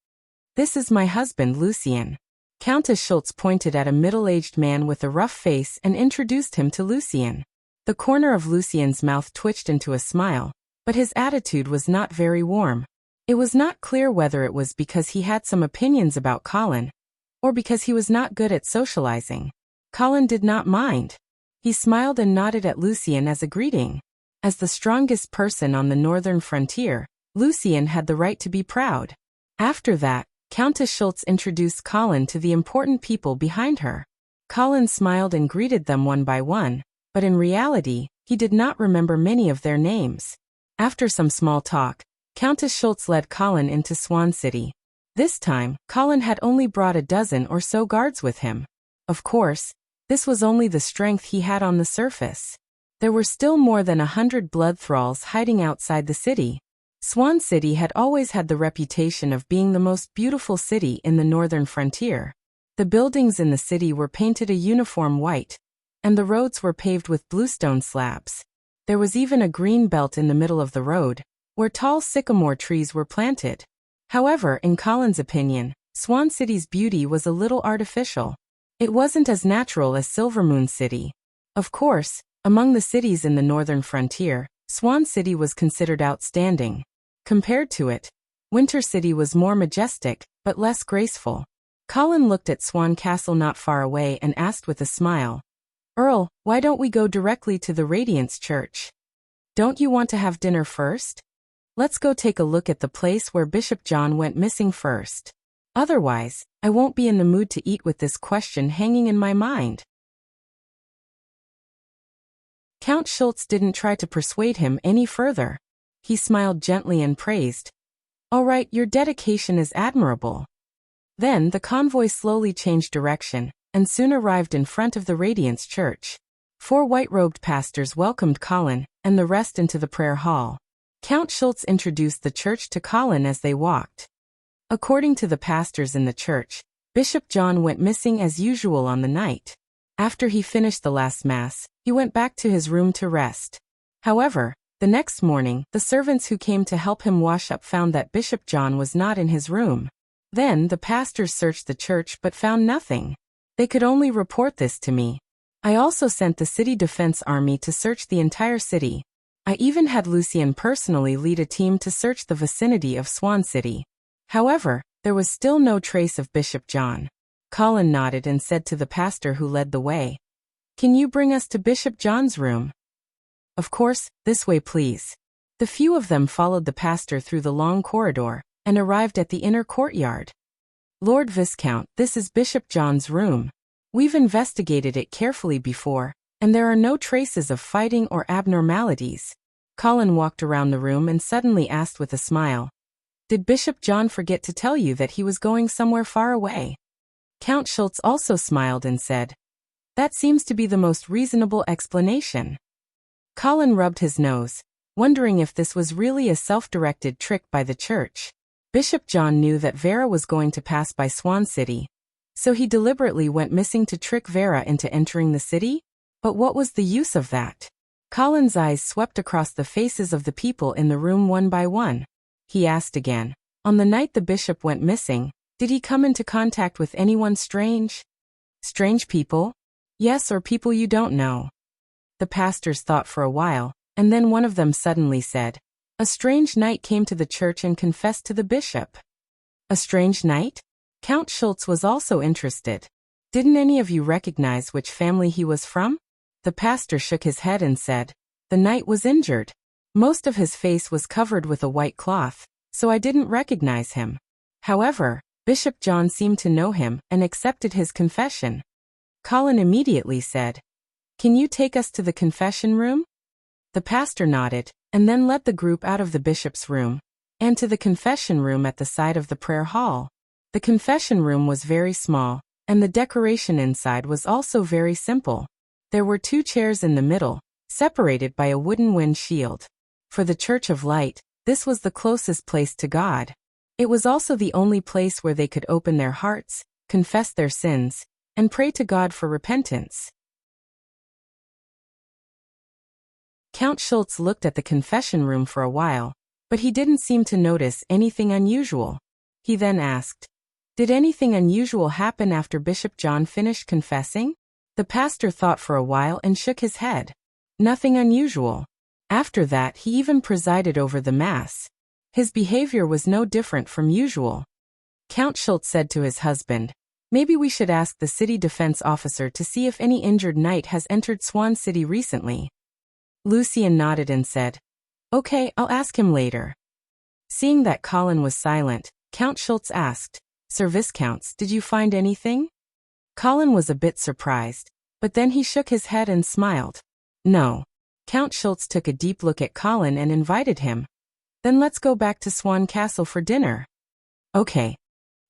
This is my husband, Lucien. Countess Schultz pointed at a middle-aged man with a rough face and introduced him to Lucien. The corner of Lucien's mouth twitched into a smile, but his attitude was not very warm. It was not clear whether it was because he had some opinions about Colin, or because he was not good at socializing. Colin did not mind. He smiled and nodded at Lucien as a greeting. As the strongest person on the northern frontier, Lucien had the right to be proud. After that, Countess Schultz introduced Colin to the important people behind her. Colin smiled and greeted them one by one, but in reality, he did not remember many of their names. After some small talk, Countess Schultz led Colin into Swan City. This time, Colin had only brought a dozen or so guards with him. Of course, this was only the strength he had on the surface. There were still more than 100 blood thralls hiding outside the city. Swan City had always had the reputation of being the most beautiful city in the northern frontier. The buildings in the city were painted a uniform white, and the roads were paved with bluestone slabs. There was even a green belt in the middle of the road, where tall sycamore trees were planted. However, in Colin's opinion, Swan City's beauty was a little artificial. It wasn't as natural as Silvermoon City. Of course, among the cities in the northern frontier, Swan City was considered outstanding. Compared to it, Winter City was more majestic, but less graceful. Colin looked at Swan Castle not far away and asked with a smile, "Earl, why don't we go directly to the Radiance Church? Don't you want to have dinner first? Let's go take a look at the place where Bishop John went missing first. Otherwise, I won't be in the mood to eat with this question hanging in my mind." Count Schultz didn't try to persuade him any further. He smiled gently and praised, "All right, your dedication is admirable." Then the convoy slowly changed direction, and soon arrived in front of the Radiance Church. 4 white-robed pastors welcomed Colin, and the rest into the prayer hall. Count Schultz introduced the church to Colin as they walked. According to the pastors in the church, Bishop John went missing as usual on the night. After he finished the last mass, he went back to his room to rest. However, the next morning, the servants who came to help him wash up found that Bishop John was not in his room. Then the pastors searched the church but found nothing. "They could only report this to me. I also sent the city defense army to search the entire city. I even had Lucien personally lead a team to search the vicinity of Swan City. However, there was still no trace of Bishop John." Colin nodded and said to the pastor who led the way, "Can you bring us to Bishop John's room?" "Of course, this way please." The few of them followed the pastor through the long corridor, and arrived at the inner courtyard. "Lord Viscount, this is Bishop John's room. We've investigated it carefully before, and there are no traces of fighting or abnormalities." Colin walked around the room and suddenly asked with a smile, "Did Bishop John forget to tell you that he was going somewhere far away?" Count Schultz also smiled and said, "That seems to be the most reasonable explanation." Colin rubbed his nose, wondering if this was really a self-directed trick by the church. Bishop John knew that Vera was going to pass by Swan City, so he deliberately went missing to trick Vera into entering the city? But what was the use of that? Colin's eyes swept across the faces of the people in the room one by one. He asked again, "On the night the bishop went missing, did he come into contact with anyone strange?" "Strange people? Yes, or people you don't know." The pastors thought for a while, and then one of them suddenly said, "A strange knight came to the church and confessed to the bishop." "A strange knight?" Count Schultz was also interested. "Didn't any of you recognize which family he was from?" The pastor shook his head and said, "The knight was injured. Most of his face was covered with a white cloth, so I didn't recognize him. However, Bishop John seemed to know him and accepted his confession." Colin immediately said, "Can you take us to the confession room?" The pastor nodded, and then led the group out of the bishop's room, and to the confession room at the side of the prayer hall. The confession room was very small, and the decoration inside was also very simple. There were 2 chairs in the middle, separated by a wooden wind shield. For the Church of Light, this was the closest place to God. It was also the only place where they could open their hearts, confess their sins, and pray to God for repentance. Count Schultz looked at the confession room for a while, but he didn't seem to notice anything unusual. He then asked, "Did anything unusual happen after Bishop John finished confessing?" The pastor thought for a while and shook his head. "Nothing unusual. After that, he even presided over the Mass. His behavior was no different from usual." Count Schultz said to his husband, "Maybe we should ask the city defense officer to see if any injured knight has entered Swan City recently." Lucien nodded and said, "Okay, I'll ask him later." Seeing that Colin was silent, Count Schultz asked, Sir Viscounts, did you find anything? Colin was a bit surprised, but then he shook his head and smiled. No. Count Schultz took a deep look at Colin and invited him. Then let's go back to Swan Castle for dinner. Okay.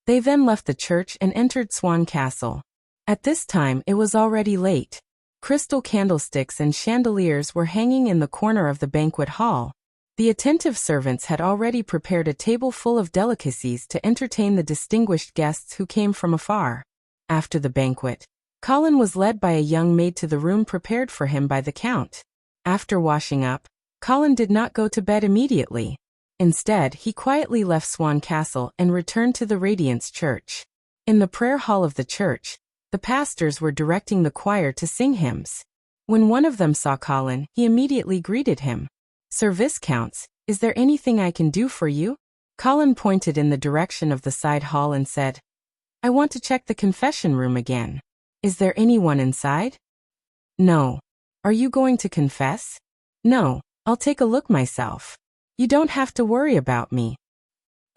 They then left the church and entered Swan Castle. At this time it was already late. Crystal candlesticks and chandeliers were hanging in the corner of the banquet hall. The attentive servants had already prepared a table full of delicacies to entertain the distinguished guests who came from afar. After the banquet, Colin was led by a young maid to the room prepared for him by the Count. After washing up, Colin did not go to bed immediately. Instead, he quietly left Swan Castle and returned to the Radiance Church. In the prayer hall of the church, the pastors were directing the choir to sing hymns. When one of them saw Colin, he immediately greeted him. Sir Viscounts, is there anything I can do for you? Colin pointed in the direction of the side hall and said, I want to check the confession room again. Is there anyone inside? No. Are you going to confess? No, I'll take a look myself. You don't have to worry about me.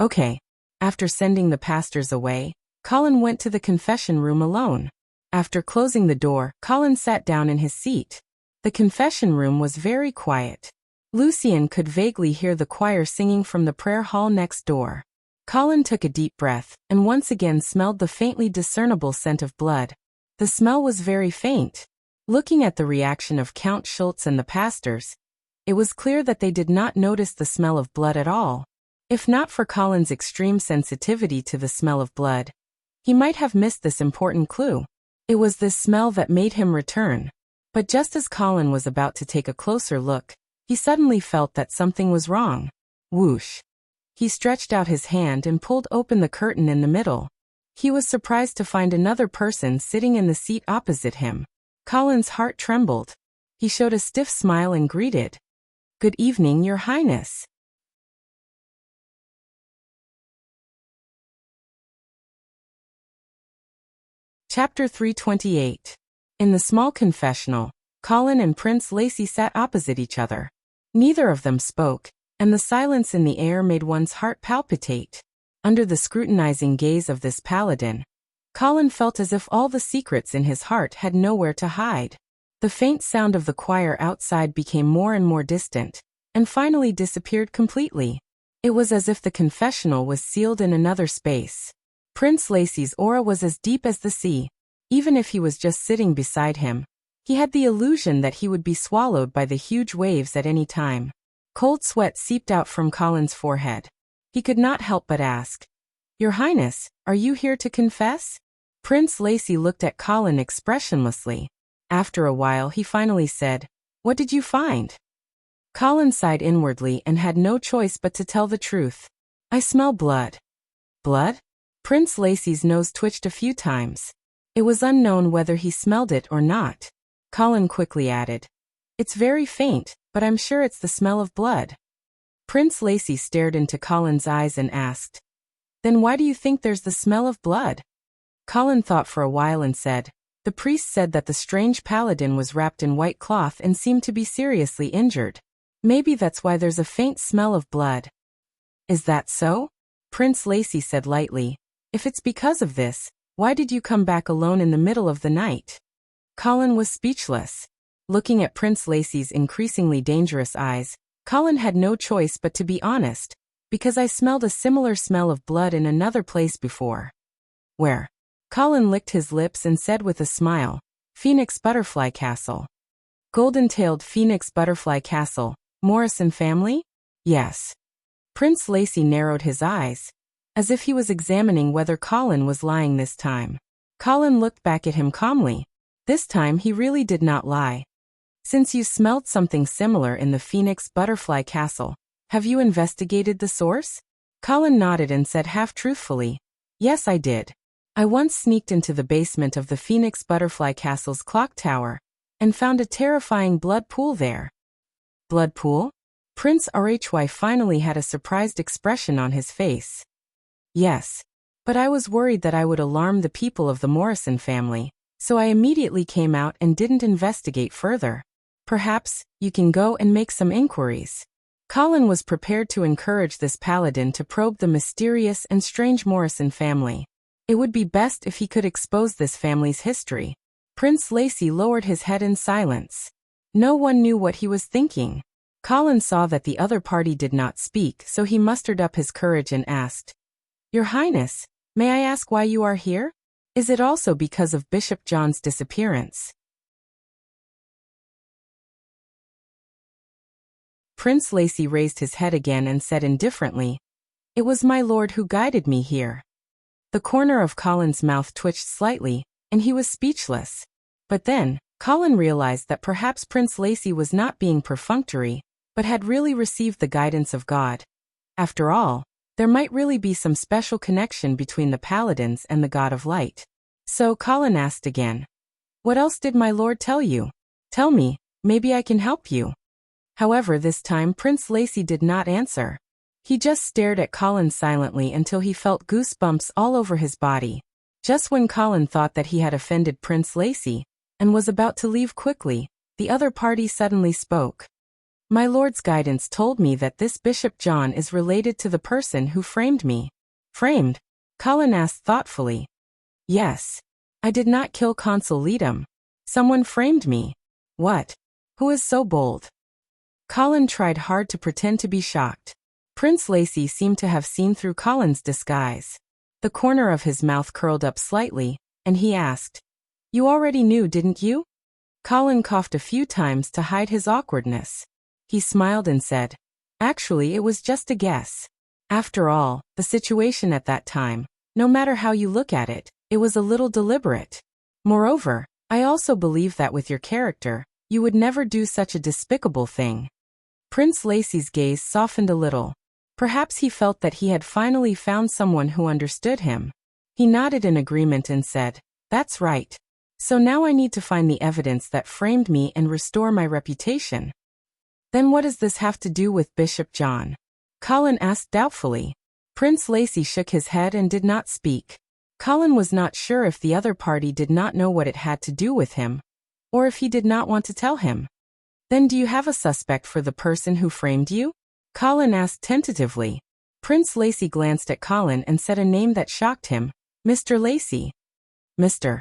Okay. After sending the pastors away, Colin went to the confession room alone. After closing the door, Colin sat down in his seat. The confession room was very quiet. Lucien could vaguely hear the choir singing from the prayer hall next door. Colin took a deep breath and once again smelled the faintly discernible scent of blood. The smell was very faint. Looking at the reaction of Count Schultz and the pastors, it was clear that they did not notice the smell of blood at all. If not for Colin's extreme sensitivity to the smell of blood, he might have missed this important clue. It was this smell that made him return. But just as Colin was about to take a closer look, he suddenly felt that something was wrong. Whoosh. He stretched out his hand and pulled open the curtain in the middle. He was surprised to find another person sitting in the seat opposite him. Colin's heart trembled. He showed a stiff smile and greeted, Good evening, Your Highness. Chapter 328. In the small confessional, Colin and Prince Lacy sat opposite each other. Neither of them spoke, and the silence in the air made one's heart palpitate. Under the scrutinizing gaze of this paladin, Colin felt as if all the secrets in his heart had nowhere to hide. The faint sound of the choir outside became more and more distant, and finally disappeared completely. It was as if the confessional was sealed in another space. Prince Lacy's aura was as deep as the sea. Even if he was just sitting beside him, he had the illusion that he would be swallowed by the huge waves at any time. Cold sweat seeped out from Colin's forehead. He could not help but ask, Your Highness, are you here to confess? Prince Lacy looked at Colin expressionlessly. After a while he finally said, What did you find? Colin sighed inwardly and had no choice but to tell the truth. I smell blood. Blood? Prince Lacy's nose twitched a few times. It was unknown whether he smelled it or not. Colin quickly added, It's very faint, but I'm sure it's the smell of blood. Prince Lacy stared into Colin's eyes and asked, Then why do you think there's the smell of blood? Colin thought for a while and said, The priest said that the strange paladin was wrapped in white cloth and seemed to be seriously injured. Maybe that's why there's a faint smell of blood. Is that so? Prince Lacy said lightly, If it's because of this, why did you come back alone in the middle of the night? Colin was speechless. Looking at Prince Lacy's increasingly dangerous eyes, Colin had no choice but to be honest, because I smelled a similar smell of blood in another place before. Where? Colin licked his lips and said with a smile, Phoenix Butterfly Castle. Golden-tailed Phoenix Butterfly Castle, Morrison family? Yes. Prince Lacy narrowed his eyes, as if he was examining whether Colin was lying this time. Colin looked back at him calmly. This time he really did not lie. Since you smelled something similar in the Phoenix Butterfly Castle, have you investigated the source? Colin nodded and said half-truthfully, Yes, I did. I once sneaked into the basement of the Phoenix Butterfly Castle's clock tower, and found a terrifying blood pool there. Blood pool? Prince Rhy finally had a surprised expression on his face. Yes. But I was worried that I would alarm the people of the Morrison family, so I immediately came out and didn't investigate further. Perhaps you can go and make some inquiries. Colin was prepared to encourage this paladin to probe the mysterious and strange Morrison family. It would be best if he could expose this family's history. Prince Lacy lowered his head in silence. No one knew what he was thinking. Colin saw that the other party did not speak, so he mustered up his courage and asked, "Your Highness, may I ask why you are here? Is it also because of Bishop John's disappearance?" Prince Lacy raised his head again and said indifferently, "It was my lord who guided me here." The corner of Colin's mouth twitched slightly, and he was speechless. But then, Colin realized that perhaps Prince Lacy was not being perfunctory, but had really received the guidance of God. After all, there might really be some special connection between the paladins and the God of Light. So Colin asked again, "What else did my lord tell you? Tell me, maybe I can help you." However, this time Prince Lacy did not answer. He just stared at Colin silently until he felt goosebumps all over his body. Just when Colin thought that he had offended Prince Lacy and was about to leave quickly, the other party suddenly spoke. "My lord's guidance told me that this Bishop John is related to the person who framed me." "Framed?" Colin asked thoughtfully. "Yes. I did not kill Consul Leadham. Someone framed me." "What? Who is so bold?" Colin tried hard to pretend to be shocked. Prince Lacy seemed to have seen through Colin's disguise. The corner of his mouth curled up slightly, and he asked, "You already knew, didn't you?" Colin coughed a few times to hide his awkwardness. He smiled and said, "Actually, it was just a guess. After all, the situation at that time, no matter how you look at it, it was a little deliberate. Moreover, I also believe that with your character, you would never do such a despicable thing." Prince Lacy's gaze softened a little. Perhaps he felt that he had finally found someone who understood him. He nodded in agreement and said, "That's right. So now I need to find the evidence that framed me and restore my reputation." "Then what does this have to do with Bishop John?" Colin asked doubtfully. Prince Lacy shook his head and did not speak. Colin was not sure if the other party did not know what it had to do with him, or if he did not want to tell him. "Then do you have a suspect for the person who framed you?" Colin asked tentatively. Prince Lacy glanced at Colin and said a name that shocked him, "Mr. Lacy." Mr.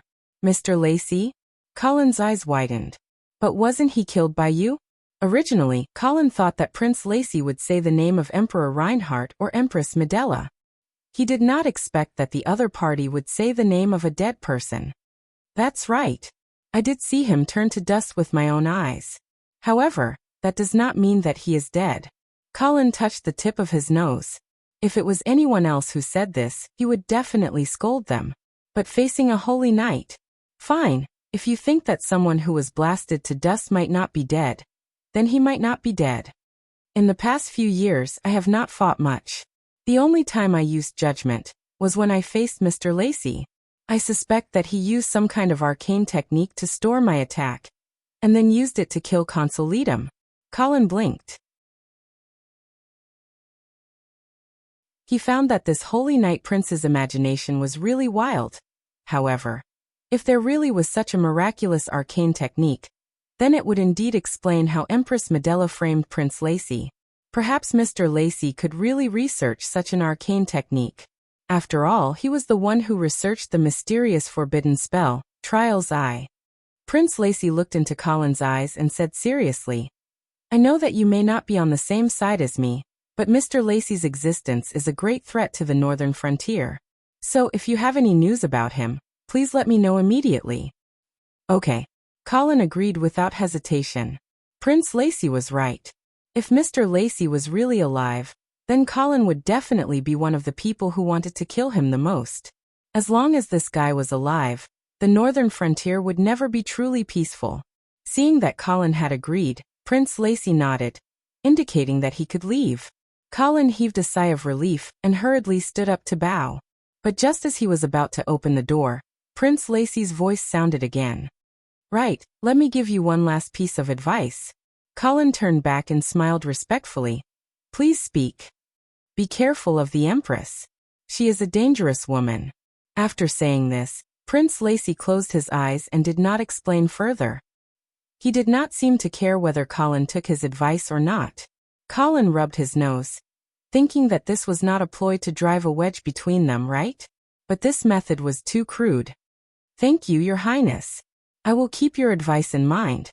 Lacy? Colin's eyes widened. "But wasn't he killed by you?" Originally, Colin thought that Prince Lacy would say the name of Emperor Reinhardt or Empress Medela. He did not expect that the other party would say the name of a dead person. "That's right. I did see him turn to dust with my own eyes. However, that does not mean that he is dead." Colin touched the tip of his nose. If it was anyone else who said this, he would definitely scold them. But facing a holy knight? Fine, if you think that someone who was blasted to dust might not be dead, then he might not be dead. In the past few years, I have not fought much. The only time I used judgment was when I faced Mr. Lacy. I suspect that he used some kind of arcane technique to store my attack, and then used it to kill Consul Leadham. Colin blinked. He found that this holy knight prince's imagination was really wild. However, if there really was such a miraculous arcane technique, then it would indeed explain how Empress Medela framed Prince Lacy. Perhaps Mr. Lacy could really research such an arcane technique. After all, he was the one who researched the mysterious forbidden spell, Trial's Eye. Prince Lacy looked into Colin's eyes and said seriously, "I know that you may not be on the same side as me, but Mr. Lacy's existence is a great threat to the northern frontier. So if you have any news about him, please let me know immediately." "Okay." Colin agreed without hesitation. Prince Lacy was right. If Mr. Lacy was really alive, then Colin would definitely be one of the people who wanted to kill him the most. As long as this guy was alive, the northern frontier would never be truly peaceful. Seeing that Colin had agreed, Prince Lacy nodded, indicating that he could leave. Colin heaved a sigh of relief and hurriedly stood up to bow. But just as he was about to open the door, Prince Lacy's voice sounded again. "Right, let me give you one last piece of advice." Colin turned back and smiled respectfully. "Please speak. Be careful of the Empress. She is a dangerous woman." After saying this, Prince Lacy closed his eyes and did not explain further. He did not seem to care whether Colin took his advice or not. Colin rubbed his nose, thinking that this was not a ploy to drive a wedge between them, right? but this method was too crude. Thank you, Your Highness. I will keep your advice in mind.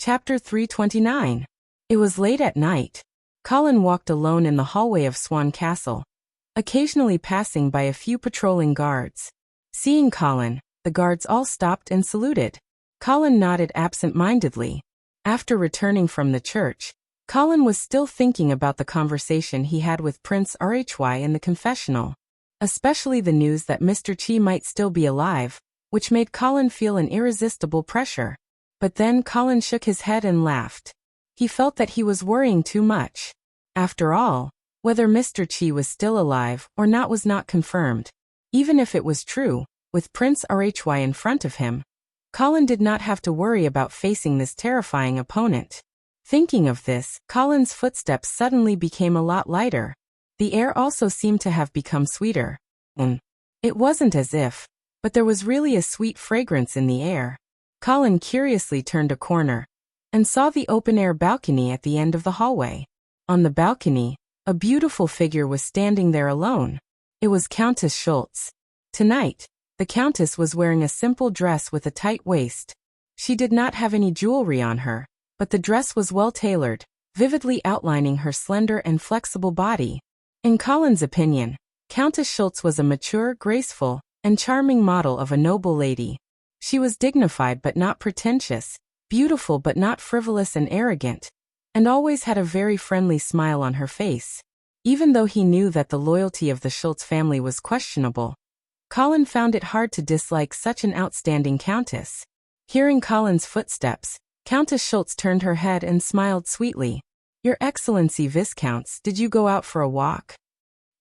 Chapter 329. It was late at night. Colin walked alone in the hallway of Swan Castle, occasionally passing by a few patrolling guards. Seeing Colin, the guards all stopped and saluted. Colin nodded absent-mindedly. After returning from the church, Colin was still thinking about the conversation he had with Prince Rhy in the confessional, especially the news that Mr. Chi might still be alive, which made Colin feel an irresistible pressure. But then Colin shook his head and laughed. He felt that he was worrying too much. After all, whether Mr. Chi was still alive or not was not confirmed. Even if it was true, with Prince Rhy in front of him, Colin did not have to worry about facing this terrifying opponent. Thinking of this, Colin's footsteps suddenly became a lot lighter. The air also seemed to have become sweeter. It wasn't as if, but there was really a sweet fragrance in the air. Colin curiously turned a corner and saw the open-air balcony at the end of the hallway. On the balcony, a beautiful figure was standing there alone. It was Countess Schultz. Tonight, the Countess was wearing a simple dress with a tight waist. She did not have any jewelry on her, but the dress was well-tailored, vividly outlining her slender and flexible body. In Colin's opinion, Countess Schultz was a mature, graceful, and charming model of a noble lady. She was dignified but not pretentious, beautiful but not frivolous and arrogant, and always had a very friendly smile on her face. Even though he knew that the loyalty of the Schultz family was questionable, Colin found it hard to dislike such an outstanding countess. Hearing Colin's footsteps, Countess Schultz turned her head and smiled sweetly. "Your Excellency Viscounts, did you go out for a walk?"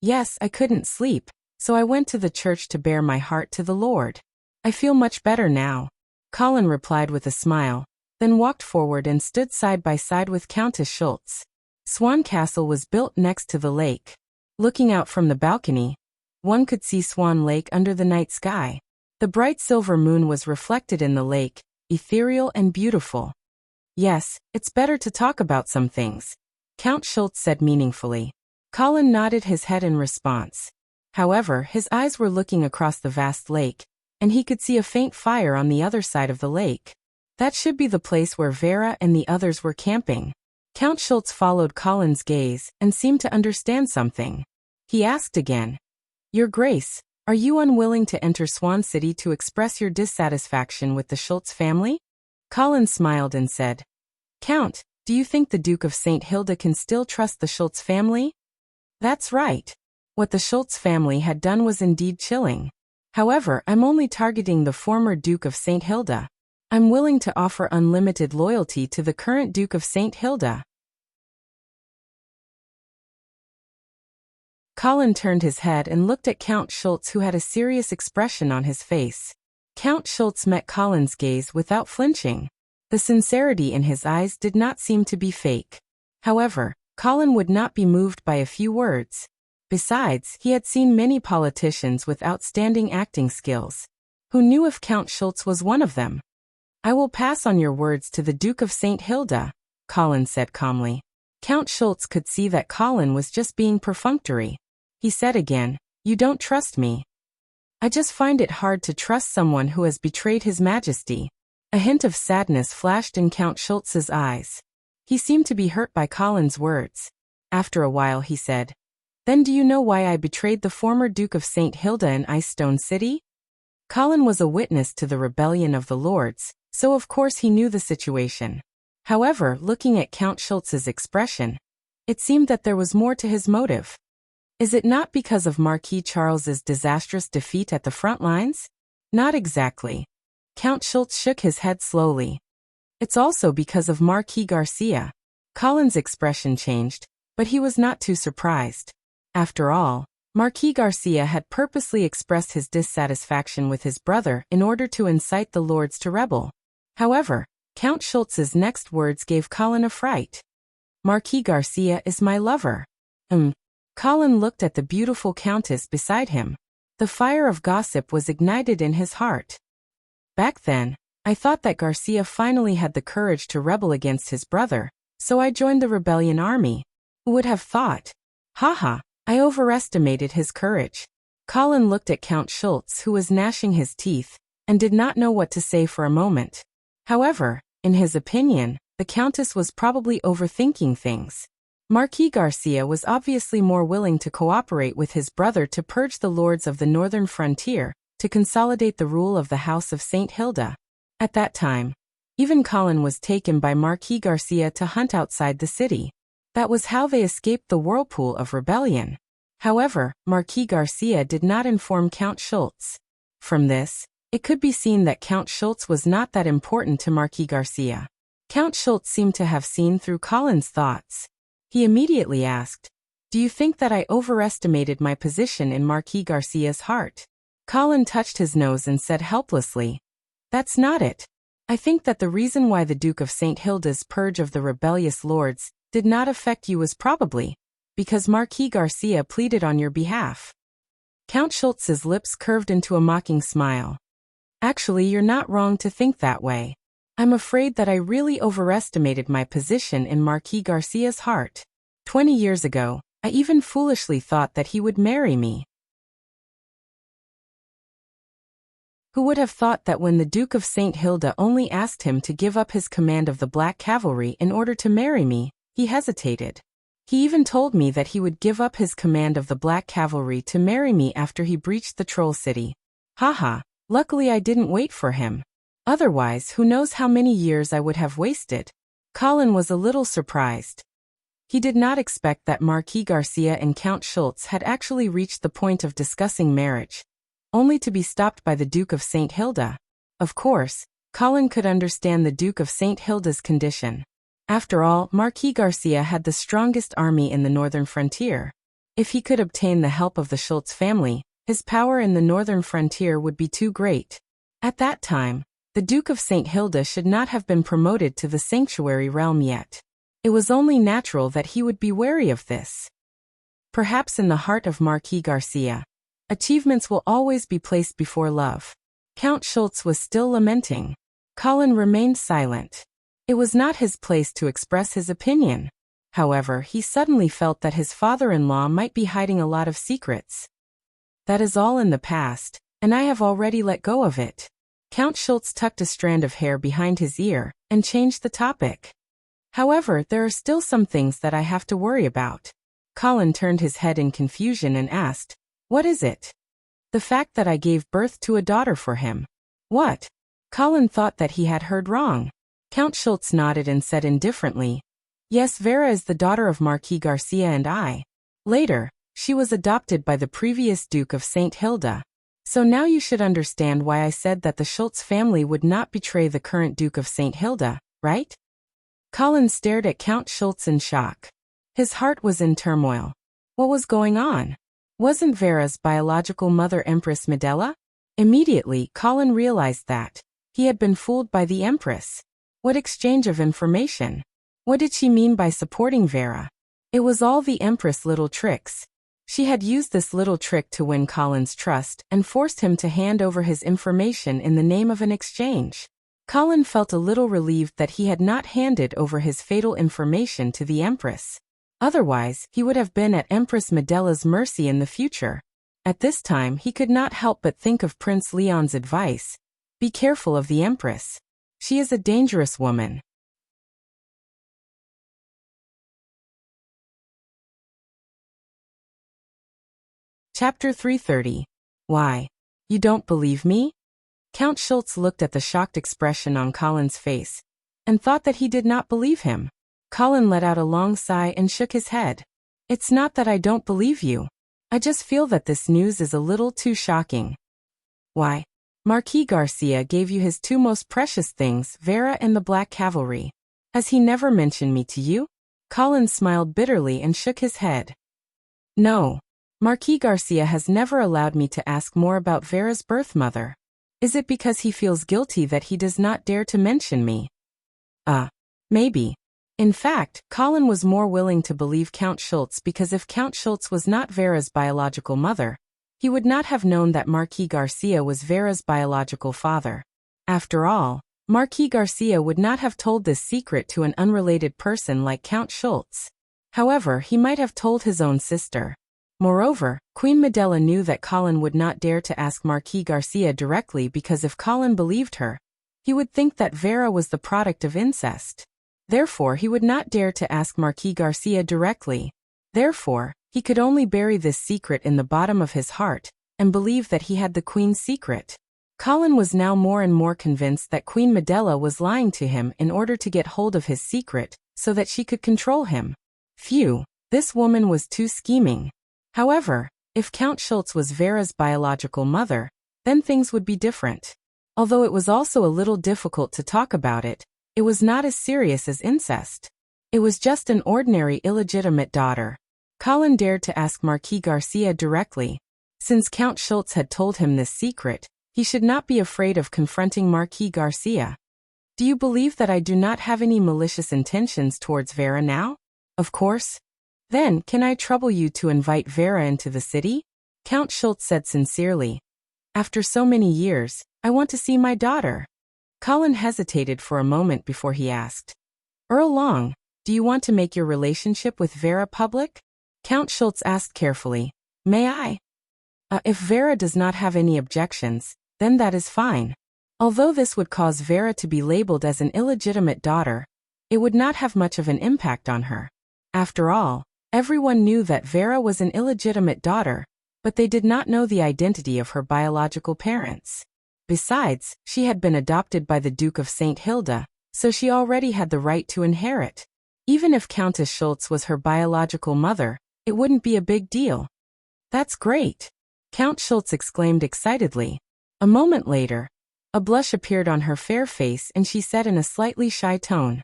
"Yes, I couldn't sleep, so I went to the church to bare my heart to the Lord. I feel much better now," Colin replied with a smile, then walked forward and stood side by side with Countess Schultz. Swan Castle was built next to the lake. Looking out from the balcony, one could see Swan Lake under the night sky. The bright silver moon was reflected in the lake, ethereal and beautiful. "Yes, it's better to talk about some things," Count Schultz said meaningfully. Colin nodded his head in response. However, his eyes were looking across the vast lake, and he could see a faint fire on the other side of the lake. That should be the place where Vera and the others were camping. Count Schultz followed Colin's gaze and seemed to understand something. He asked again, "Your Grace, are you unwilling to enter Swan City to express your dissatisfaction with the Schultz family?" Colin smiled and said, "Count, do you think the Duke of St. Hilda can still trust the Schultz family?" "That's right. What the Schultz family had done was indeed chilling. However, I'm only targeting the former Duke of St. Hilda. I'm willing to offer unlimited loyalty to the current Duke of St. Hilda." Colin turned his head and looked at Count Schultz, who had a serious expression on his face. Count Schultz met Colin's gaze without flinching. The sincerity in his eyes did not seem to be fake. However, Colin would not be moved by a few words. Besides, he had seen many politicians with outstanding acting skills. Who knew if Count Schultz was one of them? "I will pass on your words to the Duke of St. Hilda," Colin said calmly. Count Schultz could see that Colin was just being perfunctory. He said again, "You don't trust me." "I just find it hard to trust someone who has betrayed His Majesty." A hint of sadness flashed in Count Schultz's eyes. He seemed to be hurt by Colin's words. After a while he said, "Then do you know why I betrayed the former Duke of St. Hilda in Icestone City?" Colin was a witness to the rebellion of the Lords, so of course he knew the situation. However, looking at Count Schultz's expression, it seemed that there was more to his motive. Is it not because of Marquis Charles's disastrous defeat at the front lines? Not exactly. Count Schultz shook his head slowly. It's also because of Marquis Garcia. Colin's expression changed, but he was not too surprised. After all, Marquis Garcia had purposely expressed his dissatisfaction with his brother in order to incite the lords to rebel. However, Count Schultz's next words gave Colin a fright. "Marquis Garcia is my lover." Colin looked at the beautiful countess beside him. The fire of gossip was ignited in his heart. "Back then, I thought that Garcia finally had the courage to rebel against his brother, So I joined the rebellion army. Who would have thought? Haha, I overestimated his courage. Colin looked at Count Schultz, who was gnashing his teeth, and did not know what to say for a moment. However, in his opinion, the Countess was probably overthinking things. Marquis Garcia was obviously more willing to cooperate with his brother to purge the lords of the northern frontier, to consolidate the rule of the House of St. Hilda. At that time, even Colin was taken by Marquis Garcia to hunt outside the city. That was how they escaped the whirlpool of rebellion. However, Marquis Garcia did not inform Count Schultz. From this, it could be seen that Count Schultz was not that important to Marquis Garcia. Count Schultz seemed to have seen through Colin's thoughts. He immediately asked, "Do you think that I overestimated my position in Marquis Garcia's heart?" Colin touched his nose and said helplessly, "That's not it. I think that the reason why the Duke of St. Hilda's purge of the rebellious lords did not affect you was probably because Marquis Garcia pleaded on your behalf." Count Schultz's lips curved into a mocking smile. "Actually, you're not wrong to think that way. I'm afraid that I really overestimated my position in Marquis Garcia's heart. 20 years ago, I even foolishly thought that he would marry me. Who would have thought that when the Duke of St. Hilda only asked him to give up his command of the Black Cavalry in order to marry me, he hesitated. He even told me that he would give up his command of the Black Cavalry to marry me after he breached the Troll City. Haha, luckily I didn't wait for him. Otherwise, who knows how many years I would have wasted." Colin was a little surprised. He did not expect that Marquis Garcia and Count Schultz had actually reached the point of discussing marriage, only to be stopped by the Duke of St. Hilda. Of course, Colin could understand the Duke of St. Hilda's condition. After all, Marquis Garcia had the strongest army in the northern frontier. If he could obtain the help of the Schultz family, his power in the northern frontier would be too great. At that time, the Duke of St. Hilda should not have been promoted to the sanctuary realm yet. It was only natural that he would be wary of this. Perhaps in the heart of Marquis Garcia, achievements will always be placed before love. Count Schultz was still lamenting. Colin remained silent. It was not his place to express his opinion. However, he suddenly felt that his father-in-law might be hiding a lot of secrets. That is all in the past, and I have already let go of it. Count Schultz tucked a strand of hair behind his ear and changed the topic. However, there are still some things that I have to worry about. Colin turned his head in confusion and asked, "What is it?" "The fact that I gave birth to a daughter for him." "What?" Colin thought that he had heard wrong. Count Schultz nodded and said indifferently, "Yes, Vera is the daughter of Marquis Garcia and I. Later, she was adopted by the previous Duke of St. Hilda. So now you should understand why I said that the Schultz family would not betray the current Duke of St. Hilda, right?" Colin stared at Count Schultz in shock. His heart was in turmoil. What was going on? Wasn't Vera's biological mother Empress Medela? Immediately, Colin realized that he had been fooled by the Empress. What exchange of information? What did she mean by supporting Vera? It was all the Empress' little tricks. She had used this little trick to win Colin's trust and forced him to hand over his information in the name of an exchange. Colin felt a little relieved that he had not handed over his fatal information to the Empress. Otherwise, he would have been at Empress Medela's mercy in the future. At this time, he could not help but think of Prince Leon's advice. Be careful of the Empress. She is a dangerous woman. Chapter 330. Why? You don't believe me? Count Schultz looked at the shocked expression on Colin's face and thought that he did not believe him. Colin let out a long sigh and shook his head. "It's not that I don't believe you. I just feel that this news is a little too shocking." "Why?" "Marquis Garcia gave you his two most precious things, Vera and the Black Cavalry. Has he never mentioned me to you?" Colin smiled bitterly and shook his head. "No. Marquis Garcia has never allowed me to ask more about Vera's birth mother. Is it because he feels guilty that he does not dare to mention me?" Maybe. In fact, Colin was more willing to believe Count Schultz because if Count Schultz was not Vera's biological mother, he would not have known that Marquis Garcia was Vera's biological father. After all, Marquis Garcia would not have told this secret to an unrelated person like Count Schultz. However, he might have told his own sister. Moreover, Queen Medela knew that Colin would not dare to ask Marquis Garcia directly because if Colin believed her, he would think that Vera was the product of incest. Therefore, he would not dare to ask Marquis Garcia directly. Therefore, he could only bury this secret in the bottom of his heart and believe that he had the Queen's secret. Colin was now more and more convinced that Queen Medela was lying to him in order to get hold of his secret so that she could control him. Phew, this woman was too scheming. However, if Count Schultz was Vera's biological mother, then things would be different. Although it was also a little difficult to talk about it, it was not as serious as incest. It was just an ordinary illegitimate daughter. Colin dared to ask Marquis Garcia directly. Since Count Schultz had told him this secret, he should not be afraid of confronting Marquis Garcia. Do you believe that I do not have any malicious intentions towards Vera now? Of course. Then, can I trouble you to invite Vera into the city? Count Schultz said sincerely. After so many years, I want to see my daughter. Colin hesitated for a moment before he asked. Earl Long, do you want to make your relationship with Vera public? Count Schultz asked carefully. May I? If Vera does not have any objections, then that is fine. Although this would cause Vera to be labeled as an illegitimate daughter, it would not have much of an impact on her. After all, everyone knew that Vera was an illegitimate daughter, but they did not know the identity of her biological parents. Besides, she had been adopted by the Duke of St. Hilda, so she already had the right to inherit. Even if Countess Schultz was her biological mother, it wouldn't be a big deal. That's great! Count Schultz exclaimed excitedly. A moment later, a blush appeared on her fair face and she said in a slightly shy tone,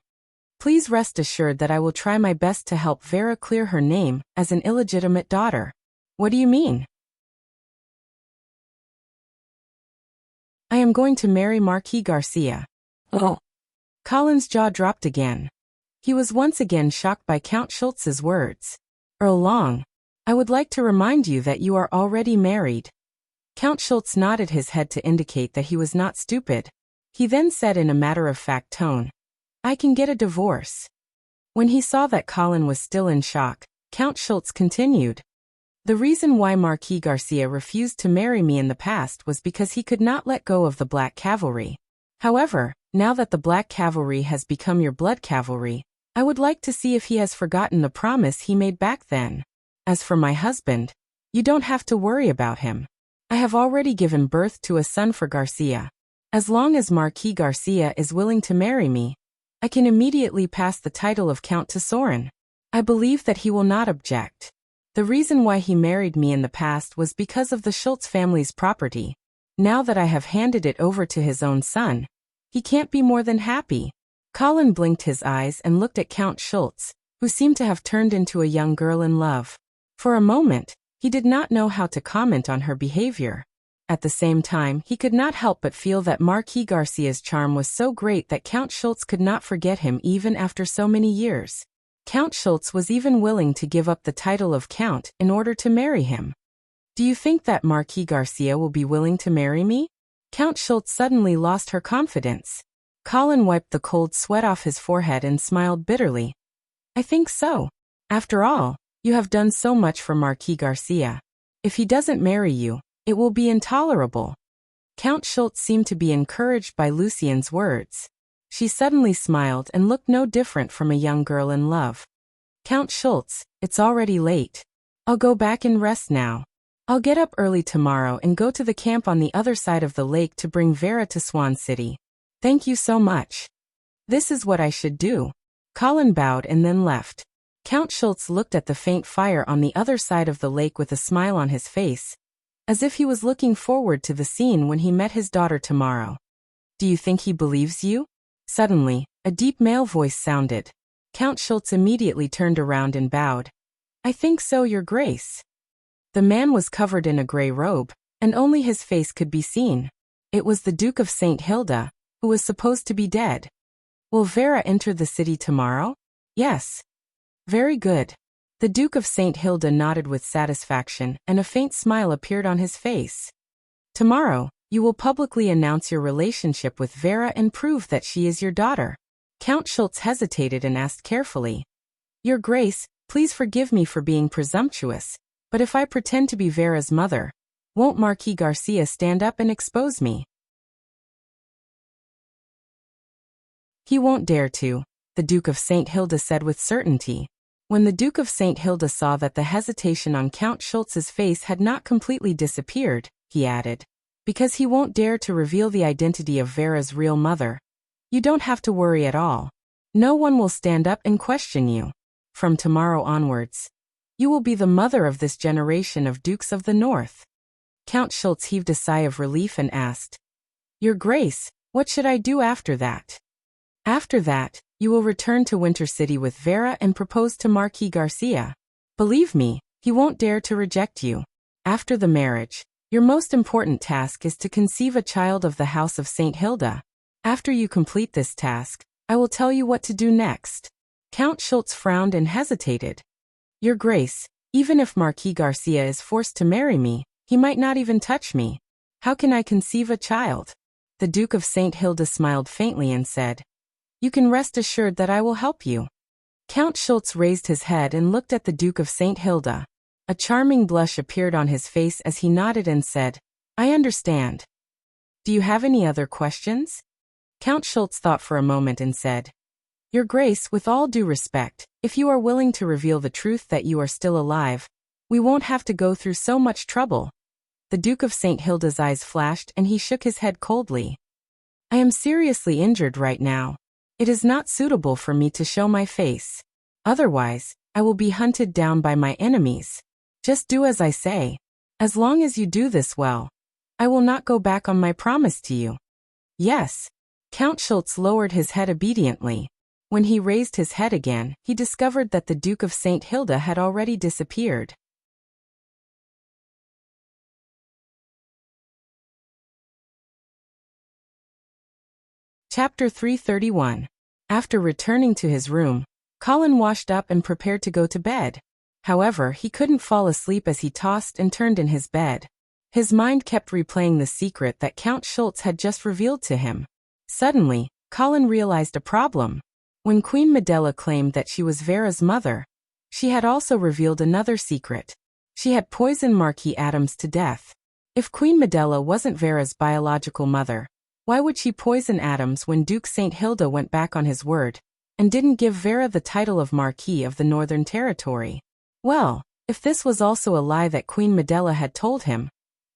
Please rest assured that I will try my best to help Vera clear her name as an illegitimate daughter. What do you mean? I am going to marry Marquis Garcia. Oh. Colin's jaw dropped again. He was once again shocked by Count Schultz's words. Earl Long, I would like to remind you that you are already married. Count Schultz nodded his head to indicate that he was not stupid. He then said in a matter-of-fact tone, I can get a divorce. When he saw that Colin was still in shock, Count Schultz continued. The reason why Marquis Garcia refused to marry me in the past was because he could not let go of the Black Cavalry. However, now that the Black Cavalry has become your blood cavalry, I would like to see if he has forgotten the promise he made back then. As for my husband, you don't have to worry about him. I have already given birth to a son for Garcia. As long as Marquis Garcia is willing to marry me, I can immediately pass the title of Count to Soren. I believe that he will not object. The reason why he married me in the past was because of the Schultz family's property. Now that I have handed it over to his own son, he can't be more than happy. Colin blinked his eyes and looked at Count Schultz, who seemed to have turned into a young girl in love. For a moment, he did not know how to comment on her behavior. At the same time, he could not help but feel that Marquis Garcia's charm was so great that Count Schultz could not forget him even after so many years. Count Schultz was even willing to give up the title of Count in order to marry him. Do you think that Marquis Garcia will be willing to marry me? Count Schultz suddenly lost her confidence. Colin wiped the cold sweat off his forehead and smiled bitterly. I think so. After all, you have done so much for Marquis Garcia. If he doesn't marry you, it will be intolerable. Count Schultz seemed to be encouraged by Lucien's words. She suddenly smiled and looked no different from a young girl in love. Count Schultz, it's already late. I'll go back and rest now. I'll get up early tomorrow and go to the camp on the other side of the lake to bring Vera to Swan City. Thank you so much. This is what I should do. Colin bowed and then left. Count Schultz looked at the faint fire on the other side of the lake with a smile on his face, as if he was looking forward to the scene when he met his daughter tomorrow. Do you think he believes you? Suddenly, a deep male voice sounded. Count Schultz immediately turned around and bowed. I think so, Your Grace. The man was covered in a gray robe, and only his face could be seen. It was the Duke of St. Hilda, who was supposed to be dead. Will Vera enter the city tomorrow? Yes. Very good. The Duke of St. Hilda nodded with satisfaction, and a faint smile appeared on his face. Tomorrow, You will publicly announce your relationship with Vera and prove that she is your daughter. Count Schultz hesitated and asked carefully, Your Grace, please forgive me for being presumptuous, but if I pretend to be Vera's mother, won't Marquis Garcia stand up and expose me? He won't dare to, the Duke of St. Hilda said with certainty. When the Duke of St. Hilda saw that the hesitation on Count Schultz's face had not completely disappeared, he added, because he won't dare to reveal the identity of Vera's real mother. You don't have to worry at all. No one will stand up and question you. From tomorrow onwards, you will be the mother of this generation of Dukes of the North. Count Schultz heaved a sigh of relief and asked, Your Grace, what should I do after that? After that, you will return to Winter City with Vera and propose to Marquis Garcia. Believe me, he won't dare to reject you. After the marriage, your most important task is to conceive a child of the House of St. Hilda. After you complete this task, I will tell you what to do next. Count Schultz frowned and hesitated. Your Grace, even if Marquis Garcia is forced to marry me, he might not even touch me. How can I conceive a child? The Duke of St. Hilda smiled faintly and said, You can rest assured that I will help you. Count Schultz raised his head and looked at the Duke of St. Hilda. A charming blush appeared on his face as he nodded and said, I understand. Do you have any other questions? Count Schultz thought for a moment and said, Your Grace, with all due respect, if you are willing to reveal the truth that you are still alive, we won't have to go through so much trouble. The Duke of St. Hilda's eyes flashed and he shook his head coldly. I am seriously injured right now. It is not suitable for me to show my face. Otherwise, I will be hunted down by my enemies. Just do as I say. As long as you do this well, I will not go back on my promise to you. Yes. Count Schultz lowered his head obediently. When he raised his head again, he discovered that the Duke of St. Hilda had already disappeared. Chapter 331. After returning to his room, Colin washed up and prepared to go to bed. However, he couldn't fall asleep as he tossed and turned in his bed. His mind kept replaying the secret that Count Schultz had just revealed to him. Suddenly, Colin realized a problem. When Queen Medela claimed that she was Vera's mother, she had also revealed another secret. She had poisoned Marquis Adams to death. If Queen Medela wasn't Vera's biological mother, why would she poison Adams when Duke St. Hilda went back on his word and didn't give Vera the title of Marquis of the Northern Territory? Well, if this was also a lie that Queen Medela had told him,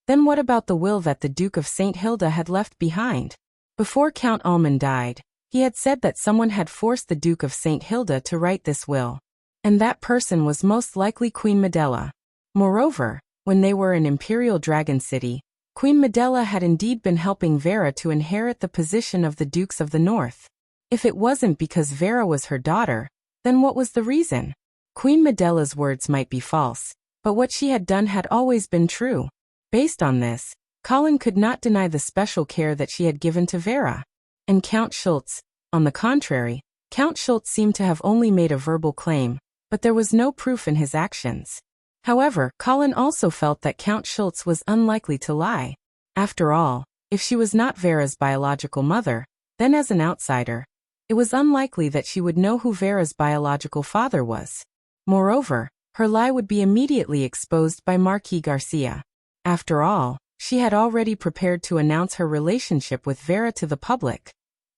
then what about the will that the Duke of St. Hilda had left behind? Before Count Almond died, he had said that someone had forced the Duke of St. Hilda to write this will, and that person was most likely Queen Medela. Moreover, when they were in Imperial Dragon City, Queen Medela had indeed been helping Vera to inherit the position of the Dukes of the North. If it wasn't because Vera was her daughter, then what was the reason? Queen Medela's words might be false, but what she had done had always been true. Based on this, Colin could not deny the special care that she had given to Vera. And Count Schultz, on the contrary, Count Schultz seemed to have only made a verbal claim, but there was no proof in his actions. However, Colin also felt that Count Schultz was unlikely to lie. After all, if she was not Vera's biological mother, then as an outsider, it was unlikely that she would know who Vera's biological father was. Moreover, her lie would be immediately exposed by Marquis Garcia. After all, she had already prepared to announce her relationship with Vera to the public.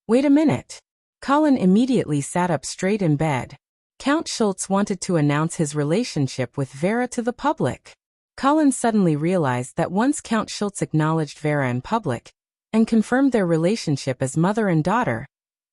Wait a minute. Colin immediately sat up straight in bed. Count Schultz wanted to announce his relationship with Vera to the public. Colin suddenly realized that once Count Schultz acknowledged Vera in public and confirmed their relationship as mother and daughter,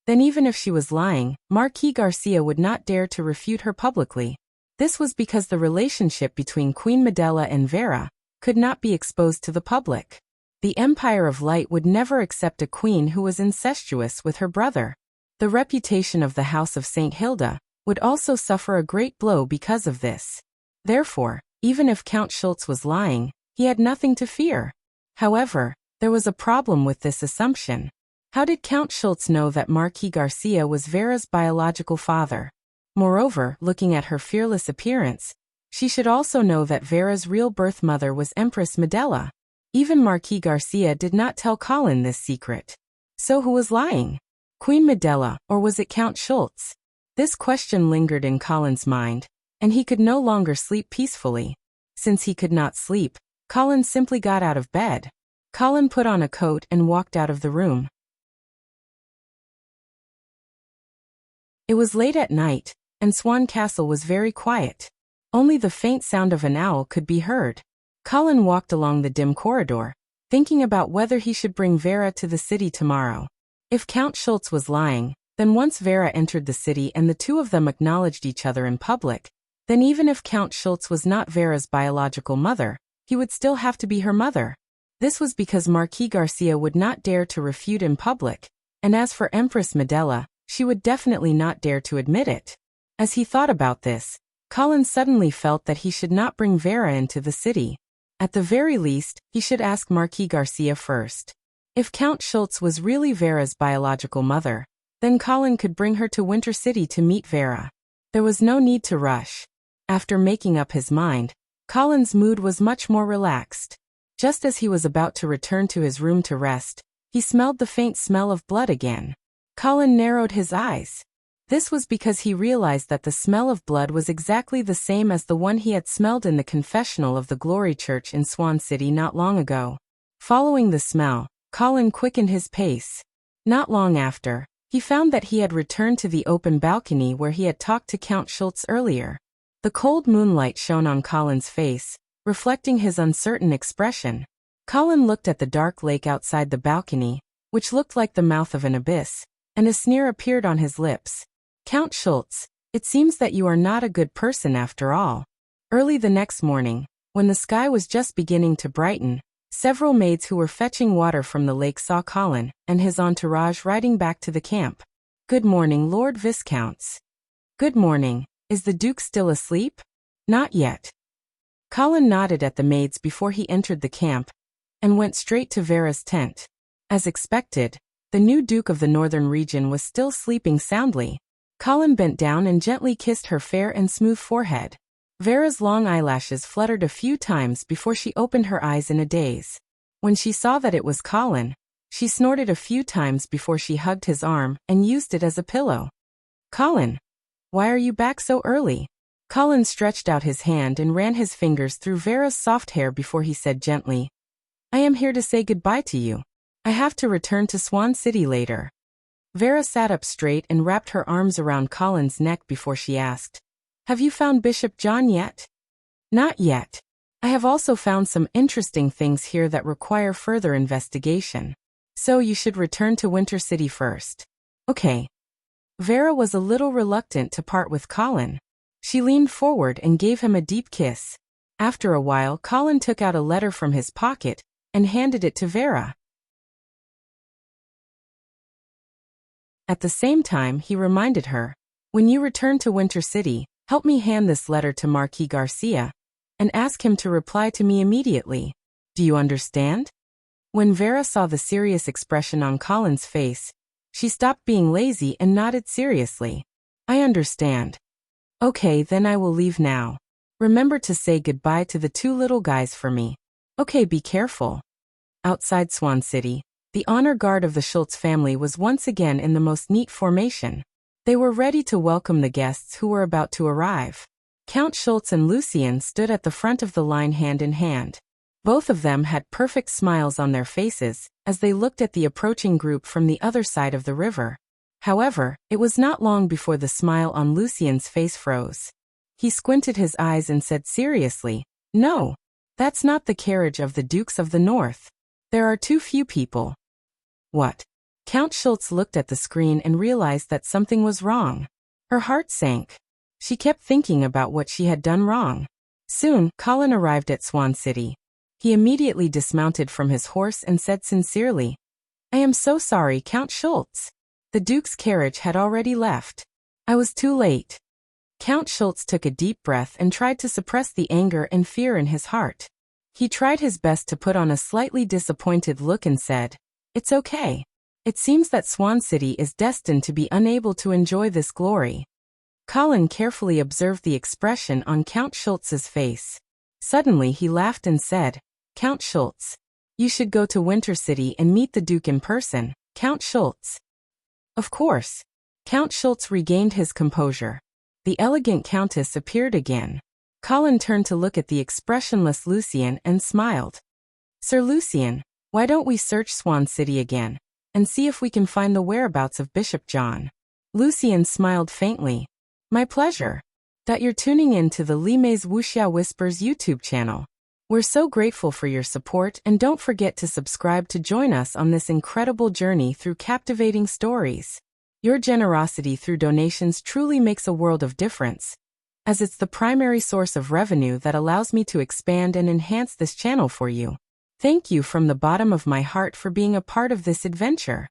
then even if she was lying, Marquis Garcia would not dare to refute her publicly. This was because the relationship between Queen Medela and Vera could not be exposed to the public. The Empire of Light would never accept a queen who was incestuous with her brother. The reputation of the House of St. Hilda would also suffer a great blow because of this. Therefore, even if Count Schultz was lying, he had nothing to fear. However, there was a problem with this assumption. How did Count Schultz know that Marquis Garcia was Vera's biological father? Moreover, looking at her fearless appearance, she should also know that Vera's real birth mother was Empress Medela. Even Marquis Garcia did not tell Colin this secret. So who was lying? Queen Medela, or was it Count Schultz? This question lingered in Colin's mind, and he could no longer sleep peacefully. Since he could not sleep, Colin simply got out of bed. Colin put on a coat and walked out of the room. It was late at night, and Swan Castle was very quiet. Only the faint sound of an owl could be heard. Colin walked along the dim corridor, thinking about whether he should bring Vera to the city tomorrow. If Count Schultz was lying, then once Vera entered the city and the two of them acknowledged each other in public, then even if Count Schultz was not Vera's biological mother, he would still have to be her mother. This was because Marquis Garcia would not dare to refute in public, and as for Empress Medela, she would definitely not dare to admit it. As he thought about this, Colin suddenly felt that he should not bring Vera into the city. At the very least, he should ask Marquis Garcia first. If Count Schultz was really Vera's biological mother, then Colin could bring her to Winter City to meet Vera. There was no need to rush. After making up his mind, Colin's mood was much more relaxed. Just as he was about to return to his room to rest, he smelled the faint smell of blood again. Colin narrowed his eyes. This was because he realized that the smell of blood was exactly the same as the one he had smelled in the confessional of the Glory Church in Swan City not long ago. Following the smell, Colin quickened his pace. Not long after, he found that he had returned to the open balcony where he had talked to Count Schultz earlier. The cold moonlight shone on Colin's face, reflecting his uncertain expression. Colin looked at the dark lake outside the balcony, which looked like the mouth of an abyss, and a sneer appeared on his lips. Count Schultz, it seems that you are not a good person after all. Early the next morning, when the sky was just beginning to brighten, several maids who were fetching water from the lake saw Colin and his entourage riding back to the camp. Good morning, Lord Viscounts. Good morning. Is the Duke still asleep? Not yet. Colin nodded at the maids before he entered the camp and went straight to Vera's tent. As expected, the new Duke of the Northern region was still sleeping soundly. Colin bent down and gently kissed her fair and smooth forehead. Vera's long eyelashes fluttered a few times before she opened her eyes in a daze. When she saw that it was Colin, she snorted a few times before she hugged his arm and used it as a pillow. Colin, why are you back so early? Colin stretched out his hand and ran his fingers through Vera's soft hair before he said gently, I am here to say goodbye to you. I have to return to Swan City later. Vera sat up straight and wrapped her arms around Colin's neck before she asked, Have you found Bishop John yet? Not yet. I have also found some interesting things here that require further investigation. So you should return to Winter City first. Okay. Vera was a little reluctant to part with Colin. She leaned forward and gave him a deep kiss. After a while, Colin took out a letter from his pocket and handed it to Vera. At the same time, he reminded her, When you return to Winter City, help me hand this letter to Marquis Garcia and ask him to reply to me immediately. Do you understand? When Vera saw the serious expression on Colin's face, she stopped being lazy and nodded seriously. I understand. Okay, then I will leave now. Remember to say goodbye to the two little guys for me. Okay, be careful. Outside Swan City, the honor guard of the Schultz family was once again in the most neat formation. They were ready to welcome the guests who were about to arrive. Count Schultz and Lucien stood at the front of the line hand in hand. Both of them had perfect smiles on their faces as they looked at the approaching group from the other side of the river. However, it was not long before the smile on Lucien's face froze. He squinted his eyes and said seriously, No, that's not the carriage of the Dukes of the North. There are too few people. What? Count Schultz looked at the screen and realized that something was wrong. Her heart sank. She kept thinking about what she had done wrong. Soon, Colin arrived at Swan City. He immediately dismounted from his horse and said sincerely, I am so sorry, Count Schultz. The Duke's carriage had already left. I was too late. Count Schultz took a deep breath and tried to suppress the anger and fear in his heart. He tried his best to put on a slightly disappointed look and said, It's okay. It seems that Swan City is destined to be unable to enjoy this glory. Colin carefully observed the expression on Count Schultz's face. Suddenly he laughed and said, Count Schultz, You should go to Winter City and meet the Duke in person, Count Schultz. Of course. Count Schultz regained his composure. The elegant Countess appeared again. Colin turned to look at the expressionless Lucien and smiled. Sir Lucien, why don't we search Swan City again, and see if we can find the whereabouts of Bishop John? Lucien smiled faintly. My pleasure. That you're tuning in to the Lime's Wuxia Whispers YouTube channel. We're so grateful for your support, and don't forget to subscribe to join us on this incredible journey through captivating stories. Your generosity through donations truly makes a world of difference, as it's the primary source of revenue that allows me to expand and enhance this channel for you. Thank you from the bottom of my heart for being a part of this adventure.